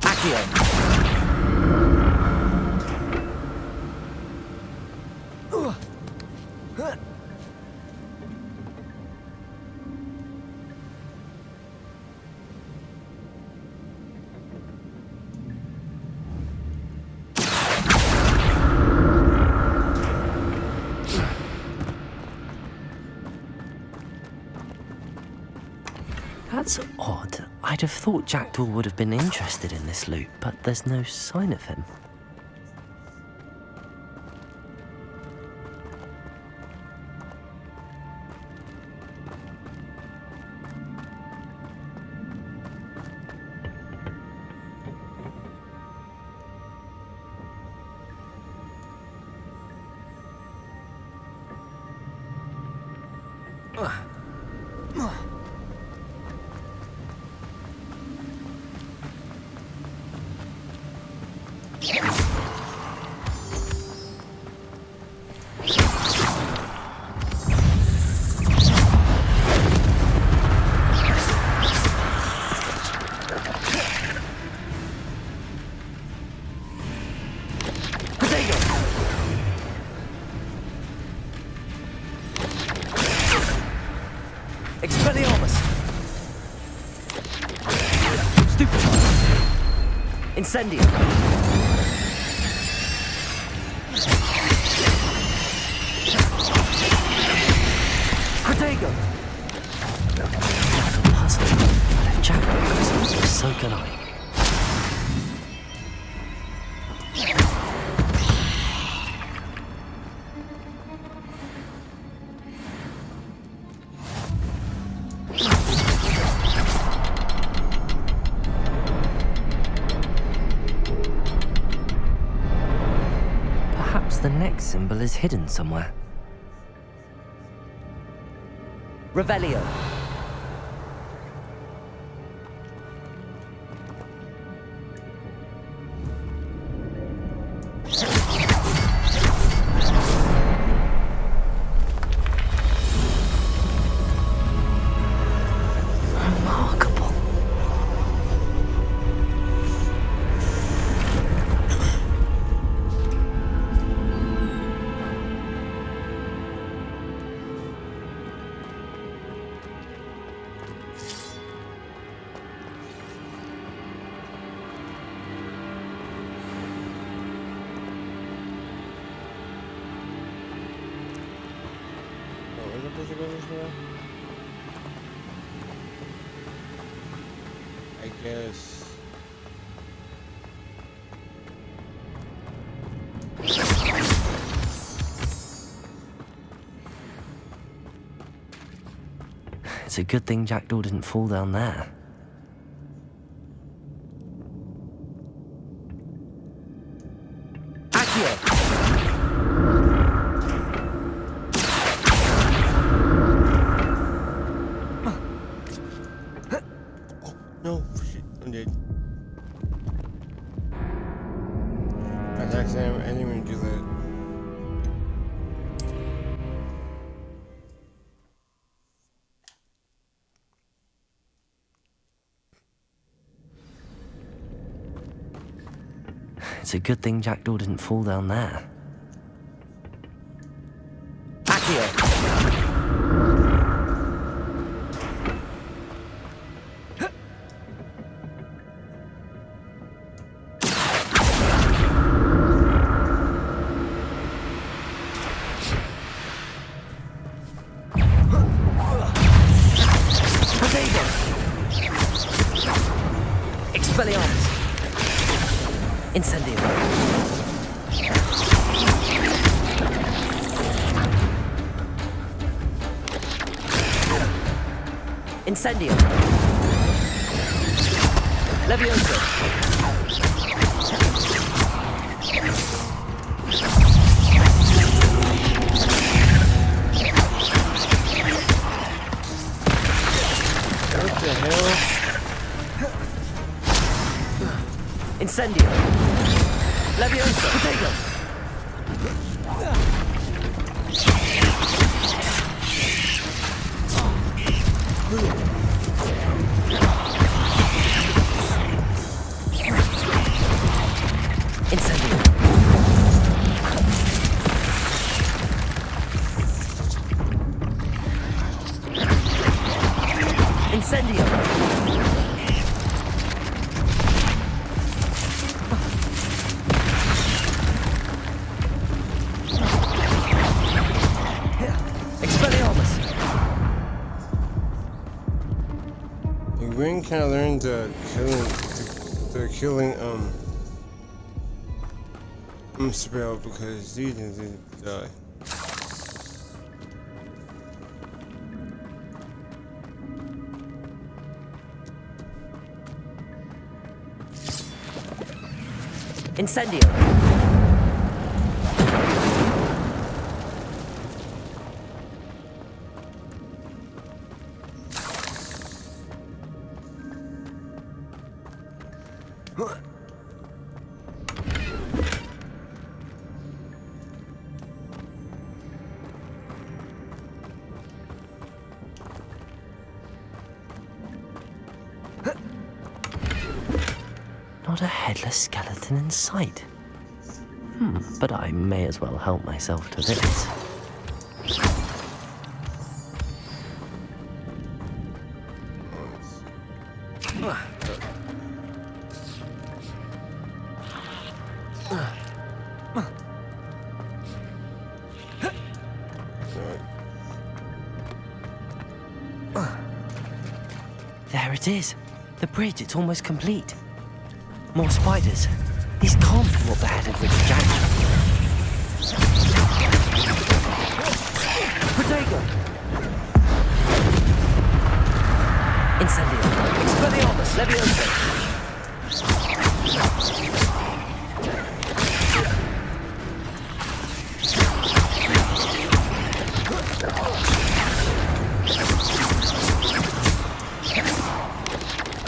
Accio. That's odd. I'd have thought Jackdaw would have been interested in this loot, but there's no sign of him. Expelliarmus! Stupefy! Incendio! Protego! Puzzle. But if Jackdaw goes on to so can I. Perhaps the next symbol is hidden somewhere. Revelio. Remarkable. I guess. It's a good thing Jackdaw didn't fall down there. No, shit, I'm dead. I didn't even do that. It's a good thing Jackdaw didn't fall down there. Expelliarmus. Incendio. Incendio. Levioso. What the hell? Incendio. Levioso. Potato. Incendio. Incendio. When can I learn the killing spell, because these didn't die. Incendio. Not a headless skeleton in sight. But I may as well help myself to this. There it is. The bridge, it's almost complete. More spiders. These can't be what beheaded Richard Jackson. Protego! Incendio! Expelliarmus! Levioso!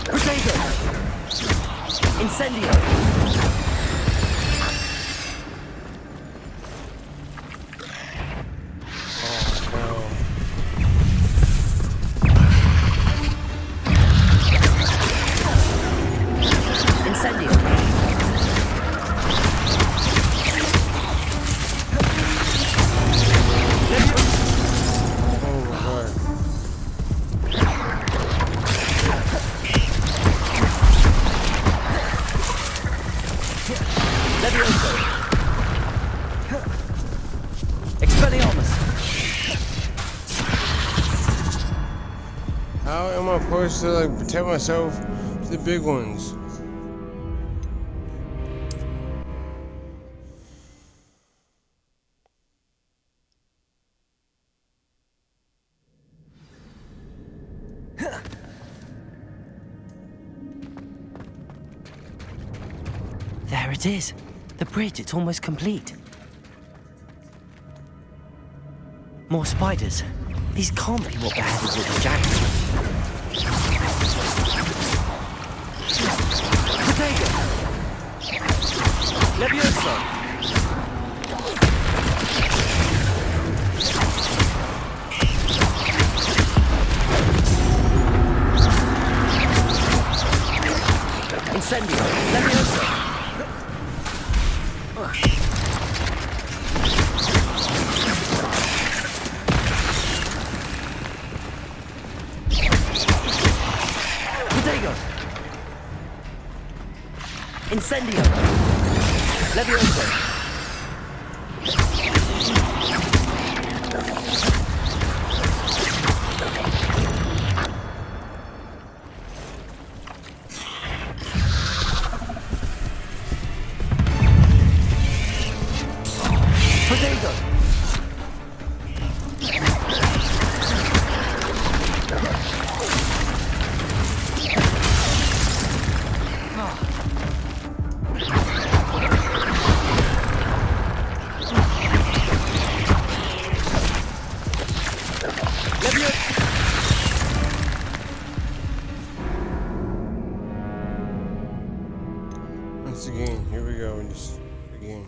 Protego! Incendio! How am I supposed to like protect myself to the big ones? There it is. The bridge, it's almost complete. More spiders. These can't be what beheaded Richard Jackson. Protego! Levioso! Incendio! Levioso! Incendio! Levioso! Protego! Once again, here we go. Just again.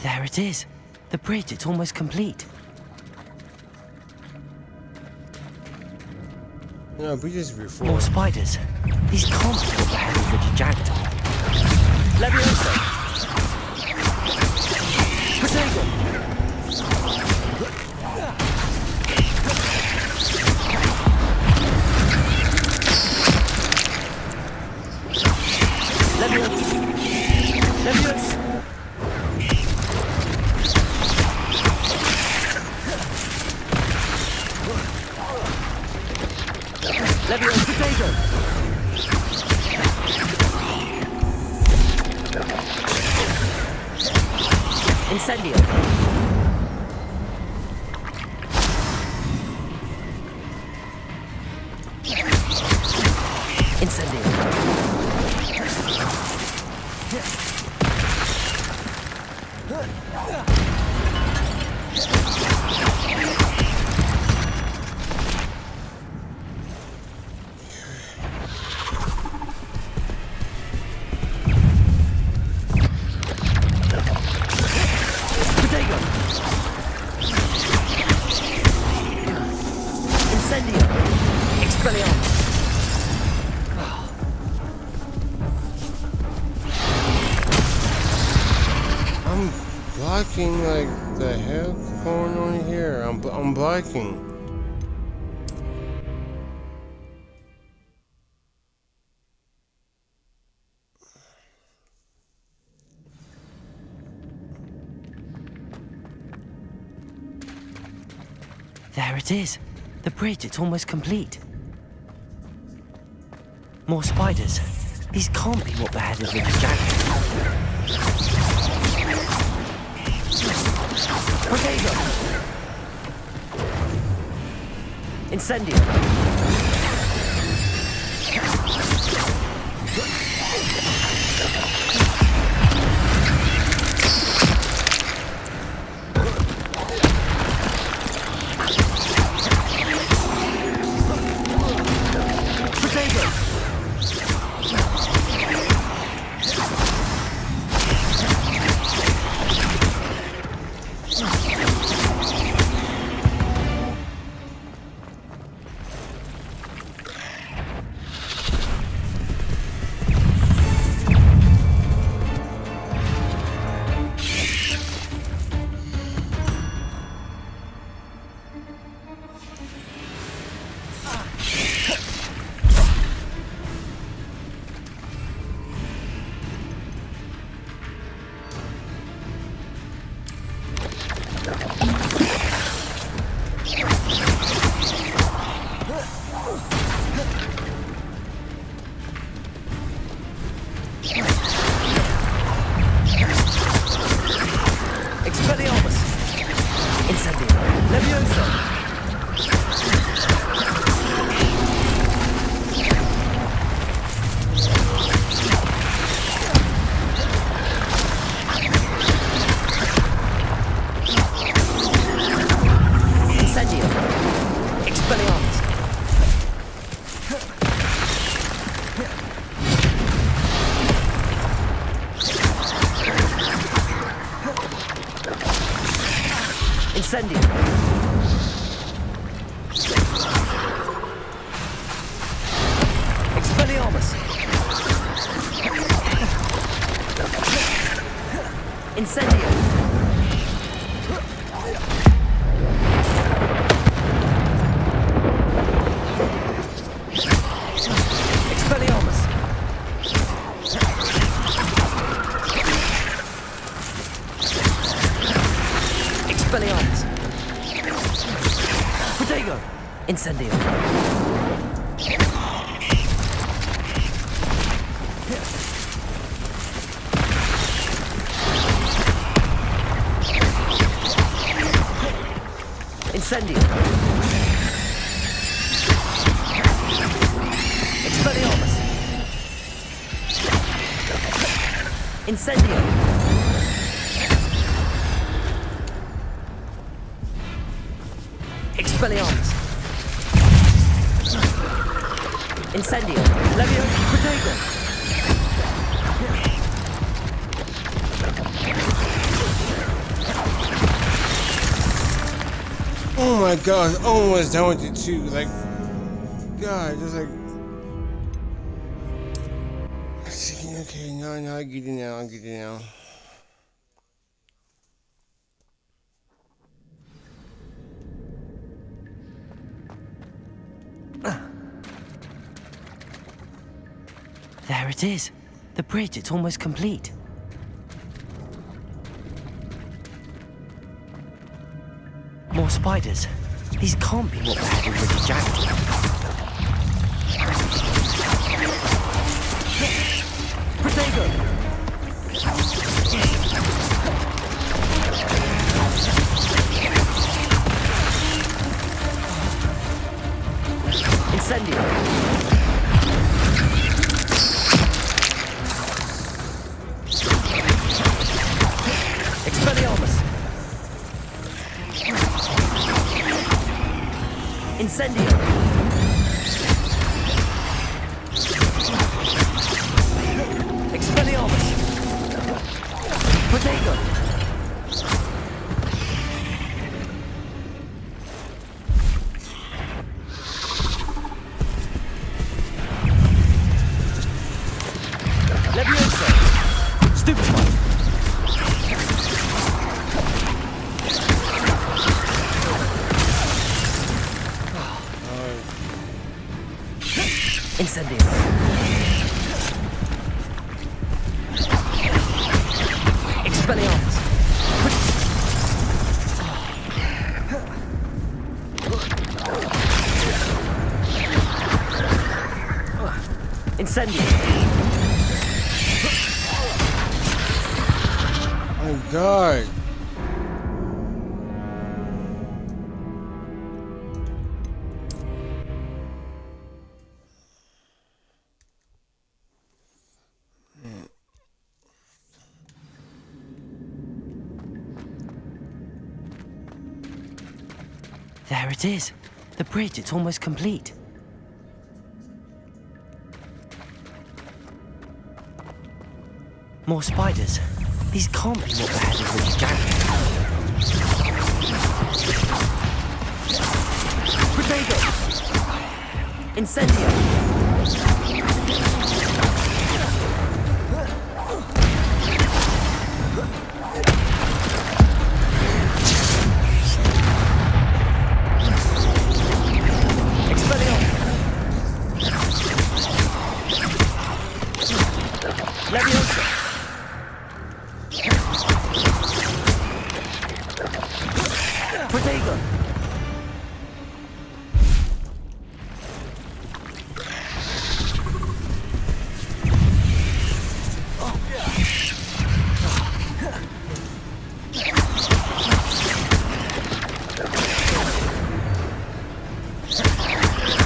There it is. The bridge, it's almost complete. No, we just before. More spiders. These can't be what beheaded Richard Jackson. Levioso! Protego! Leviosa potato! Incendio! Incendio! Blocking, like, the heck going on here? I'm blocking. There it is. The bridge, it's almost complete. More spiders. These can't be what beheaded with the jacket. Potato! Incendio! Incendio! Expelliarmus! Incendio! Expelliarmus! Expelliarmus! Protego! Incendio! Incendio! Expelliarmus! Incendio! Expelliarmus! Incendio! Levio! Protego! Oh my gosh, almost done with it too. Like, God, just like. Okay, now I get it now. I get it now. There it is. The bridge, it's almost complete. More spiders. These can't be what beheaded with the jacket. Incendio. Expelliarmus. Incendio. Expelliarmus. Protego. Levioso. Stupefy. Incendio. Expelliarmus. Incendio. Oh my god. There it is. The bridge, it's almost complete. More spiders. These can't be what the head of the giant. Protego! Incendio! Leviosa! Protego!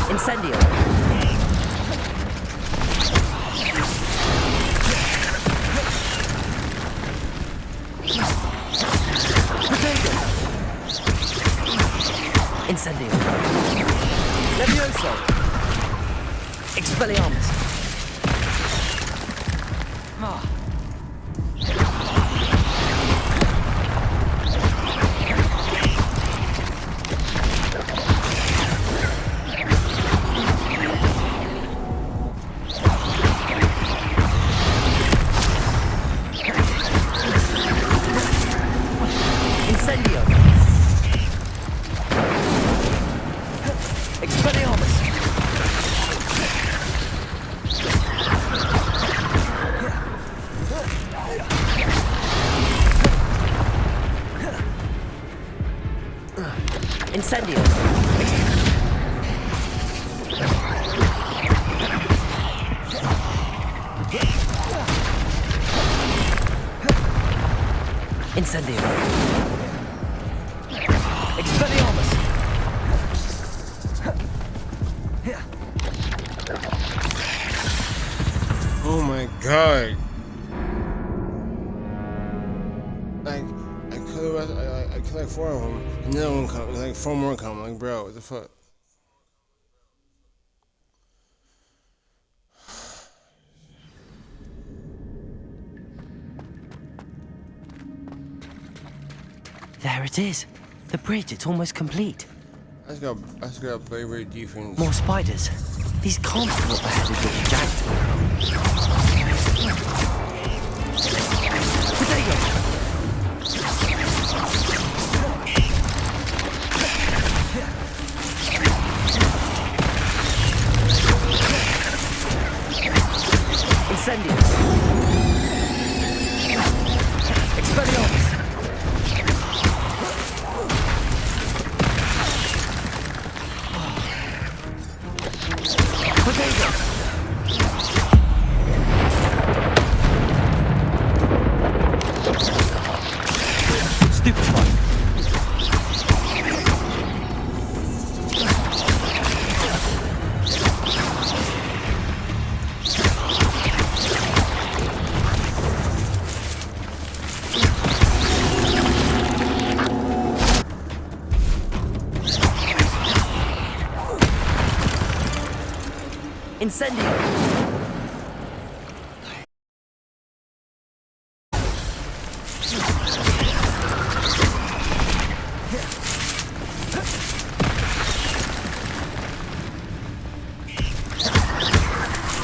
Incendio! Incendio. Levioso. Expelliarmus. Incendio. Expelliarmus! Incendio! Incendio! Expelliarmus! Oh my god. I killed like 4 of them. Another one comes, like 4 more come. Like, bro, what the fuck? There it is. The bridge, it's almost complete. I just gotta play very defense. More spiders. These can't be what the head of the giant. Protego! Incendio! Expelliarmus! Protego! Stupefy! Incendio!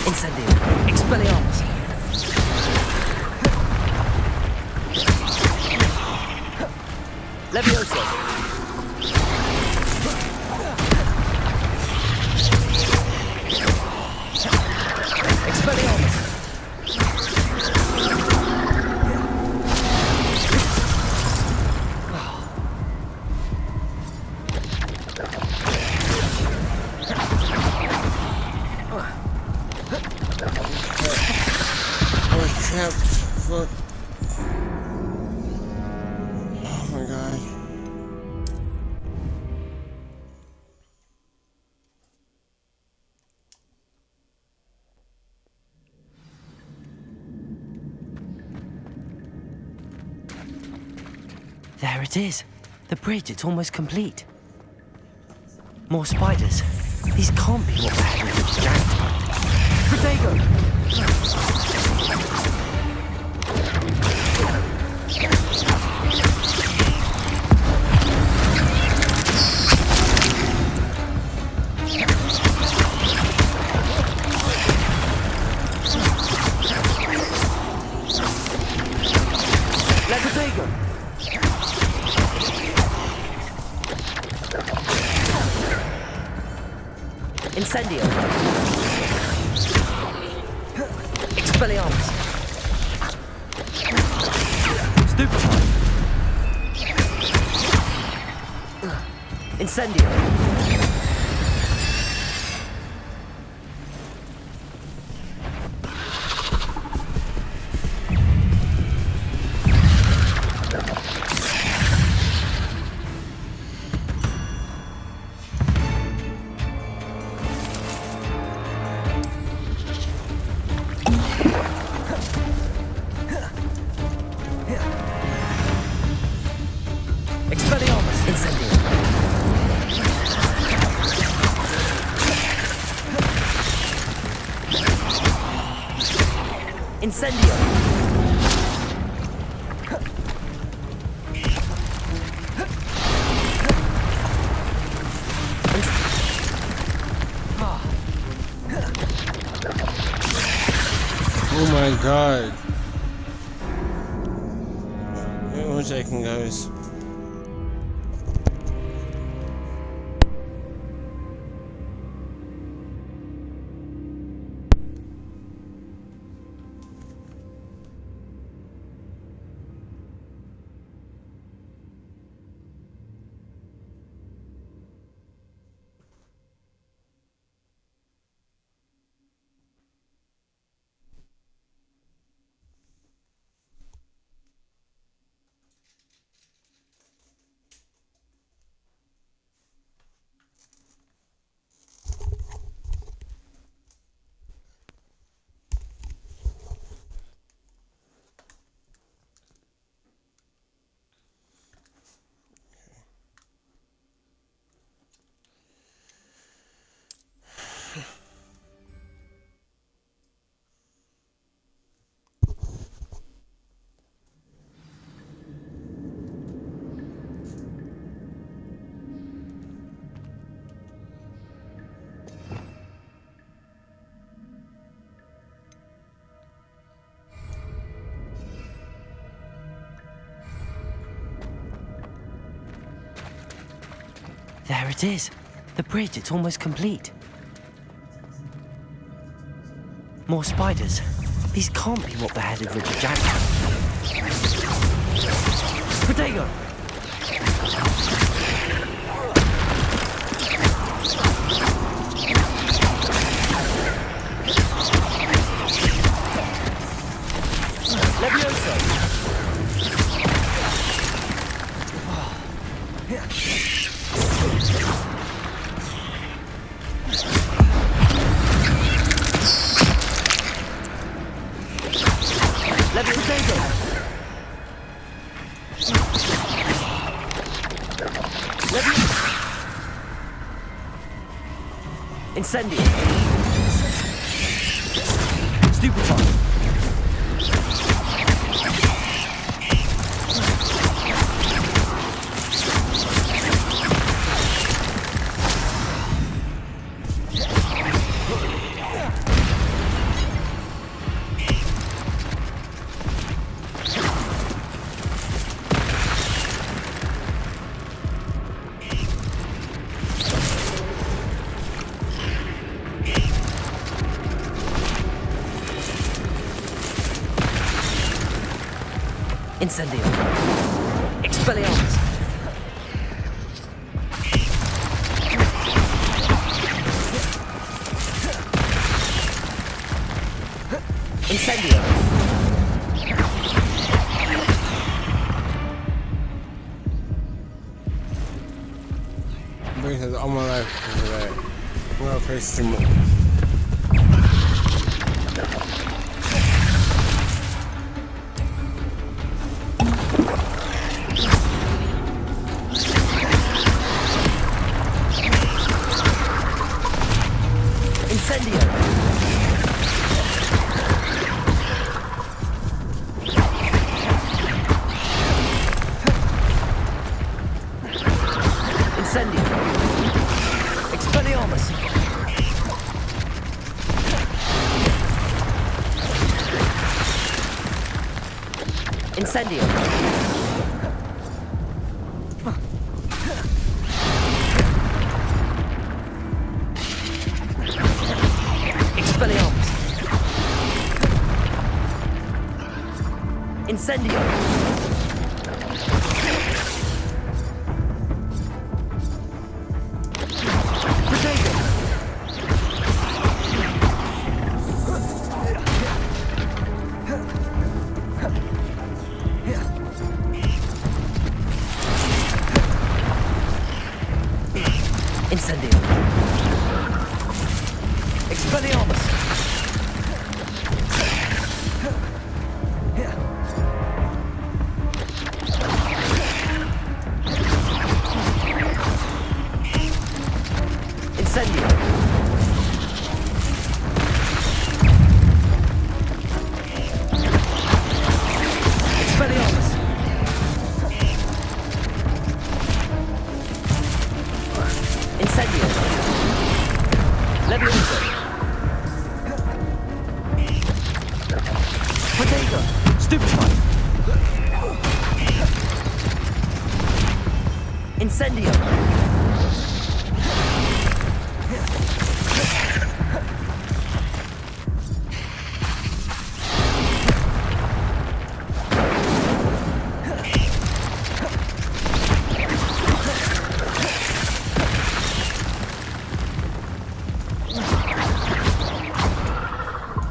Incendio! Expelliarmus! Levioso! Expelliarmus! Fuck. Oh my god. There it is. The bridge, it's almost complete. More spiders. These can't be what the hell is Jack. Protego! Incendio! Expelliarmus! Stupefy! Incendio! Incendio! Oh my god. One second, guys. There it is. The bridge, it's almost complete. More spiders. These can't be what beheaded Richard Jackson. Protego! Levioso! Incendio! Stupefy. Incendio. Expelliarmus. Incendio. Because all my life is that. I'm gonna face some. Incendio. Expelliarmus. Incendio. Incendio. Expelliarmus. Incendio. Expelliarmus. Incendio. Levioso. Potato. Stupefy. Incendio.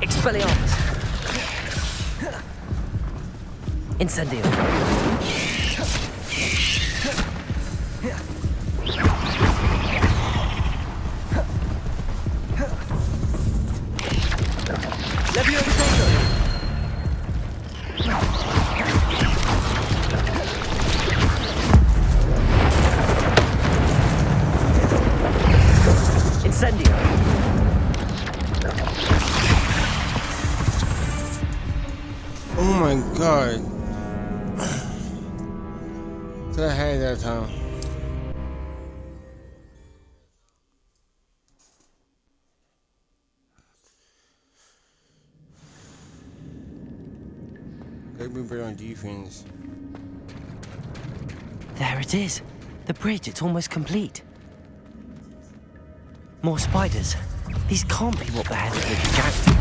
Expelliarmus. Incendio. Levioso. Incendio. Oh my god. Did I had that time? Let me put on defense. There it is. The bridge, it's almost complete. More spiders. These can't be what the hell it was jacked.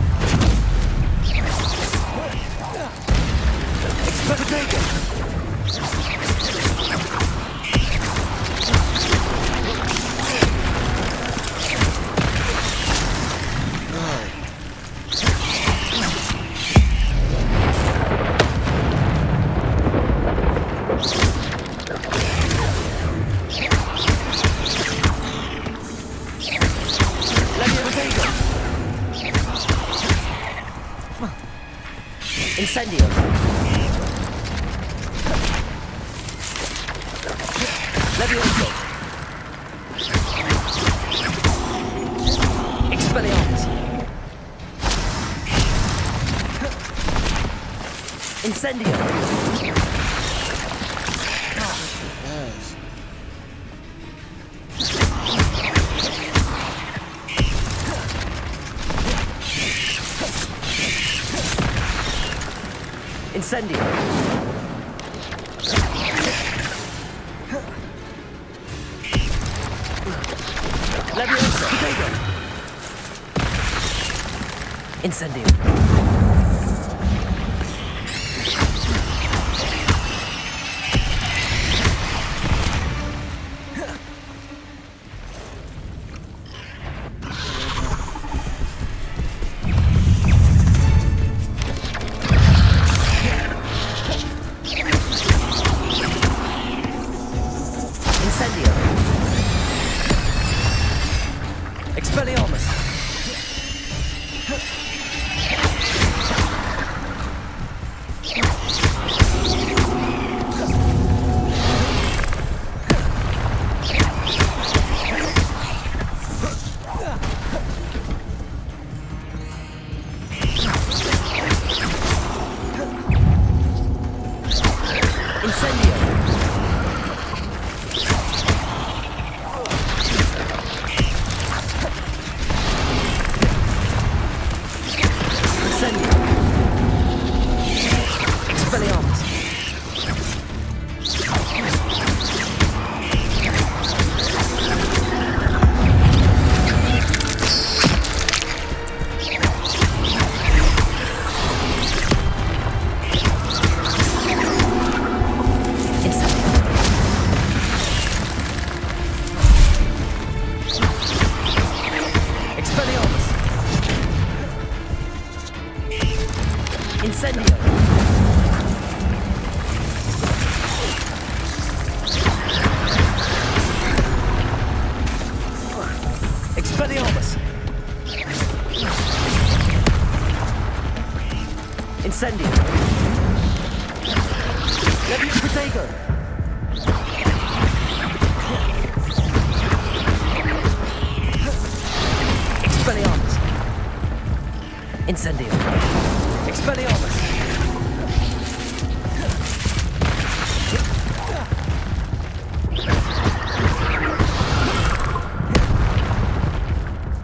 Incendio. Levioso. Expelliarmus. Incendio! Yes. Incendio! Leviosa! Potato! Incendio! Expelliarmus! Incendio! Levio Potato! Expelliarmus! Incendio! Expelliarmus!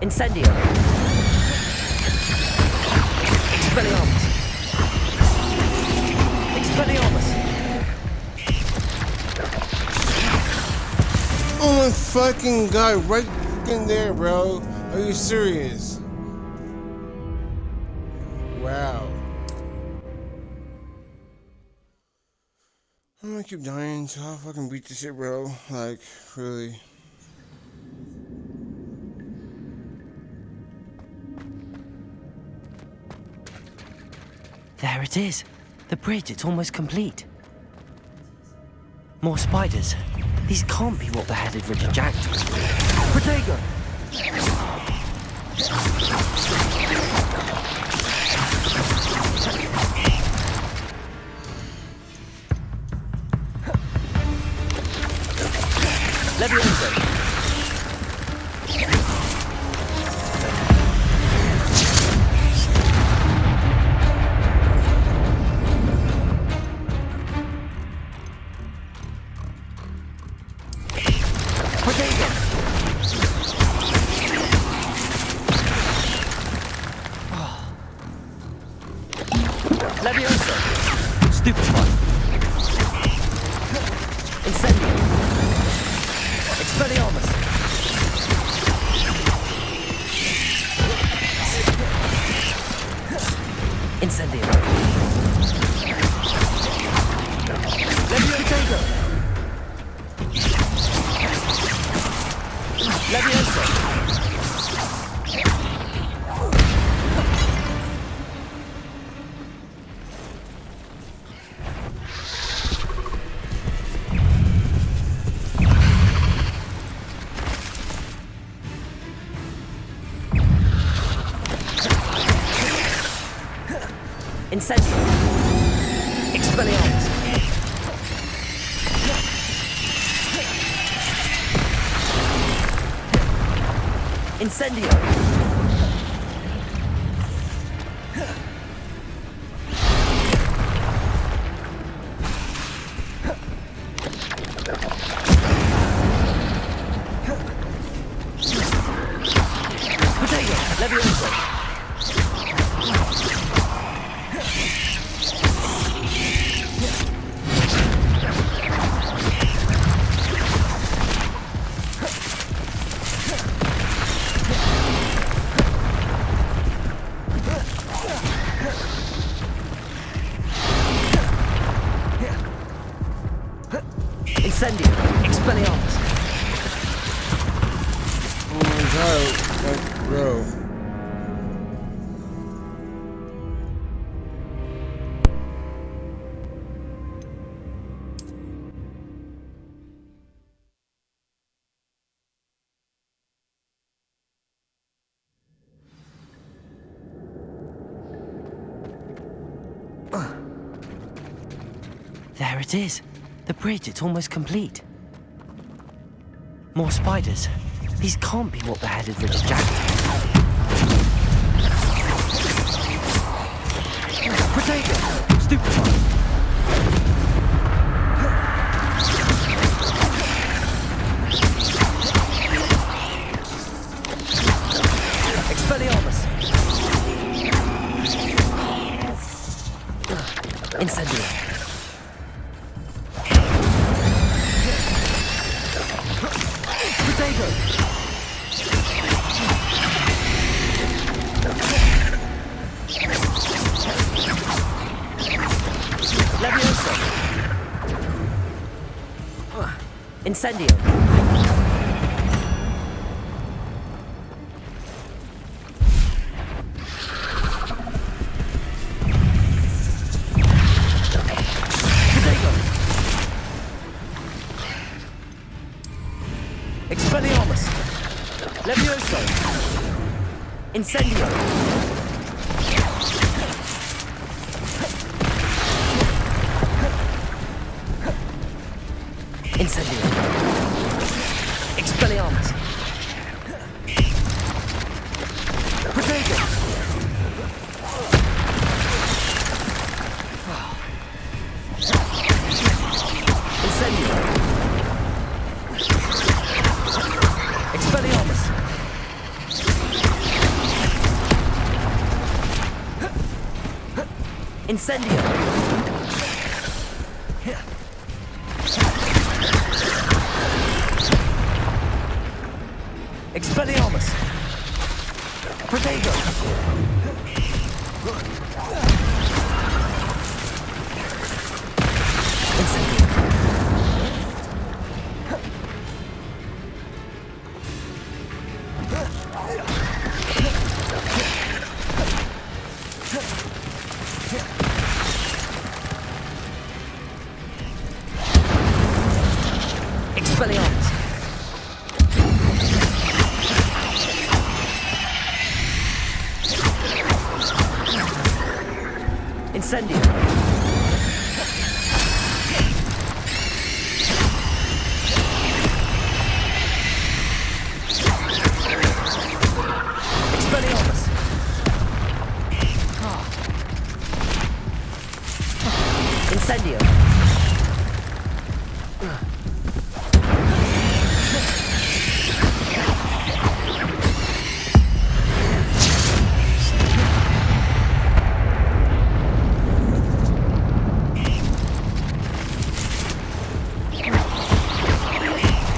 Incendio! Expelliarmus! Expelliarmus! Oh my fucking god, right in there, bro. Are you serious? Wow. I'm gonna keep dying until I fucking beat this shit, bro. Like, really. There it is. The bridge, it's almost complete. More spiders. These can't be what beheaded Richard Jack. Protego! Leviosa! Leviosa! Stupefy! Incendio! Expelliarmus! Incendio! Leviosa! Leviosa! Incendio! Expelliarmus! Incendio! Levioso! Incendio! Expelliarmus! Oh my god, like, bro. There it is. The bridge, it's almost complete. More spiders. These can't be what beheaded Richard Jackson. Potato! Stupefy! Expelliarmus! Incendio! Potato! Levioso! Incendio! Expelliarmus! Levioso! Incendio! Incendio! Expelliarmus! Potato! Incendio! Expelliarmus! Incendio! Expelliarmus! Potato! Incendio! Expelliarmus! Incendio! Expelliarmus! Incendio!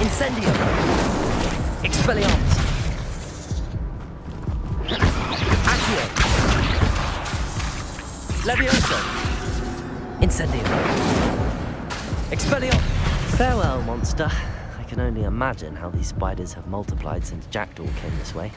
Incendio! Expelliarmus! Accio! Levioso! Incendio! Expelliarmus! Farewell, monster. I can only imagine how these spiders have multiplied since Jackdaw came this way.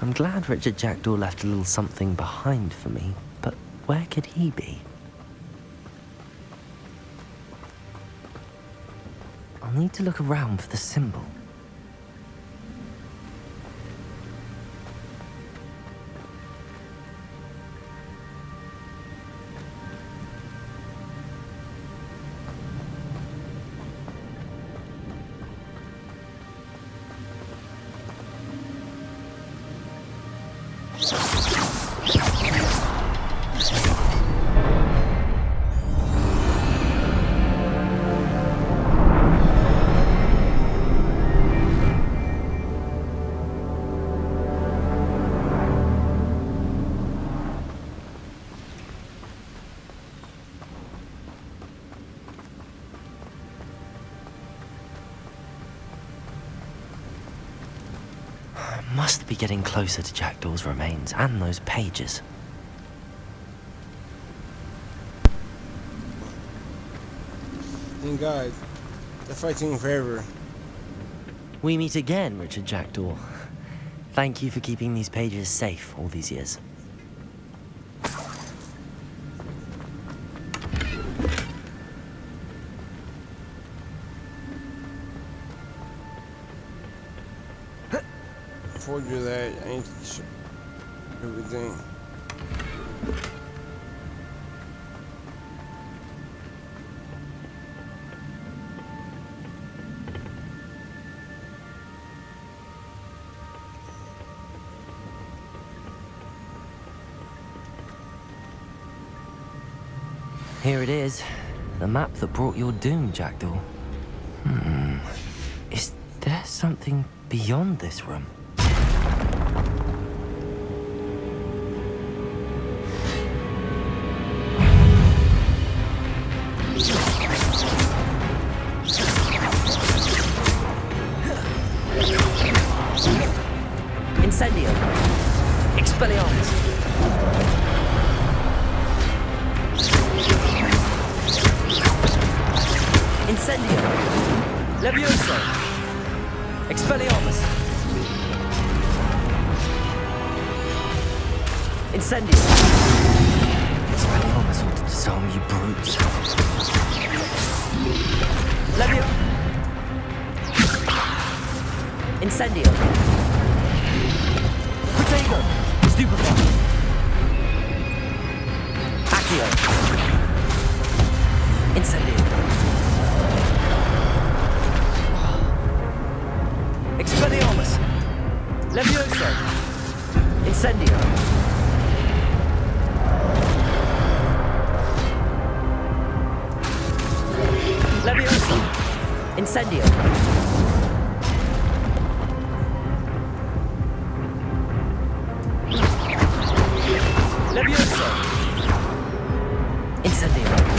I'm glad Richard Jackdaw left a little something behind for me, but where could he be? I'll need to look around for the symbol. Must be getting closer to Jackdaw's remains and those pages. Thank God. They're fighting forever. We meet again, Richard Jackdaw. Thank you for keeping these pages safe all these years. Before I do that, I need to check everything. Here it is, the map that brought your doom, Jackdaw. Is there something beyond this room? Incendio. Expelliarmus. Incendio. Levioso. Expelliarmus. Incendio. Expelliarmus ought to disarm you brutes. Levio. Incendio. Protego. Stupefy. Accio. Incendio. Expelliarmus. Levioso. Incendio. Levioso. Incendio. Levioso. Incendio.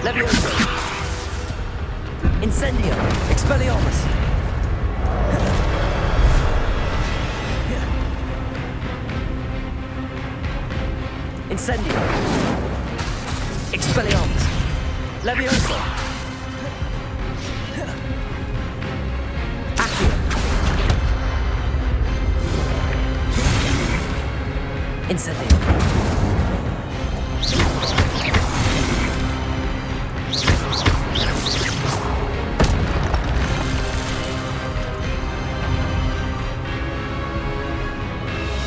Levioso. Incendio. Expelliarmus. Incendio. Expelliarmus. Levioso. Accio. Incendio.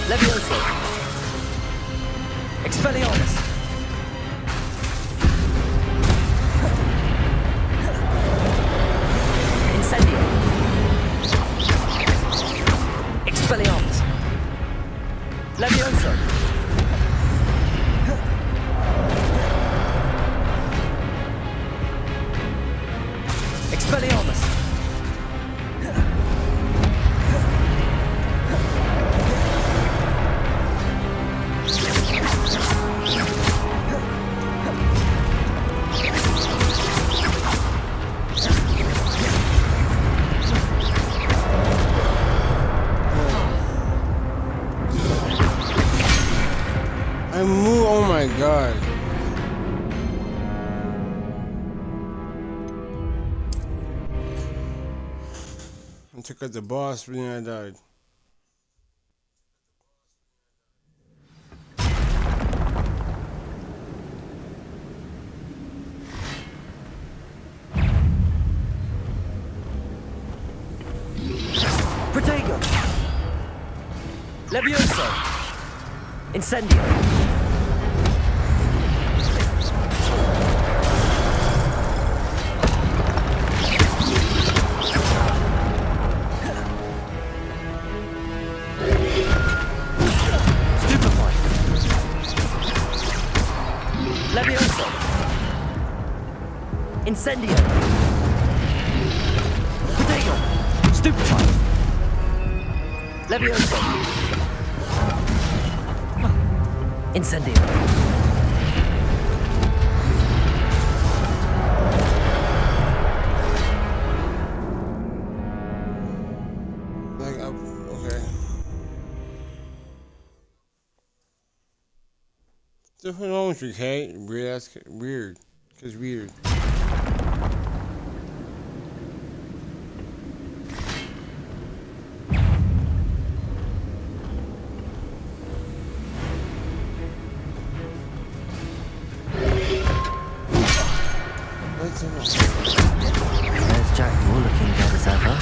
Levioso. Expelliarmus. Incendio. Expelliarmus. Levioso. Expelliarmus. god. I took out the boss, but then I died. Protego! Levioso! Incendio! Stupefy! Levioso! Incendio! Protego! Stupefy! Levioso! Incendio! Like, okay. What's wrong with you, Kate? Weird ass, weird. Cause weird. There's Jack Moore looking dead as ever.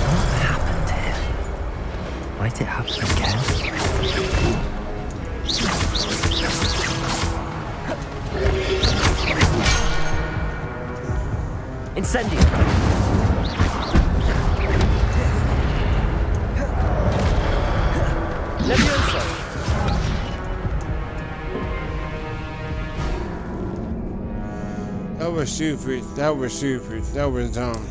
What happened here? Might it happen again? Incendio! Levioso! That was stupid. That was stupid. That was dumb.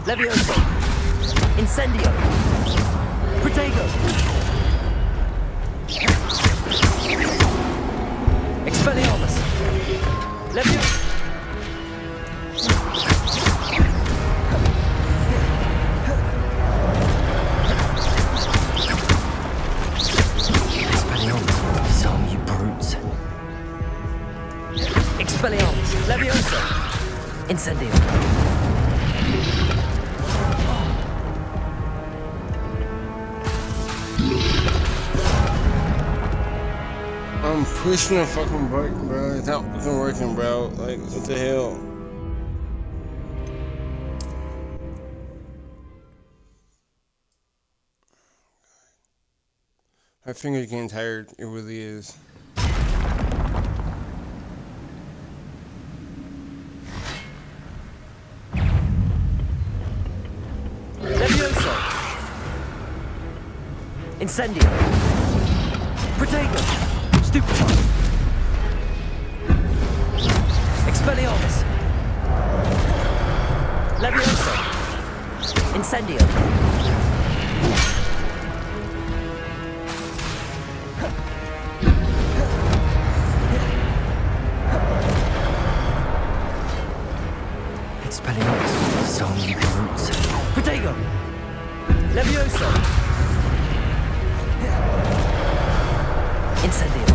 Levioso! Incendio! Protego! Expelliarmus! Levioso! Expelliarmus will disarm you brutes. Expelliarmus! Levioso! Incendio! I'm pushing a fucking button, bro. It's not fucking working, bro. Like, what the hell? My finger's getting tired. It really is. Levioso! Incendio! Protego! Stupefy! Expelliarmus! Levioso! Incendio! Expelliarmus will disarm you brutes. Protego! Levioso! Incendio!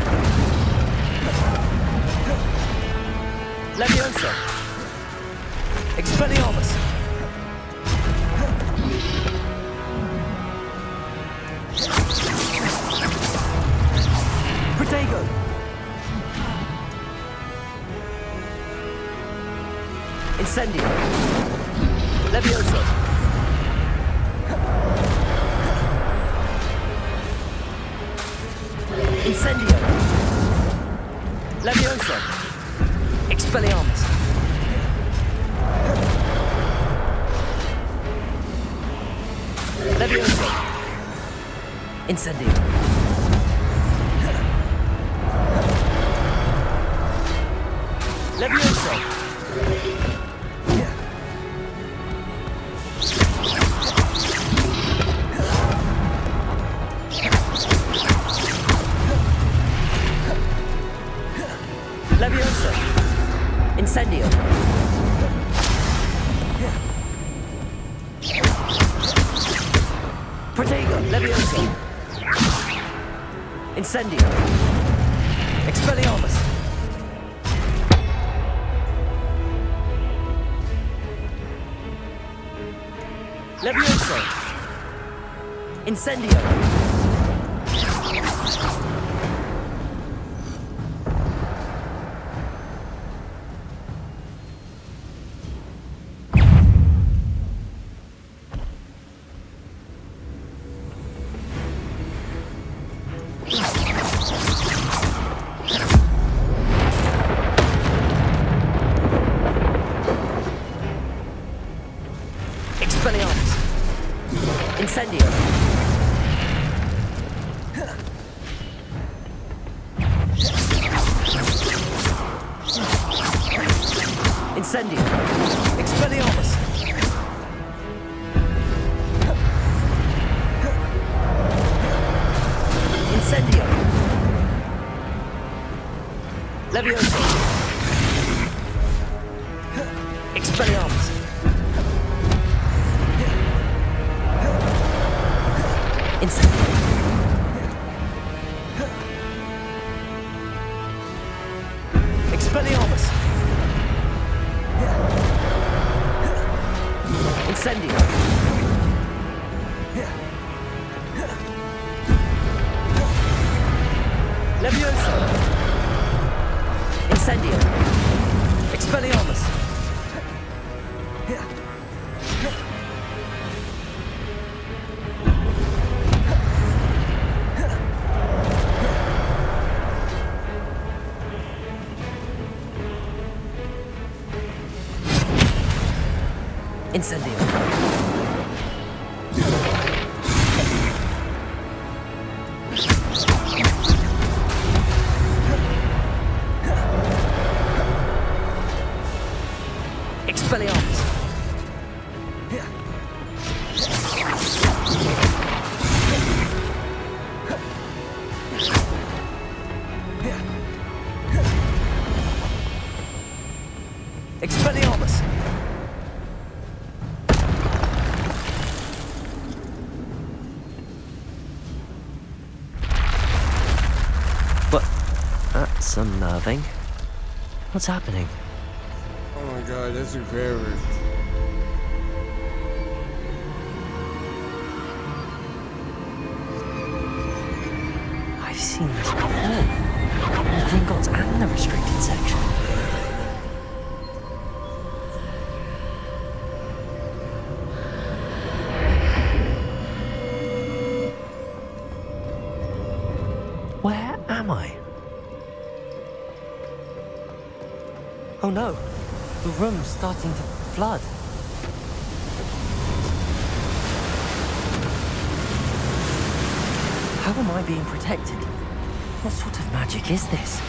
Levioso! Expelliarmus! Protego! Incendio! Levioso! Incendio! Levioso! Expelliarmus! Levioso! Incendio! Levioso! Leviosa! Incendio! Protego! Leviosa! Incendio! Expelliarmus! Leviosa! Incendio! Expelliarmus! Incendio! Incendio! Expelliarmus! Incendio! Leviosa! Expelliarmus! Incendio! Expelliarmus! Incendio! Leviosa! Incendio! Expelliarmus! Incendio! Expelliarmus! Expelliarmus! But that's unnerving. What's happening? Oh my god, that's a favorite. I've seen this before. In Gringotts and the restricted section. Where am I? Oh no, the room's starting to flood. How am I being protected? What sort of magic is this?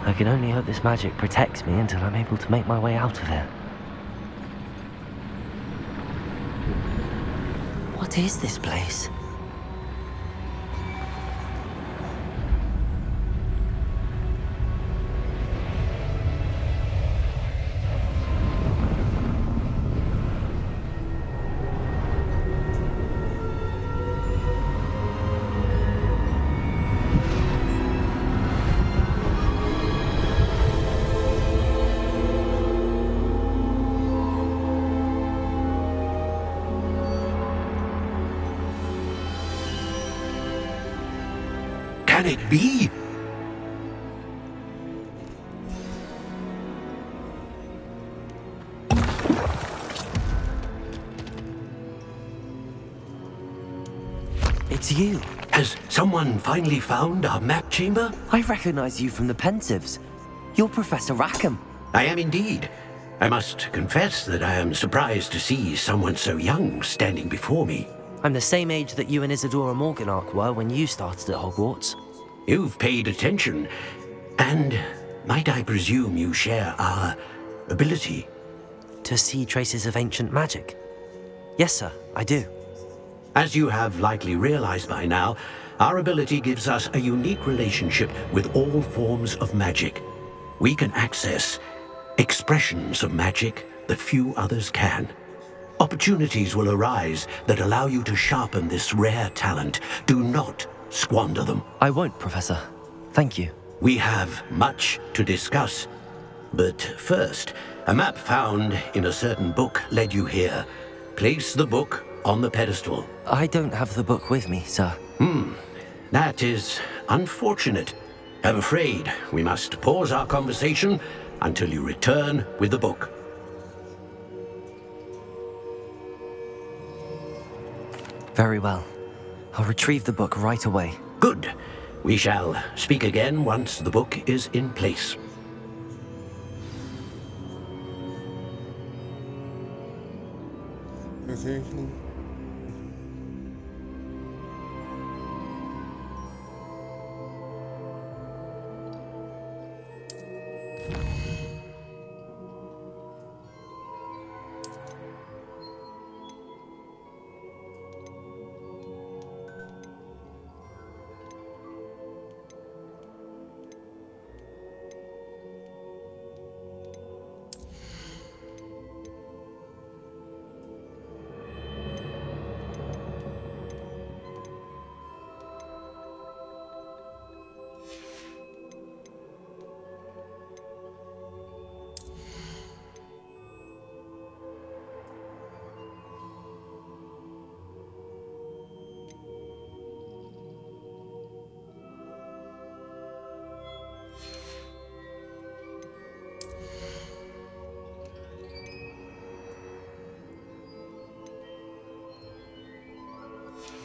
I can only hope this magic protects me until I'm able to make my way out of here. What is this place? Can it be? It's you. Has someone finally found our map chamber? I recognize you from the Pensieves. You're Professor Rackham. I am indeed. I must confess that I am surprised to see someone so young standing before me. I'm the same age that you and Isadora Morganach were when you started at Hogwarts. You've paid attention, and might I presume you share our ability? To see traces of ancient magic? Yes, sir, I do. As you have likely realized by now, our ability gives us a unique relationship with all forms of magic. We can access expressions of magic that few others can. Opportunities will arise that allow you to sharpen this rare talent. Do not squander them. I won't, Professor. Thank you. We have much to discuss. But first, a map found in a certain book led you here. Place the book on the pedestal. I don't have the book with me, sir. That is unfortunate. I'm afraid we must pause our conversation until you return with the book. Very well. I'll retrieve the book right away. Good. We shall speak again once the book is in place.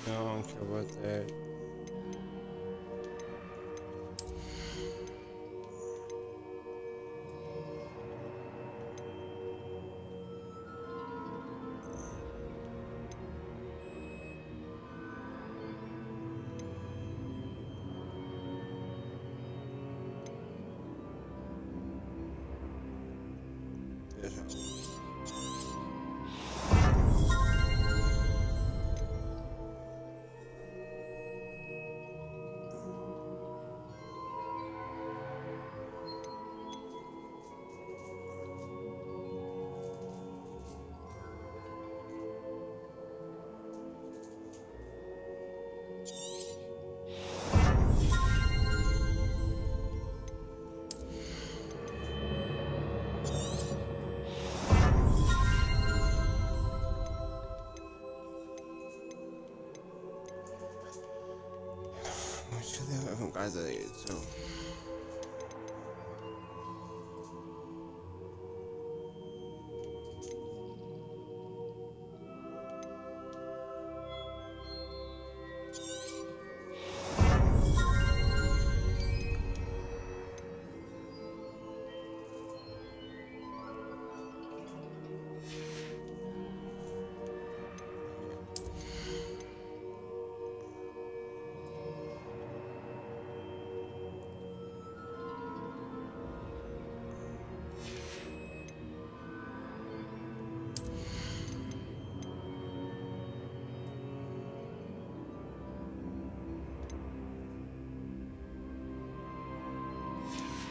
No, I don't care about that. Guys, too.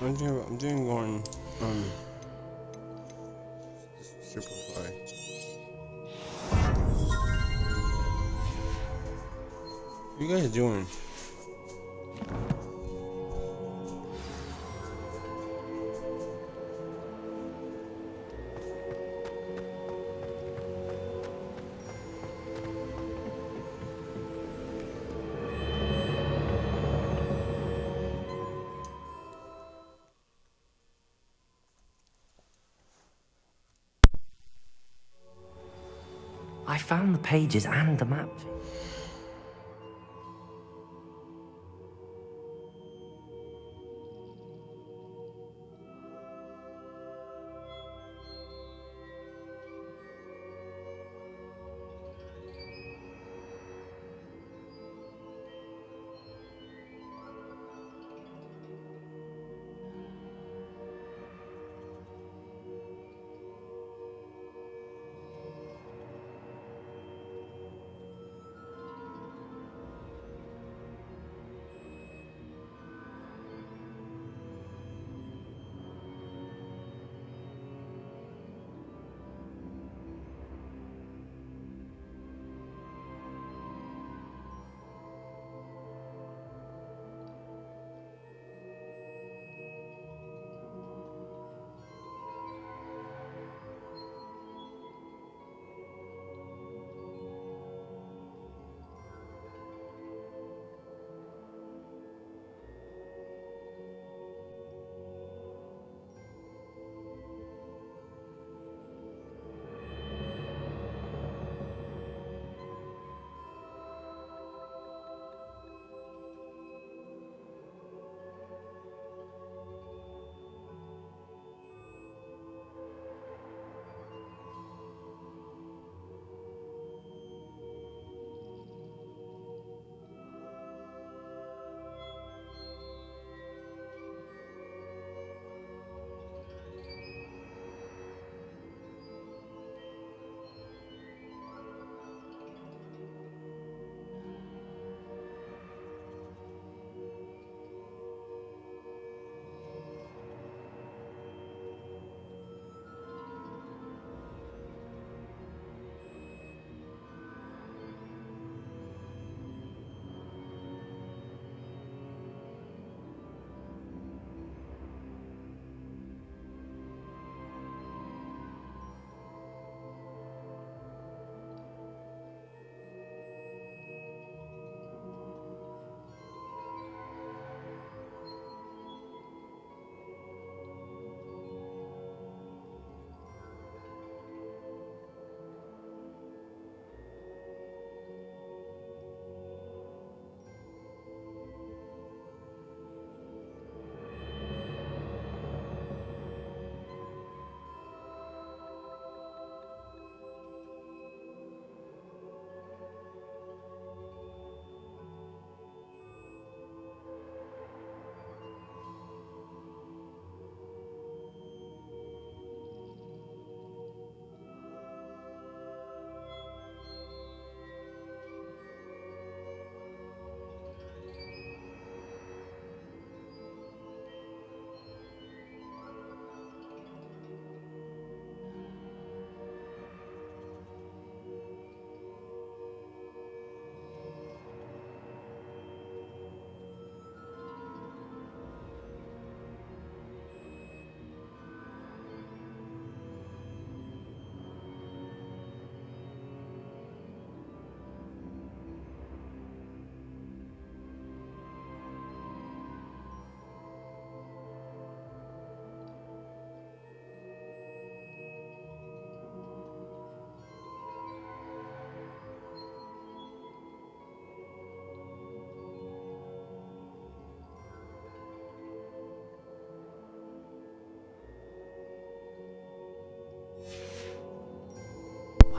I'm doing going simplify. What you guys doing? I found the pages and the map.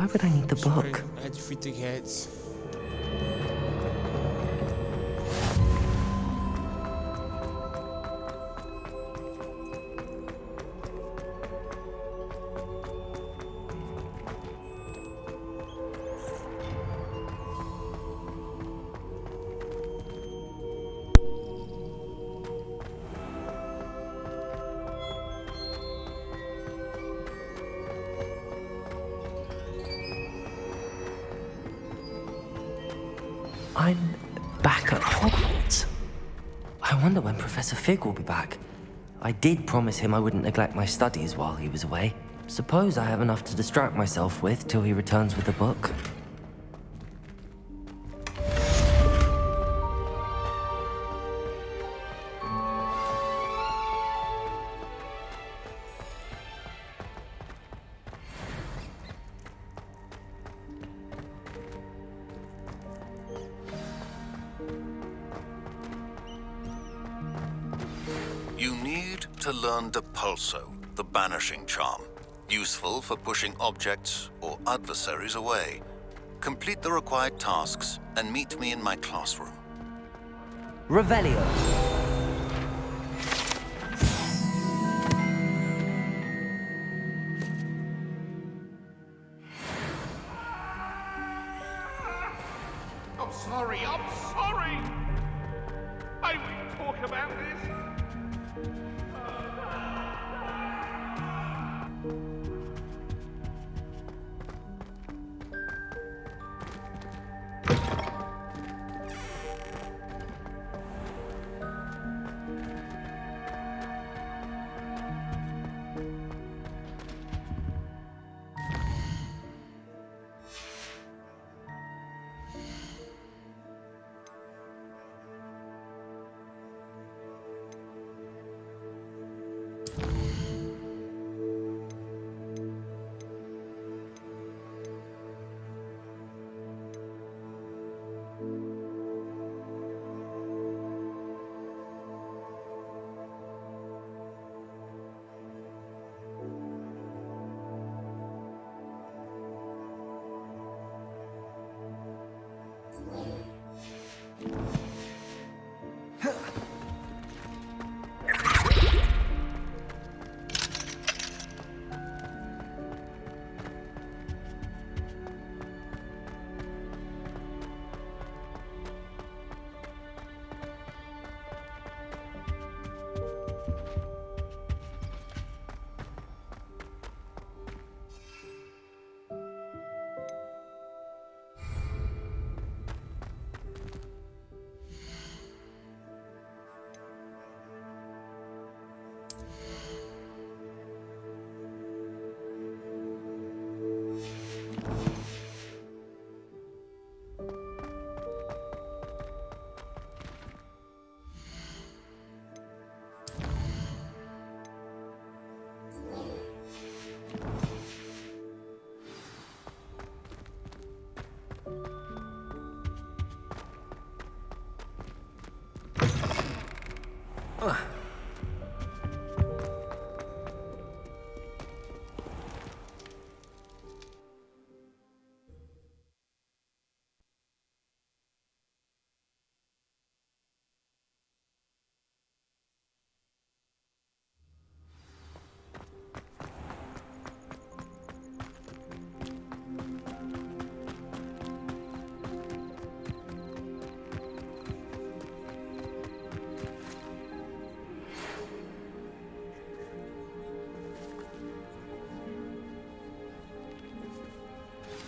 Why would I need the book? I had to feed the cats. I'm back at Hogwarts. I wonder when Professor Fig will be back. I did promise him I wouldn't neglect my studies while he was away. Suppose I have enough to distract myself with till he returns with the book. You need to learn Depulso, the banishing charm. Useful for pushing objects or adversaries away. Complete the required tasks and meet me in my classroom. Revelio. I'm sorry. I will talk about this.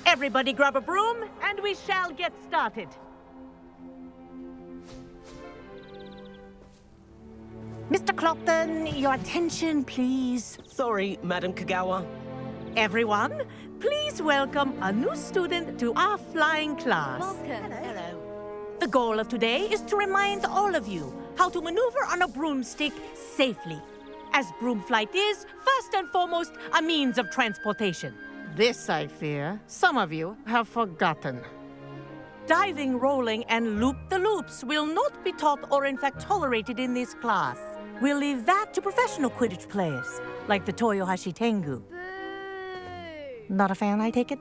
Everybody grab a broom, and we shall get started. Mr. Clopton, your attention, please. Sorry, Madam Kagawa. Everyone, please welcome a new student to our flying class. Welcome. Hello. The goal of today is to remind all of you how to maneuver on a broomstick safely, as broom flight is, first and foremost, a means of transportation. This, I fear, some of you have forgotten. Diving, rolling, and loop-the-loops will not be taught or in fact tolerated in this class. We'll leave that to professional Quidditch players, like the Toyohashi Tengu. Not a fan, I take it?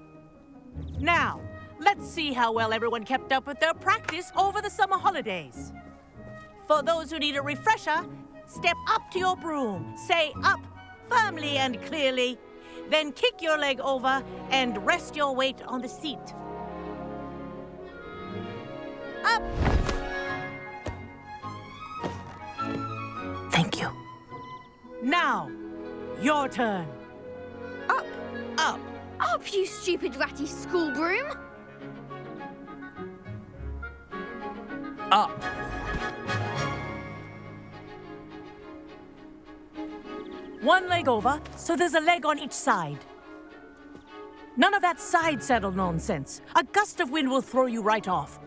Now, let's see how well everyone kept up with their practice over the summer holidays. For those who need a refresher, step up to your broom, say up firmly and clearly, then kick your leg over and rest your weight on the seat. Up! Thank you. Now, your turn. Up! Up! Up, you stupid ratty school broom! Up! One leg over, so there's a leg on each side. None of that side saddle nonsense. A gust of wind will throw you right off.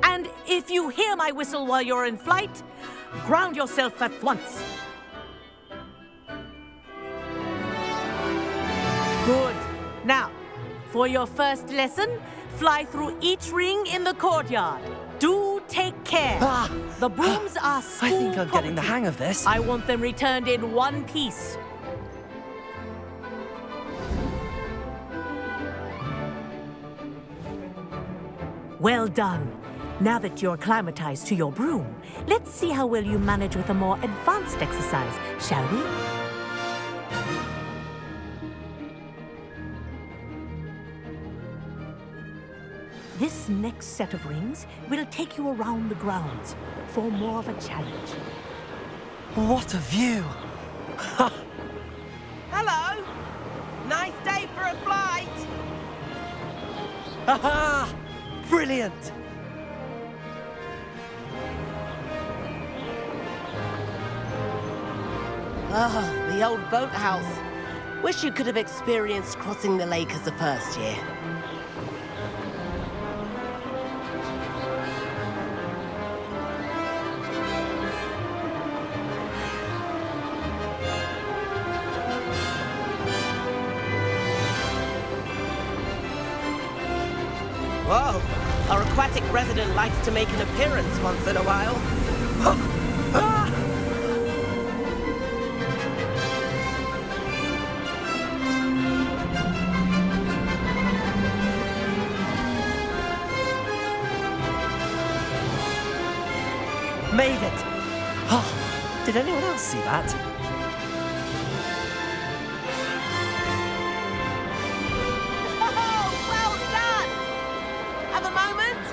And if you hear my whistle while you're in flight, ground yourself at once. Good. Now, for your first lesson, fly through each ring in the courtyard. Do take care. The brooms are school I think I'm getting the property. hang of this. I want them returned in one piece. Well done. Now that you're acclimatized to your broom, let's see how well you manage with a more advanced exercise, shall we? This next set of rings will take you around the grounds for more of a challenge. What a view! Hello! Nice day for a flight! Aha! Brilliant! Ah, the old boathouse. Wish you could have experienced crossing the lake as a first year. Whoa! Our aquatic resident likes to make an appearance once in a while. Made it! Oh, did anyone else see that? Oh, well done! Have a moment?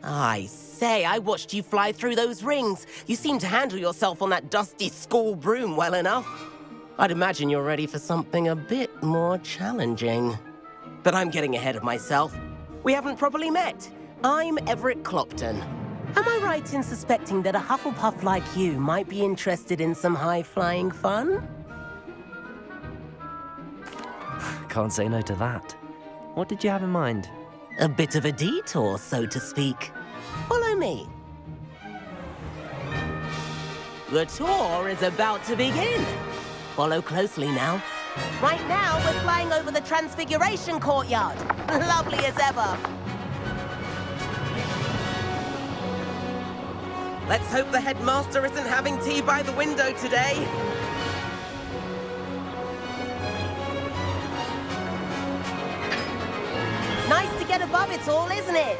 I say, I watched you fly through those rings. You seem to handle yourself on that dusty school broom well enough. I'd imagine you're ready for something a bit more challenging. But I'm getting ahead of myself. We haven't properly met. I'm Everett Clopton. Am I right in suspecting that a Hufflepuff like you might be interested in some high-flying fun? Can't say no to that. What did you have in mind? A bit of a detour, so to speak. Follow me. The tour is about to begin. Follow closely now. Right now, we're flying over the Transfiguration Courtyard. Lovely as ever. Let's hope the headmaster isn't having tea by the window today. Nice to get above it all, isn't it?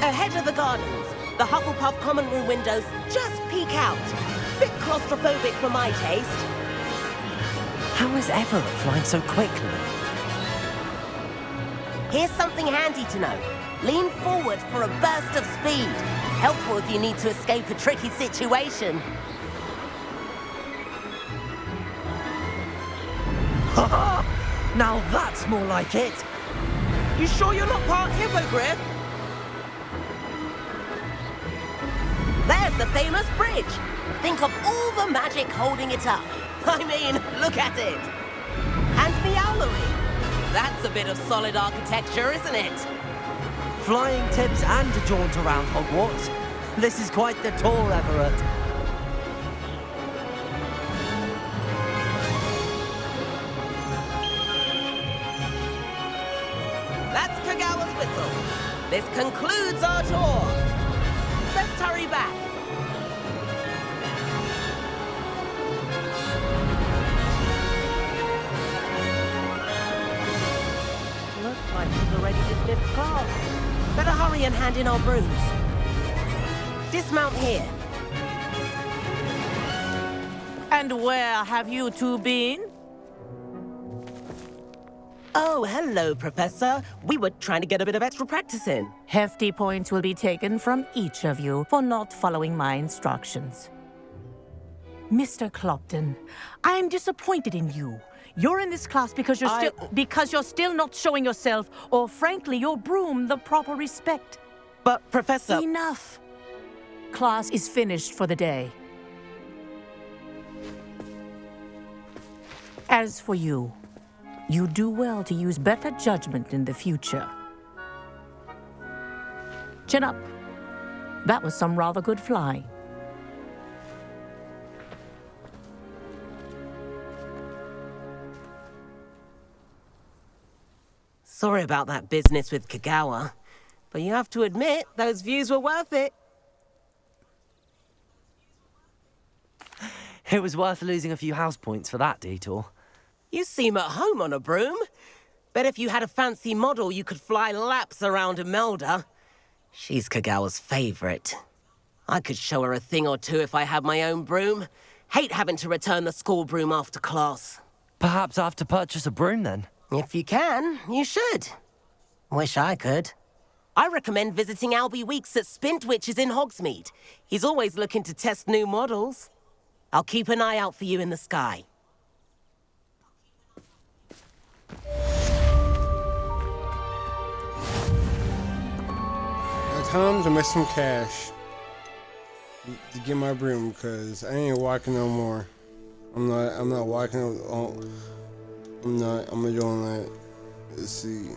Ahead of the gardens, the Hufflepuff common room windows just peek out. Bit claustrophobic for my taste. How is Everett flying so quickly? Here's something handy to know. Lean forward for a burst of speed. Helpful if you need to escape a tricky situation. Now that's more like it. You sure you're not part hippogriff? There's the famous bridge. Think of all the magic holding it up. I mean, look at it. And the owlery. That's a bit of solid architecture, isn't it? Flying tips and a jaunt around Hogwarts. This is quite the tour, Everett. whistle. This concludes our tour. Let's hurry back. Looks like people ready to lift class. Better hurry and hand in our brooms. Dismount here. And where have you two been? Oh, hello, Professor. We were trying to get a bit of extra practice in. Hefty points will be taken from each of you for not following my instructions. Mr. Clopton, I'm disappointed in you. You're in this class because you're still not showing yourself, or frankly, your broom the proper respect. But, Professor... Enough. Class is finished for the day. As for you, you do well to use better judgment in the future. Chin up. That was some rather good flying. Sorry about that business with Kagawa, but you have to admit, those views were worth it. It was worth losing a few house points for that detour. You seem at home on a broom. Bet if you had a fancy model, you could fly laps around Imelda. She's Kagawa's favorite. I could show her a thing or two if I had my own broom. Hate having to return the school broom after class. Perhaps I have to purchase a broom then. If you can, you should. Wish I could. I recommend visiting Albie Weeks at Spintwitches in Hogsmeade. He's always looking to test new models. I'll keep an eye out for you in the sky. Time to make some cash to get my broom, because I ain't walking no more. I'm not walking. I'm not doing that. Let's see.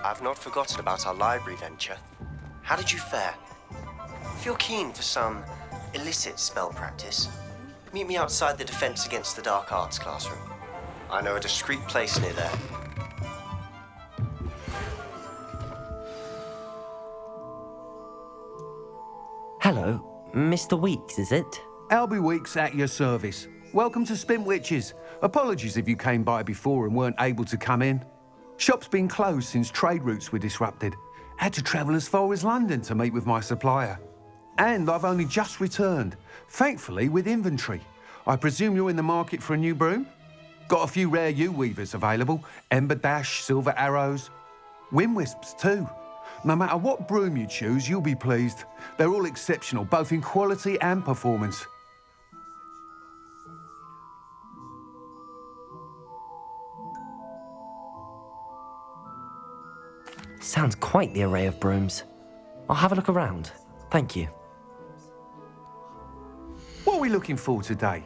I've not forgotten about our library venture. How did you fare? If you're keen for some illicit spell practice, meet me outside the Defense Against the Dark Arts classroom. I know a discreet place near there. Hello, Mr. Weeks, is it? Albie Weeks at your service. Welcome to Spintwitches. Apologies if you came by before and weren't able to come in. Shop's been closed since trade routes were disrupted. Had to travel as far as London to meet with my supplier. And I've only just returned, thankfully with inventory. I presume you're in the market for a new broom? Got a few rare U-weavers available. Ember Dash, Silver Arrows. Wind Wisps too. No matter what broom you choose, you'll be pleased. They're all exceptional, both in quality and performance. Sounds quite the array of brooms. I'll have a look around. Thank you. What are we looking for today?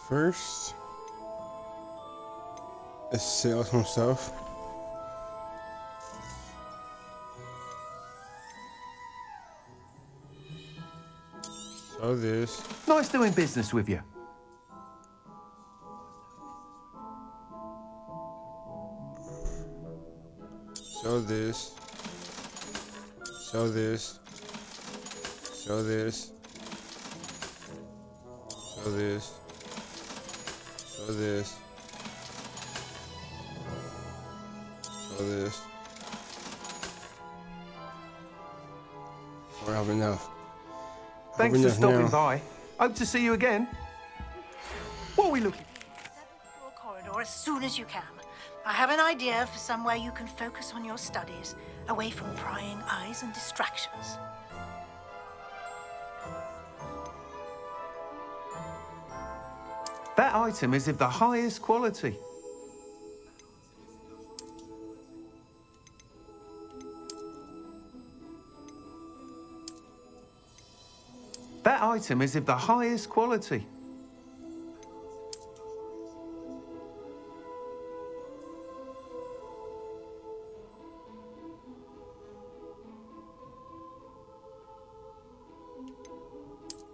First, let's sell some stuff. So this. Nice doing business with you. So this. So this. So this. So this. So this. So this. I have enough. Thanks for stopping by. Hope to see you again. What are we looking Floor corridor as soon as you can. I have an idea for somewhere you can focus on your studies, away from prying eyes and distractions. That item is of the highest quality. That item is of the highest quality.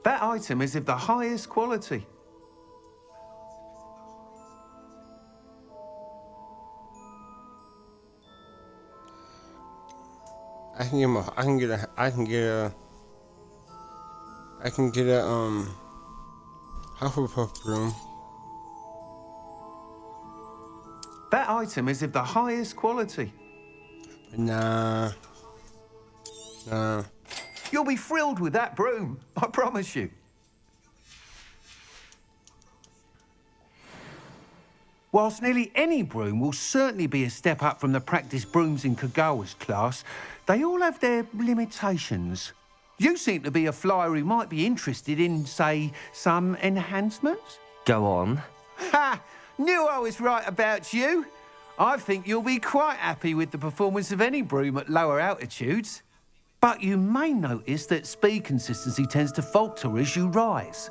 That item is of the highest quality. I can get a Hufflepuff broom. That item is of the highest quality. Nah. You'll be thrilled with that broom, I promise you. Whilst nearly any broom will certainly be a step up from the practice brooms in Kagawa's class, they all have their limitations. You seem to be a flyer who might be interested in, say, some enhancements? Go on. Ha! Knew I was right about you. I think you'll be quite happy with the performance of any broom at lower altitudes. But you may notice that speed consistency tends to falter as you rise.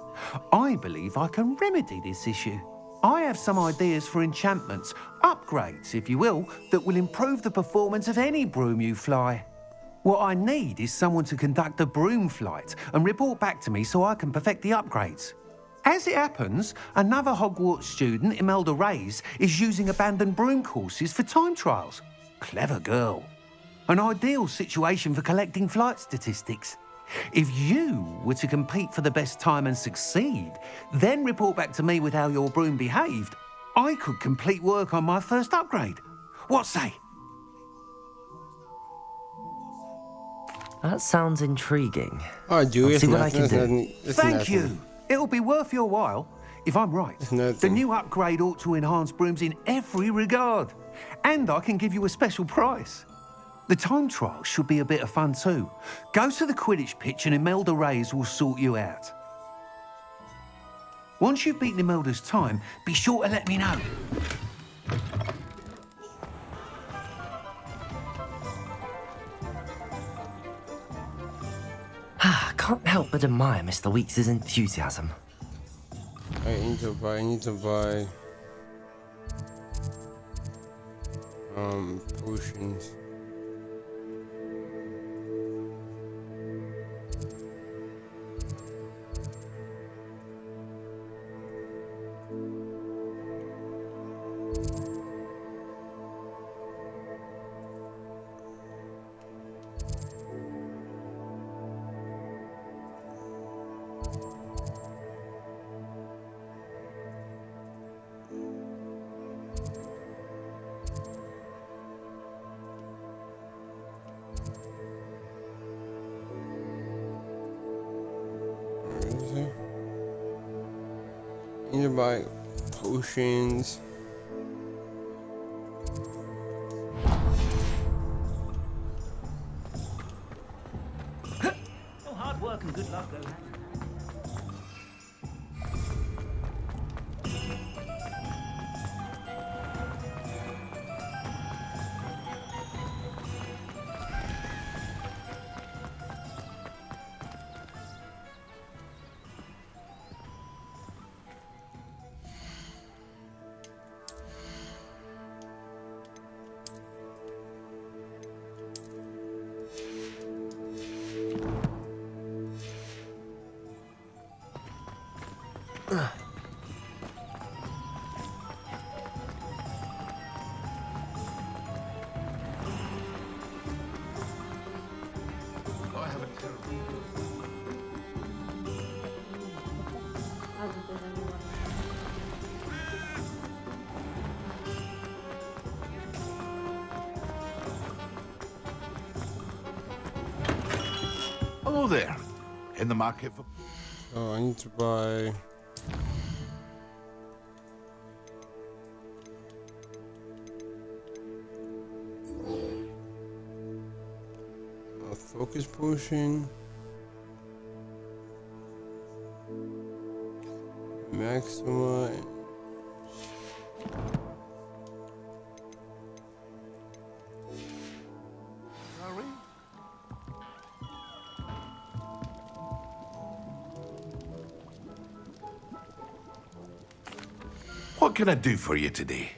I believe I can remedy this issue. I have some ideas for enchantments, upgrades, if you will, that will improve the performance of any broom you fly. What I need is someone to conduct a broom flight and report back to me so I can perfect the upgrades. As it happens, another Hogwarts student, Imelda Reyes, is using abandoned broom courses for time trials. Clever girl. An ideal situation for collecting flight statistics. If you were to compete for the best time and succeed, then report back to me with how your broom behaved, I could complete work on my first upgrade. What say? That sounds intriguing. Oh, do I'll see what I can do. Thank you. It'll be worth your while. If I'm right, the new upgrade ought to enhance brooms in every regard. And I can give you a special price. The time trial should be a bit of fun too. Go to the Quidditch pitch and Imelda Reyes will sort you out. Once you've beaten Imelda's time, be sure to let me know. Can't help but admire Mr. Weeks' enthusiasm. I need to buy potions. buy potions. Well, hard work and good luck go hand in hand. I have a terrible. Hello there. In the market for... Oh, I need to buy... a focus potion. Maxima. What can I do for you today?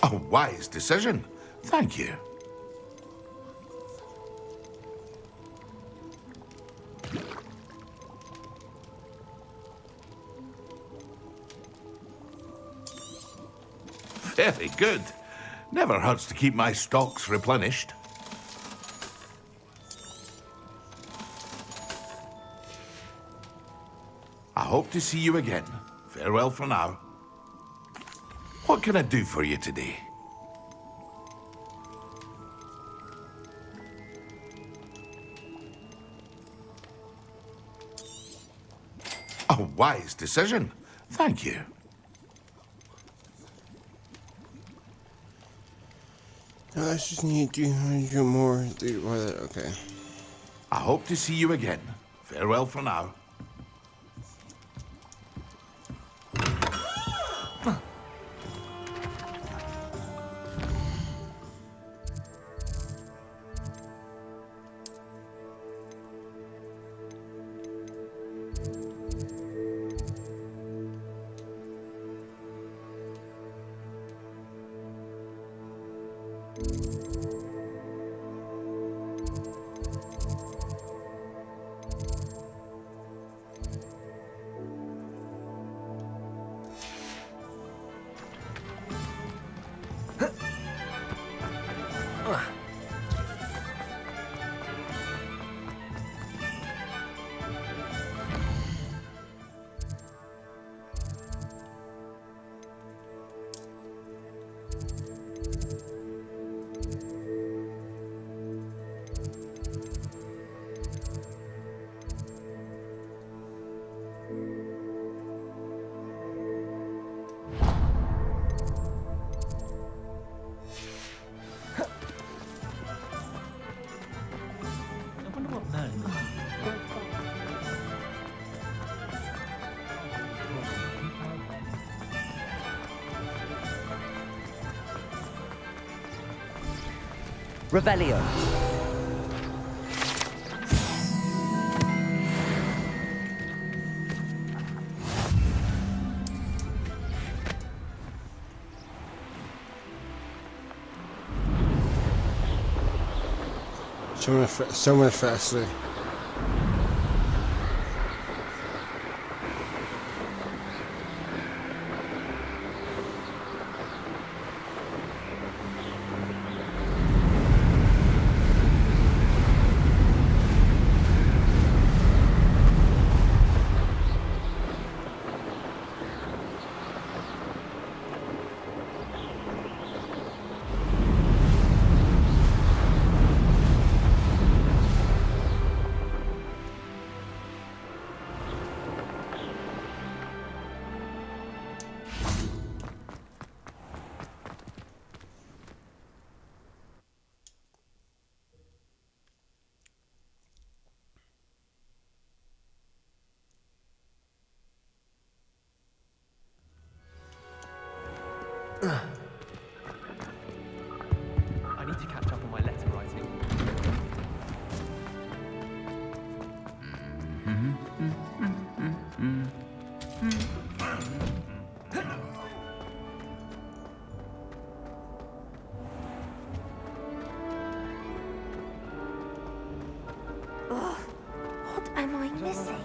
A wise decision. Thank you. Very good. Never hurts to keep my stocks replenished. I hope to see you again. Farewell for now. What can I do for you today? A wise decision. Thank you. I just need 300 more. Okay. I hope to see you again. Farewell for now. Revelio. so much faster. I need to catch up on my letter writing. Ugh, what am I missing?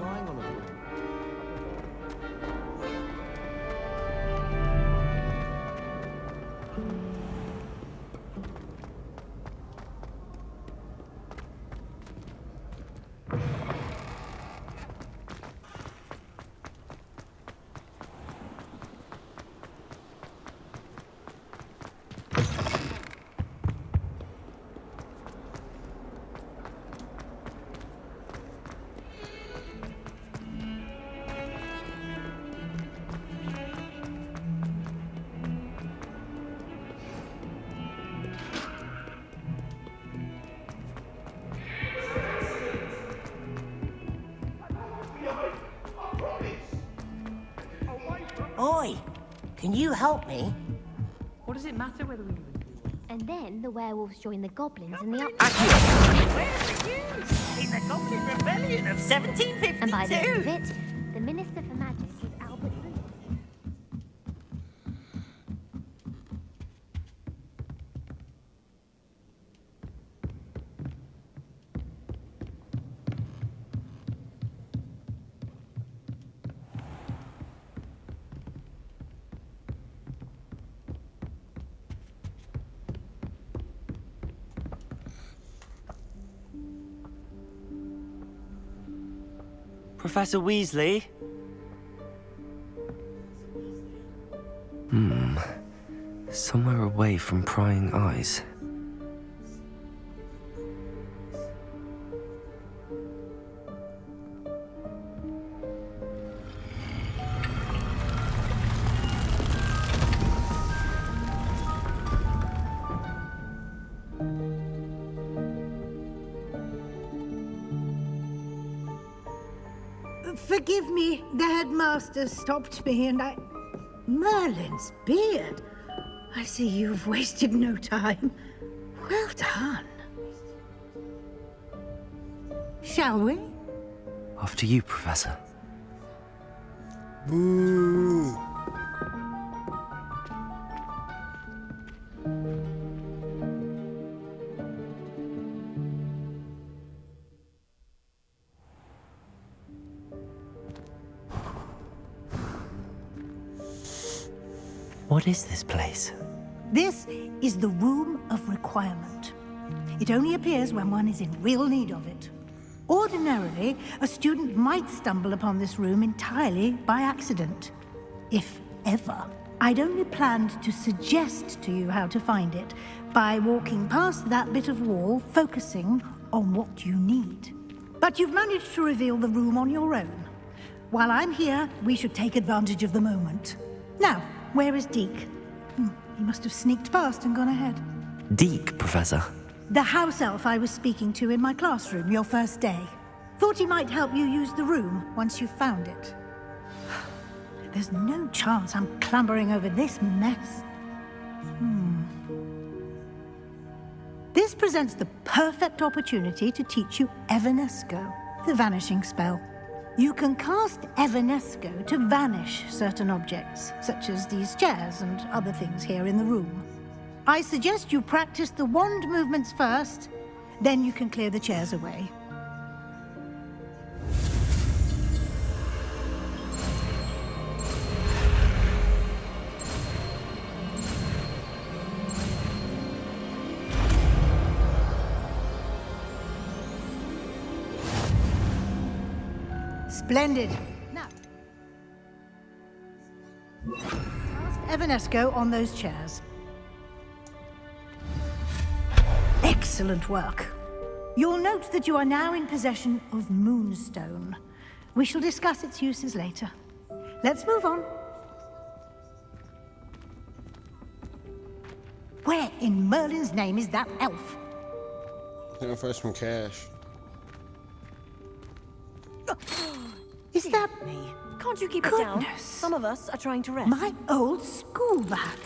Oi! Can you help me? What does it matter whether we even do it? And then the werewolves join the goblins in the up. In the Goblin Rebellion of 1752! And by the end of it, the Minister for Magic is Albert Luke. Professor Weasley? Somewhere away from prying eyes. Forgive me, the headmaster stopped me and I... Merlin's beard. I see you've wasted no time. Well done. Shall we? After you, Professor. Boo. What is this place? This is the Room of Requirement. It only appears when one is in real need of it. Ordinarily, a student might stumble upon this room entirely by accident. If ever. I'd only planned to suggest to you how to find it by walking past that bit of wall, focusing on what you need. But you've managed to reveal the room on your own. While I'm here, we should take advantage of the moment. Now, where is Deke? He must have sneaked past and gone ahead. Deke, Professor. The house elf I was speaking to in my classroom your first day. Thought he might help you use the room once you found it. There's no chance I'm clambering over this mess. This presents the perfect opportunity to teach you Evanesco, the vanishing spell. You can cast Evanesco to vanish certain objects, such as these chairs and other things here in the room. I suggest you practice the wand movements first, Then you can clear the chairs away. Splendid. Now, cast Evanesco on those chairs. Excellent work. You'll note that you are now in possession of Moonstone. We shall discuss its uses later. Let's move on. Where in Merlin's name is that elf? Looking for some cash. Is that... Can't you keep it down? Some of us are trying to rest. My old school bag.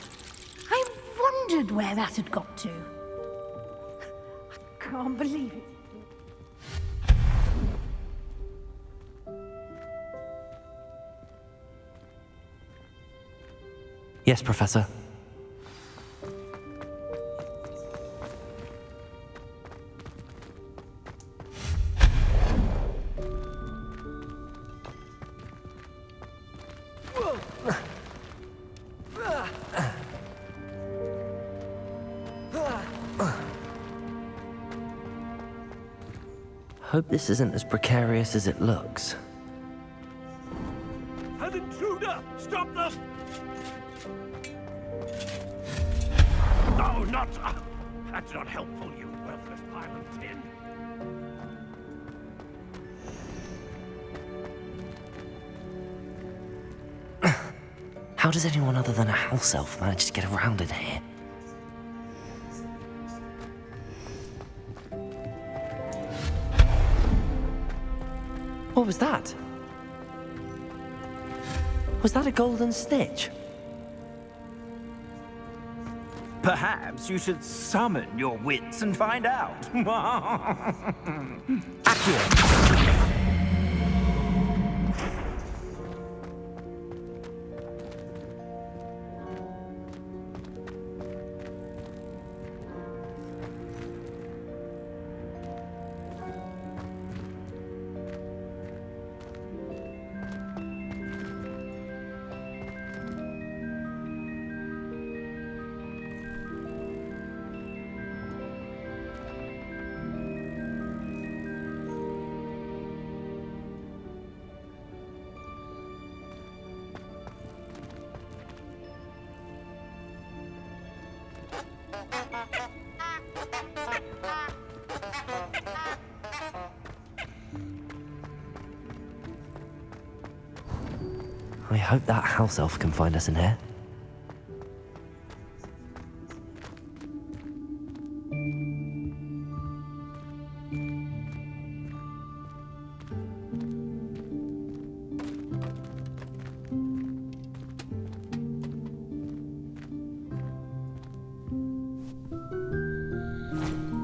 I wondered where that had got to. I can't believe it. Yes, Professor. Hope this isn't as precarious as it looks. An intruder! Stop them! No, not... that's not helpful, you worthless pile of tin. How does anyone other than a house elf manage to get around in here? What was that? Was that a golden snitch? Perhaps you should summon your wits and find out. I hope that house elf can find us in here.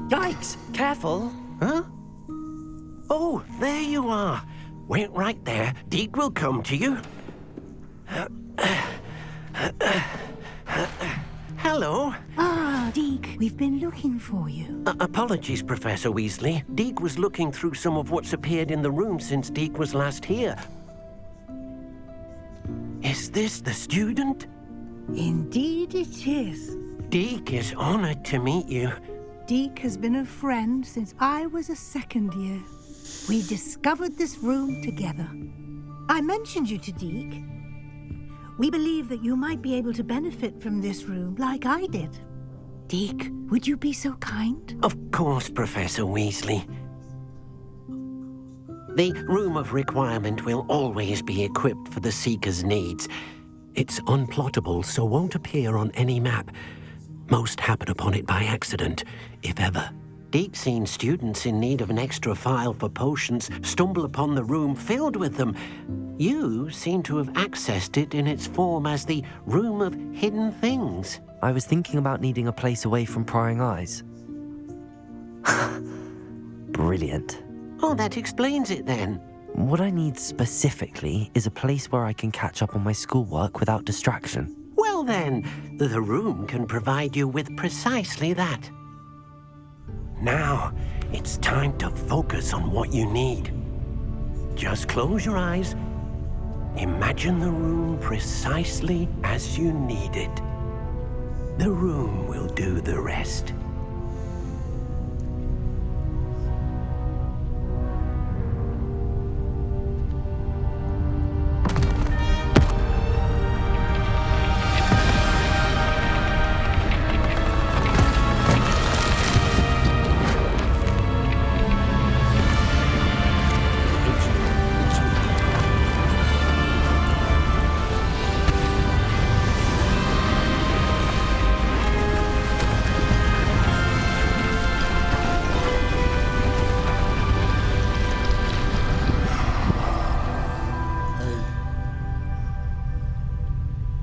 Yikes! Careful! Huh? Oh, there you are. Wait right there. Deke will come to you. Hello. Ah, Deke, we've been looking for you. Apologies, Professor Weasley. Deke was looking through some of what's appeared in the room since Deke was last here. Is this the student? Indeed it is. Deke is honored to meet you. Deke has been a friend since I was a second year. We discovered this room together. I mentioned you to Deke. We believe that you might be able to benefit from this room like I did. Deke, would you be so kind? Of course, Professor Weasley. The Room of Requirement will always be equipped for the Seeker's needs. It's unplottable, so won't appear on any map. Most happen upon it by accident, if ever. Deke's seen students in need of an extra file for potions stumble upon the room filled with them. You seem to have accessed it in its form as the Room of Hidden Things. I was thinking about needing a place away from prying eyes. Brilliant. Oh, that explains it then. What I need specifically is a place where I can catch up on my schoolwork without distraction. Well then, the room can provide you with precisely that. Now, It's time to focus on what you need. Just close your eyes. Imagine the room precisely as you need it. The room will do the rest.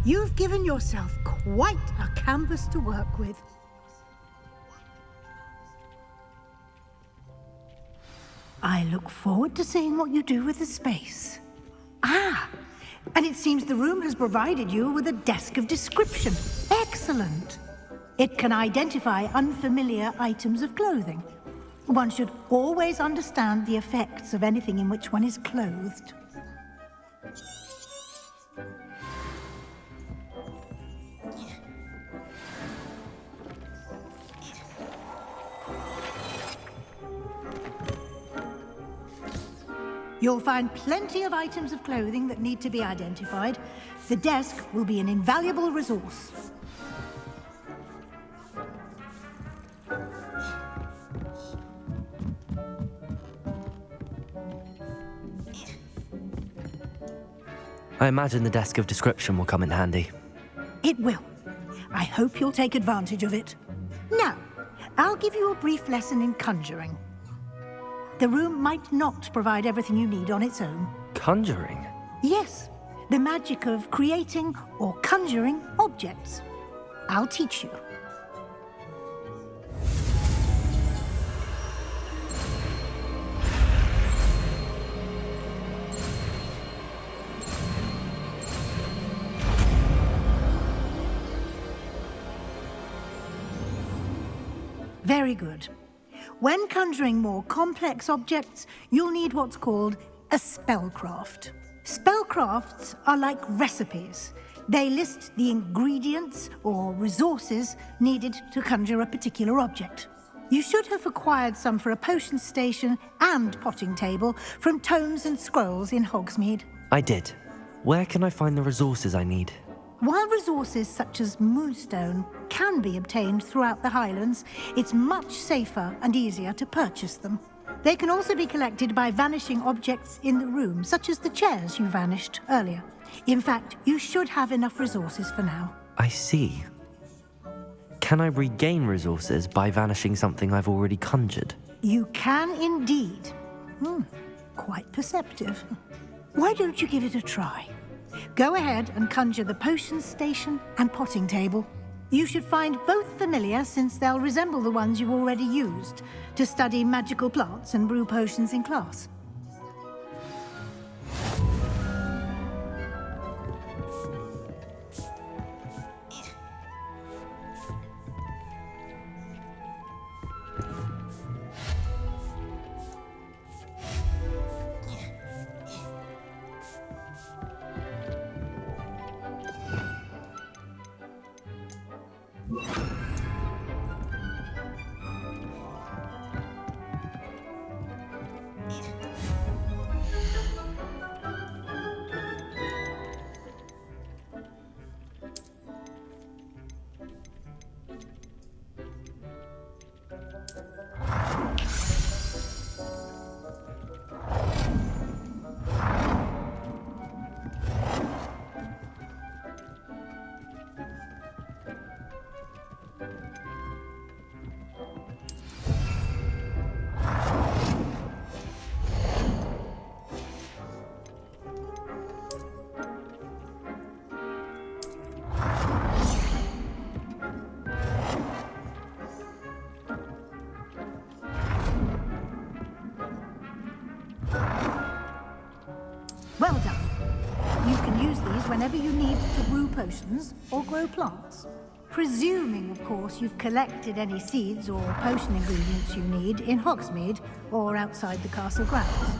You've given yourself quite a canvas to work with. I look forward to seeing what you do with the space. Ah, and it seems the room has provided you with a desk of description. Excellent. It can identify unfamiliar items of clothing. One should always understand the effects of anything in which one is clothed. You'll find plenty of items of clothing that need to be identified. The desk will be an invaluable resource. I imagine the desk of description will come in handy. It will. I hope you'll take advantage of it. Now, I'll give you a brief lesson in conjuring. The room might not provide everything you need on its own. Conjuring? Yes, the magic of creating or conjuring objects. I'll teach you. Very good. When conjuring more complex objects, you'll need what's called a spellcraft. Spellcrafts are like recipes. They list the ingredients or resources needed to conjure a particular object. You should have acquired some for a potion station and potting table from tomes and scrolls in Hogsmeade. I did. Where can I find the resources I need? While resources such as moonstone can be obtained throughout the Highlands, it's much safer and easier to purchase them. They can also be collected by vanishing objects in the room, such as the chairs you vanished earlier. In fact, you should have enough resources for now. I see. Can I regain resources by vanishing something I've already conjured? You can indeed. Quite perceptive. Why don't you give it a try? Go ahead and conjure the potion station and potting table. You should find both familiar, since they'll resemble the ones you've already used to study magical plants and brew potions in class. Well done. You can use these whenever you need to brew potions or grow plants. presuming, of course, you've collected any seeds or potion ingredients you need in Hogsmeade or outside the castle grounds.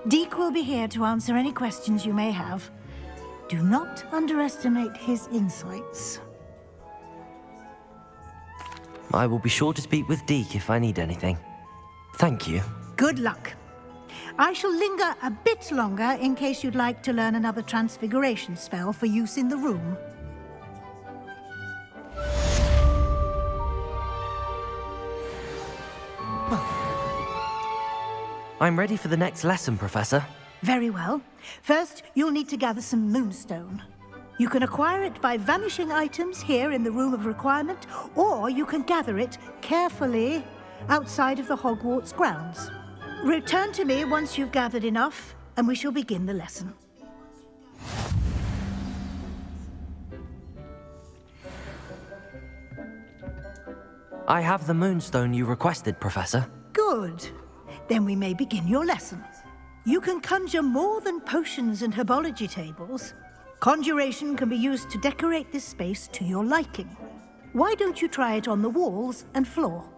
Deke will be here to answer any questions you may have. Do not underestimate his insights. I will be sure to speak with Deke if I need anything. Thank you. Good luck. I shall linger a bit longer in case you'd like to learn another transfiguration spell for use in the room. I'm ready for the next lesson, Professor. Very well. First, you'll need to gather some moonstone. You can acquire it by vanishing items here in the Room of Requirement, or you can gather it carefully outside of the Hogwarts grounds. Return to me once you've gathered enough, and we shall begin the lesson. I have the moonstone you requested, Professor. Good. Then we may begin your lesson. You can conjure more than potions and herbology tables. Conjuration can be used to decorate this space to your liking. Why don't you try it on the walls and floor?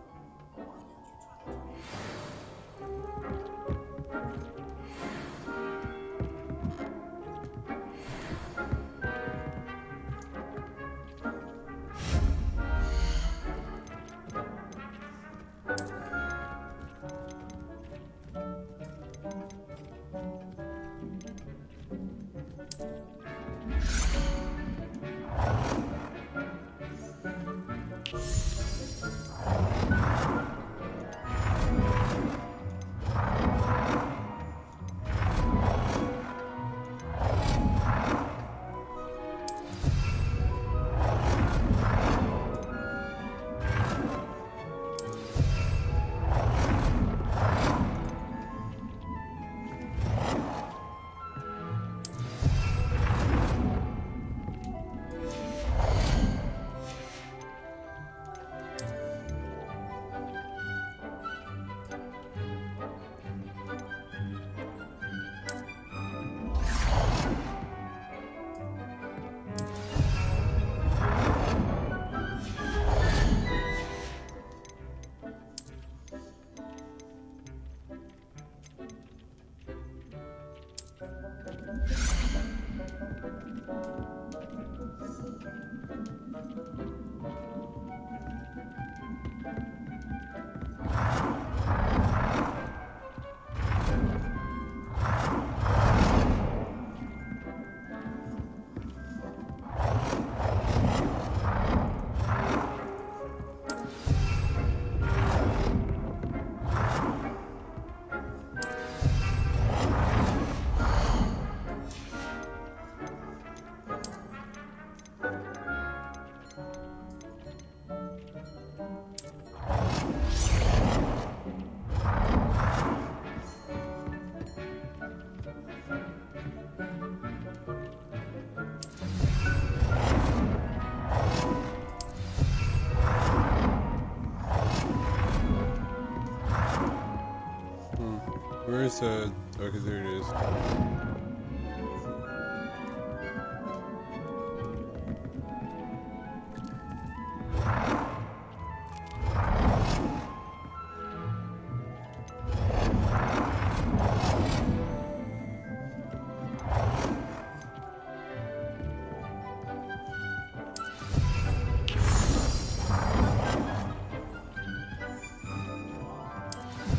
Where's okay, there it is.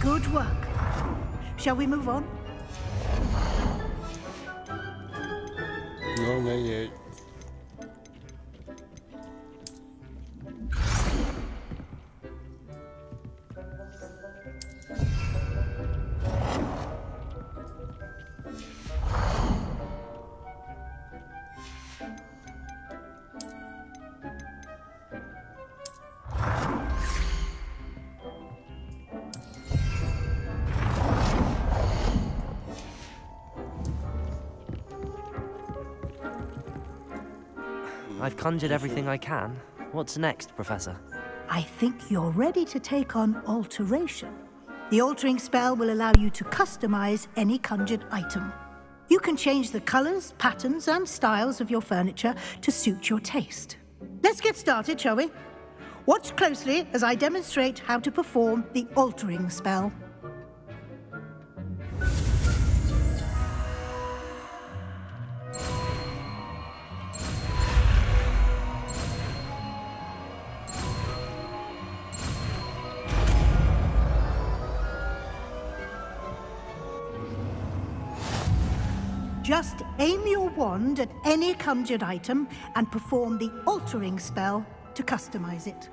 Good work. Shall we move on? No, not yet. I've conjured everything I can. What's next, Professor? I think you're ready to take on alteration. The altering spell will allow you to customize any conjured item. You can change the colors, patterns, and styles of your furniture to suit your taste. Let's get started, shall we? Watch closely as I demonstrate how to perform the altering spell. Just aim your wand at any conjured item and perform the altering spell to customize it.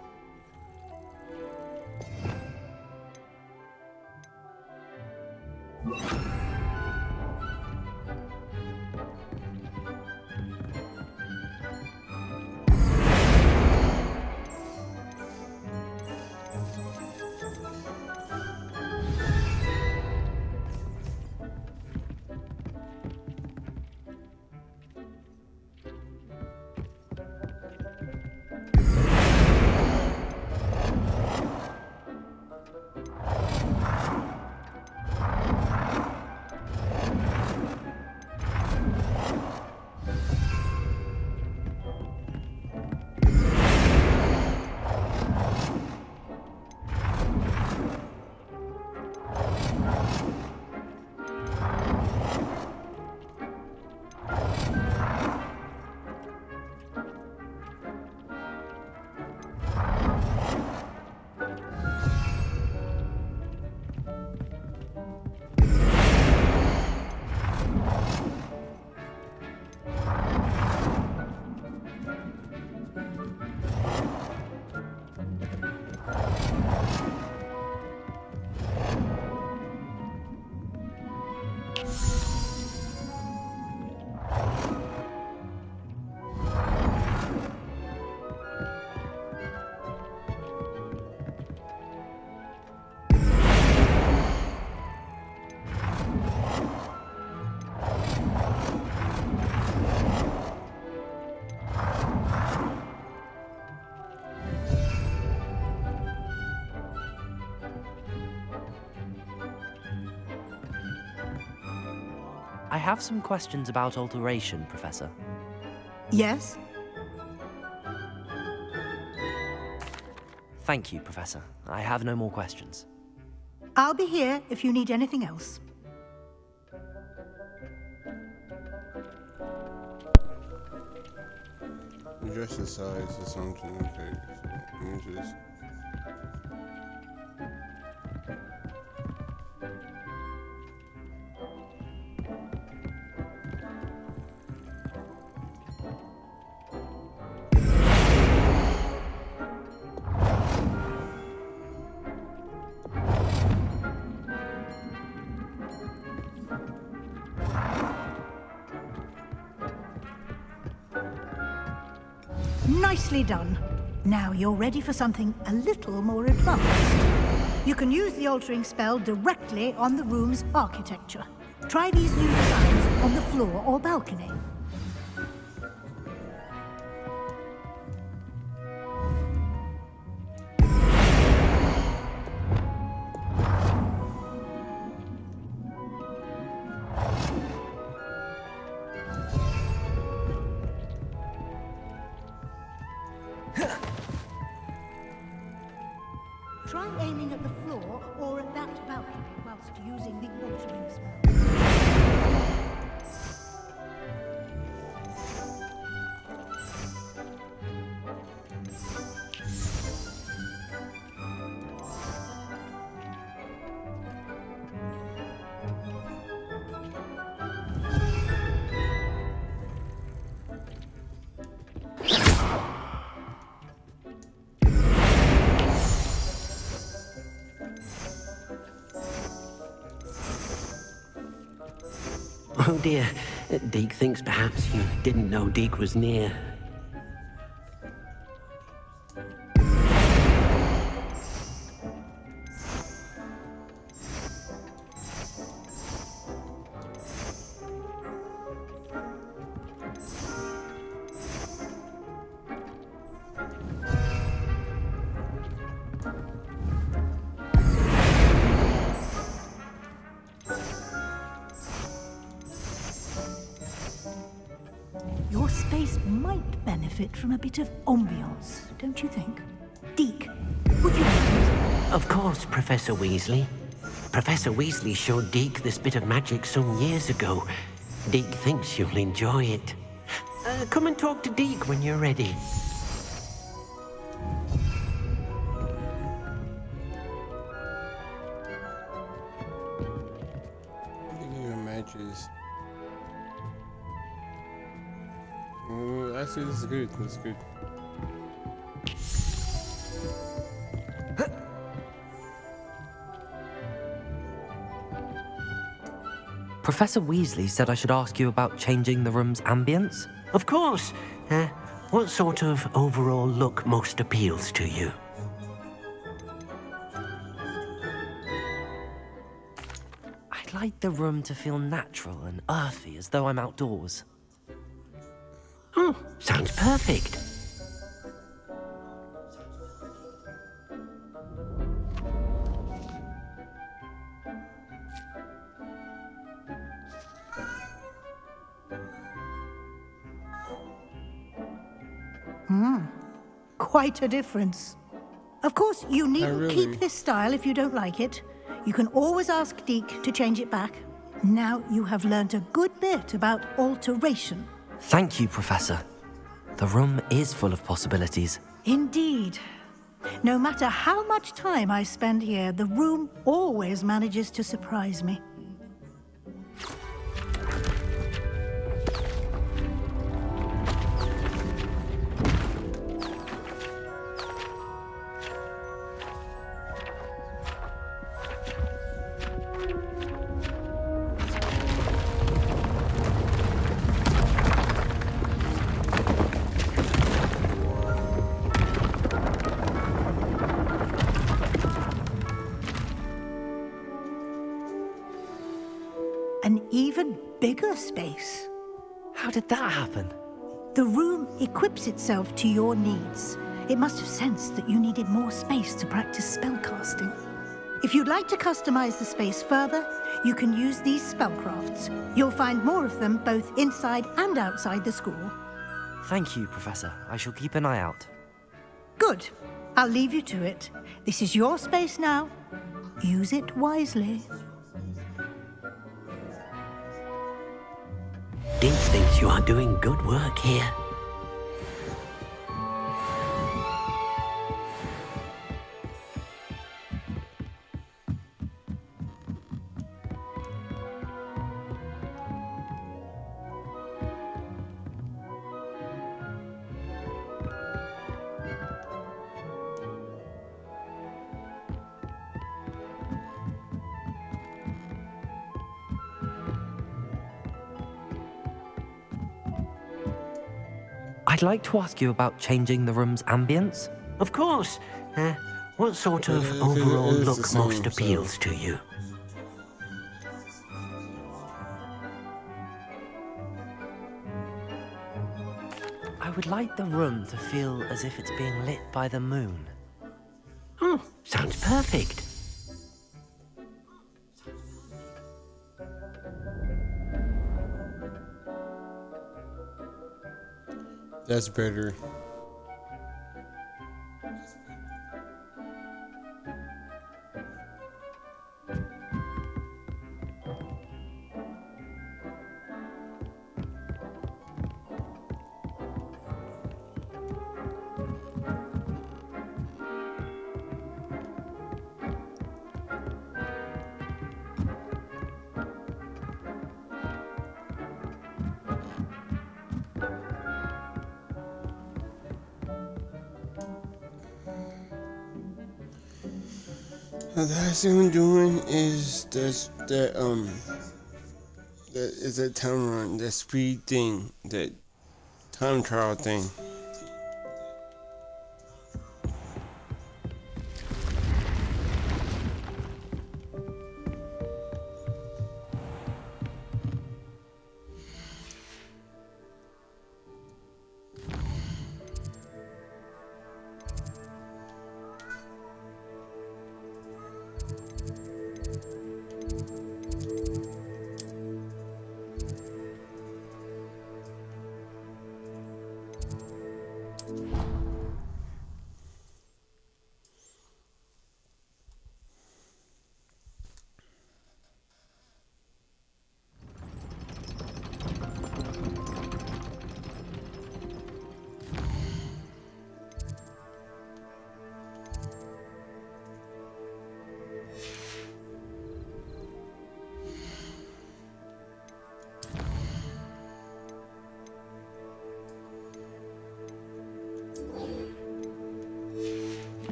I have some questions about alteration, Professor. Yes? Thank you, Professor. I have no more questions. I'll be here if you need anything else. Adjust the size or something. Okay, so let me just. Nicely done. Now you're ready for something a little more advanced. You can use the altering spell directly on the room's architecture. Try these new designs on the floor or balcony. Try aiming at the floor or at that balcony whilst using the altering spell. Oh dear. Deke thinks perhaps you didn't know Deke was near. benefit from a bit of ambiance, don't you think? Deke, would you like it? Of course, Professor Weasley. Professor Weasley showed Deke this bit of magic some years ago. Deke thinks you'll enjoy it. Come and talk to Deke when you're ready. Matches. Actually, this is good. This is good. Professor Weasley said I should ask you about changing the room's ambience. Of course. What sort of overall look most appeals to you? I'd like the room to feel natural and earthy, as though I'm outdoors. Oh, sounds perfect. Quite a difference. Of course, you needn't keep this style if you don't like it. You can always ask Deke to change it back. Now you have learnt a good bit about alteration. Thank you, Professor. The room is full of possibilities. Indeed. No matter how much time I spend here, the room always manages to surprise me. An even bigger space. How did that happen? The room equips itself to your needs. It must have sensed that you needed more space to practice spellcasting. If you'd like to customize the space further, you can use these spellcrafts. You'll find more of them both inside and outside the school. Thank you, Professor. I shall keep an eye out. Good. I'll leave you to it. This is your space now. Use it wisely. Deke thinks you are doing good work here. I'd like to ask you about changing the room's ambience. Of course. What sort of overall look most appeals to you? I would like the room to feel as if it's being lit by the moon. Oh, sounds perfect. That's better. The last thing I'm doing is that is a time run, that speed thing, that time trial thing.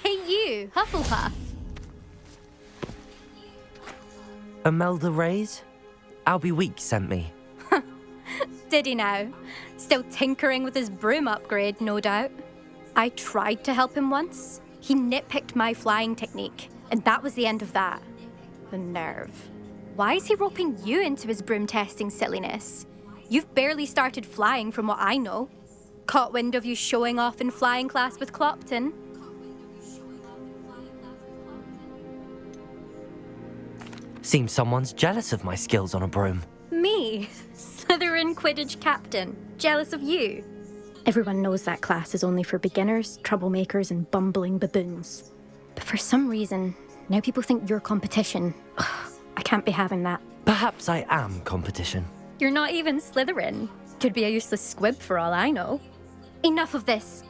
Hey you, Hufflepuff. Imelda Reyes? Albie Weeks sent me. Did he now? Still tinkering with his broom upgrade, no doubt. I tried to help him once. He nitpicked my flying technique, and that was the end of that. The nerve. Why is he roping you into his broom testing silliness? You've barely started flying from what I know. Caught wind of you showing off in flying class with Clopton. Seems someone's jealous of my skills on a broom. Me? Slytherin Quidditch captain. Jealous of you? Everyone knows that class is only for beginners, troublemakers, and bumbling baboons. But for some reason, now people think you're competition. Ugh, I can't be having that. Perhaps I am competition. You're not even Slytherin. Could be a useless squib for all I know. Enough of this.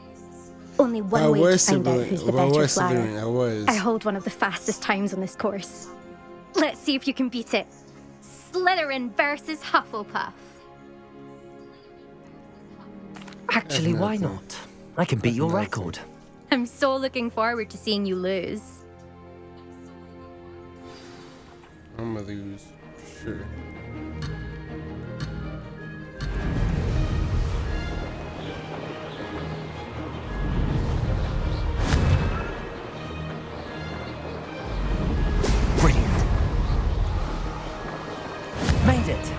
Only one way to find out who's the better flyer. I hold one of the fastest times on this course. Let's see if you can beat it. Slytherin versus Hufflepuff. Actually, why not? I can beat your record. I'm so looking forward to seeing you lose. I'm gonna lose. Sure. Made it!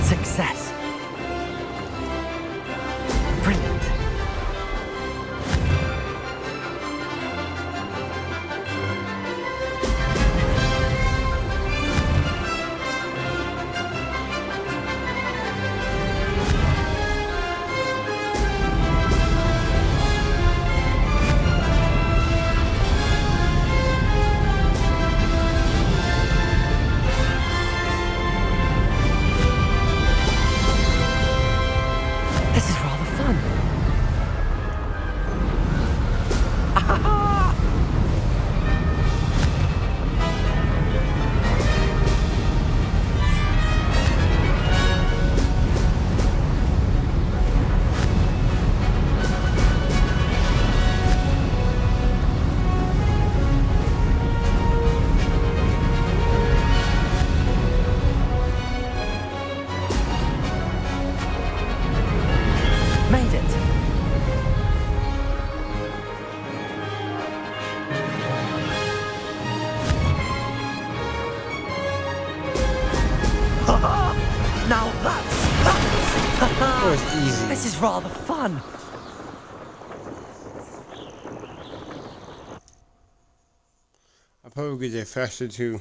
Success. Brilliant. This is rather fun. Made it. Now That was easy. This is rather fun. I'll probably get there faster too.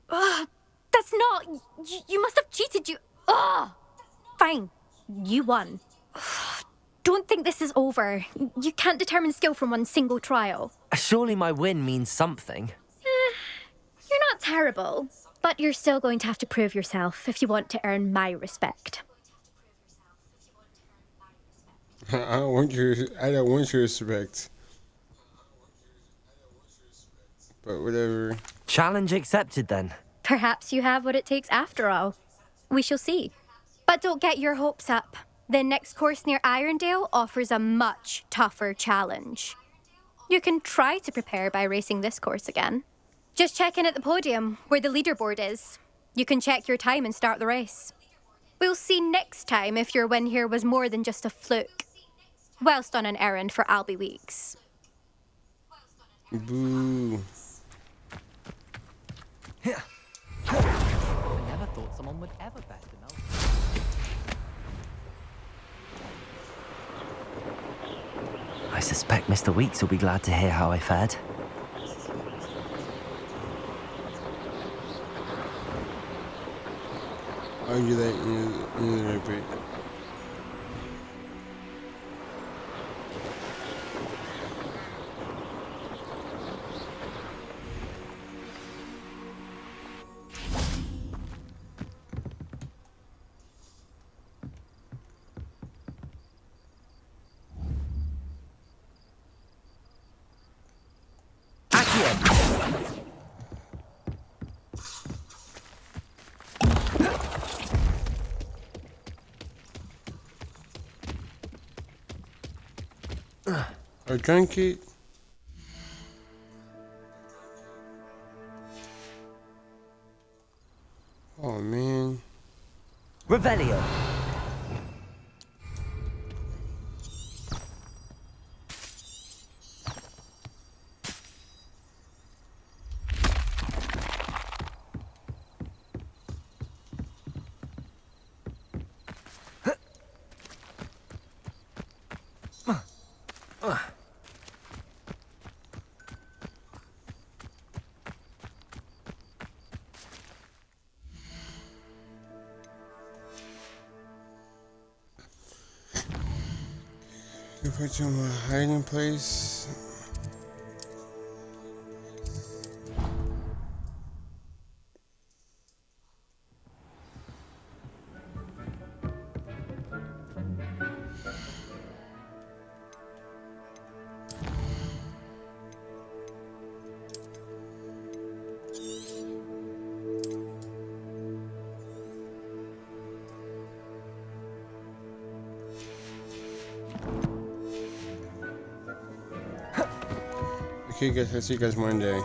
Ugh, that's not... You must have cheated, you... Ugh! Fine. You won. Ugh, don't think this is over. You can't determine skill from one single trial. Surely my win means something. You're not terrible, but you're still going to have to prove yourself if you want to earn my respect. I don't want your respect. But whatever. Challenge accepted then. Perhaps you have what it takes after all. We shall see. But don't get your hopes up. The next course near Irondale offers a much tougher challenge. You can try to prepare by racing this course again. Just check in at the podium, where the leaderboard is. You can check your time and start the race. We'll see next time if your win here was more than just a fluke. Whilst on an errand for Albie Weeks. Boo. someone would ever bet to know. I suspect Mr. Weeks will be glad to hear how I fared. Argue that in the break. Or drink it. Oh man. Revelio. If I do my hiding place. Okay guys, I'll see you guys Monday.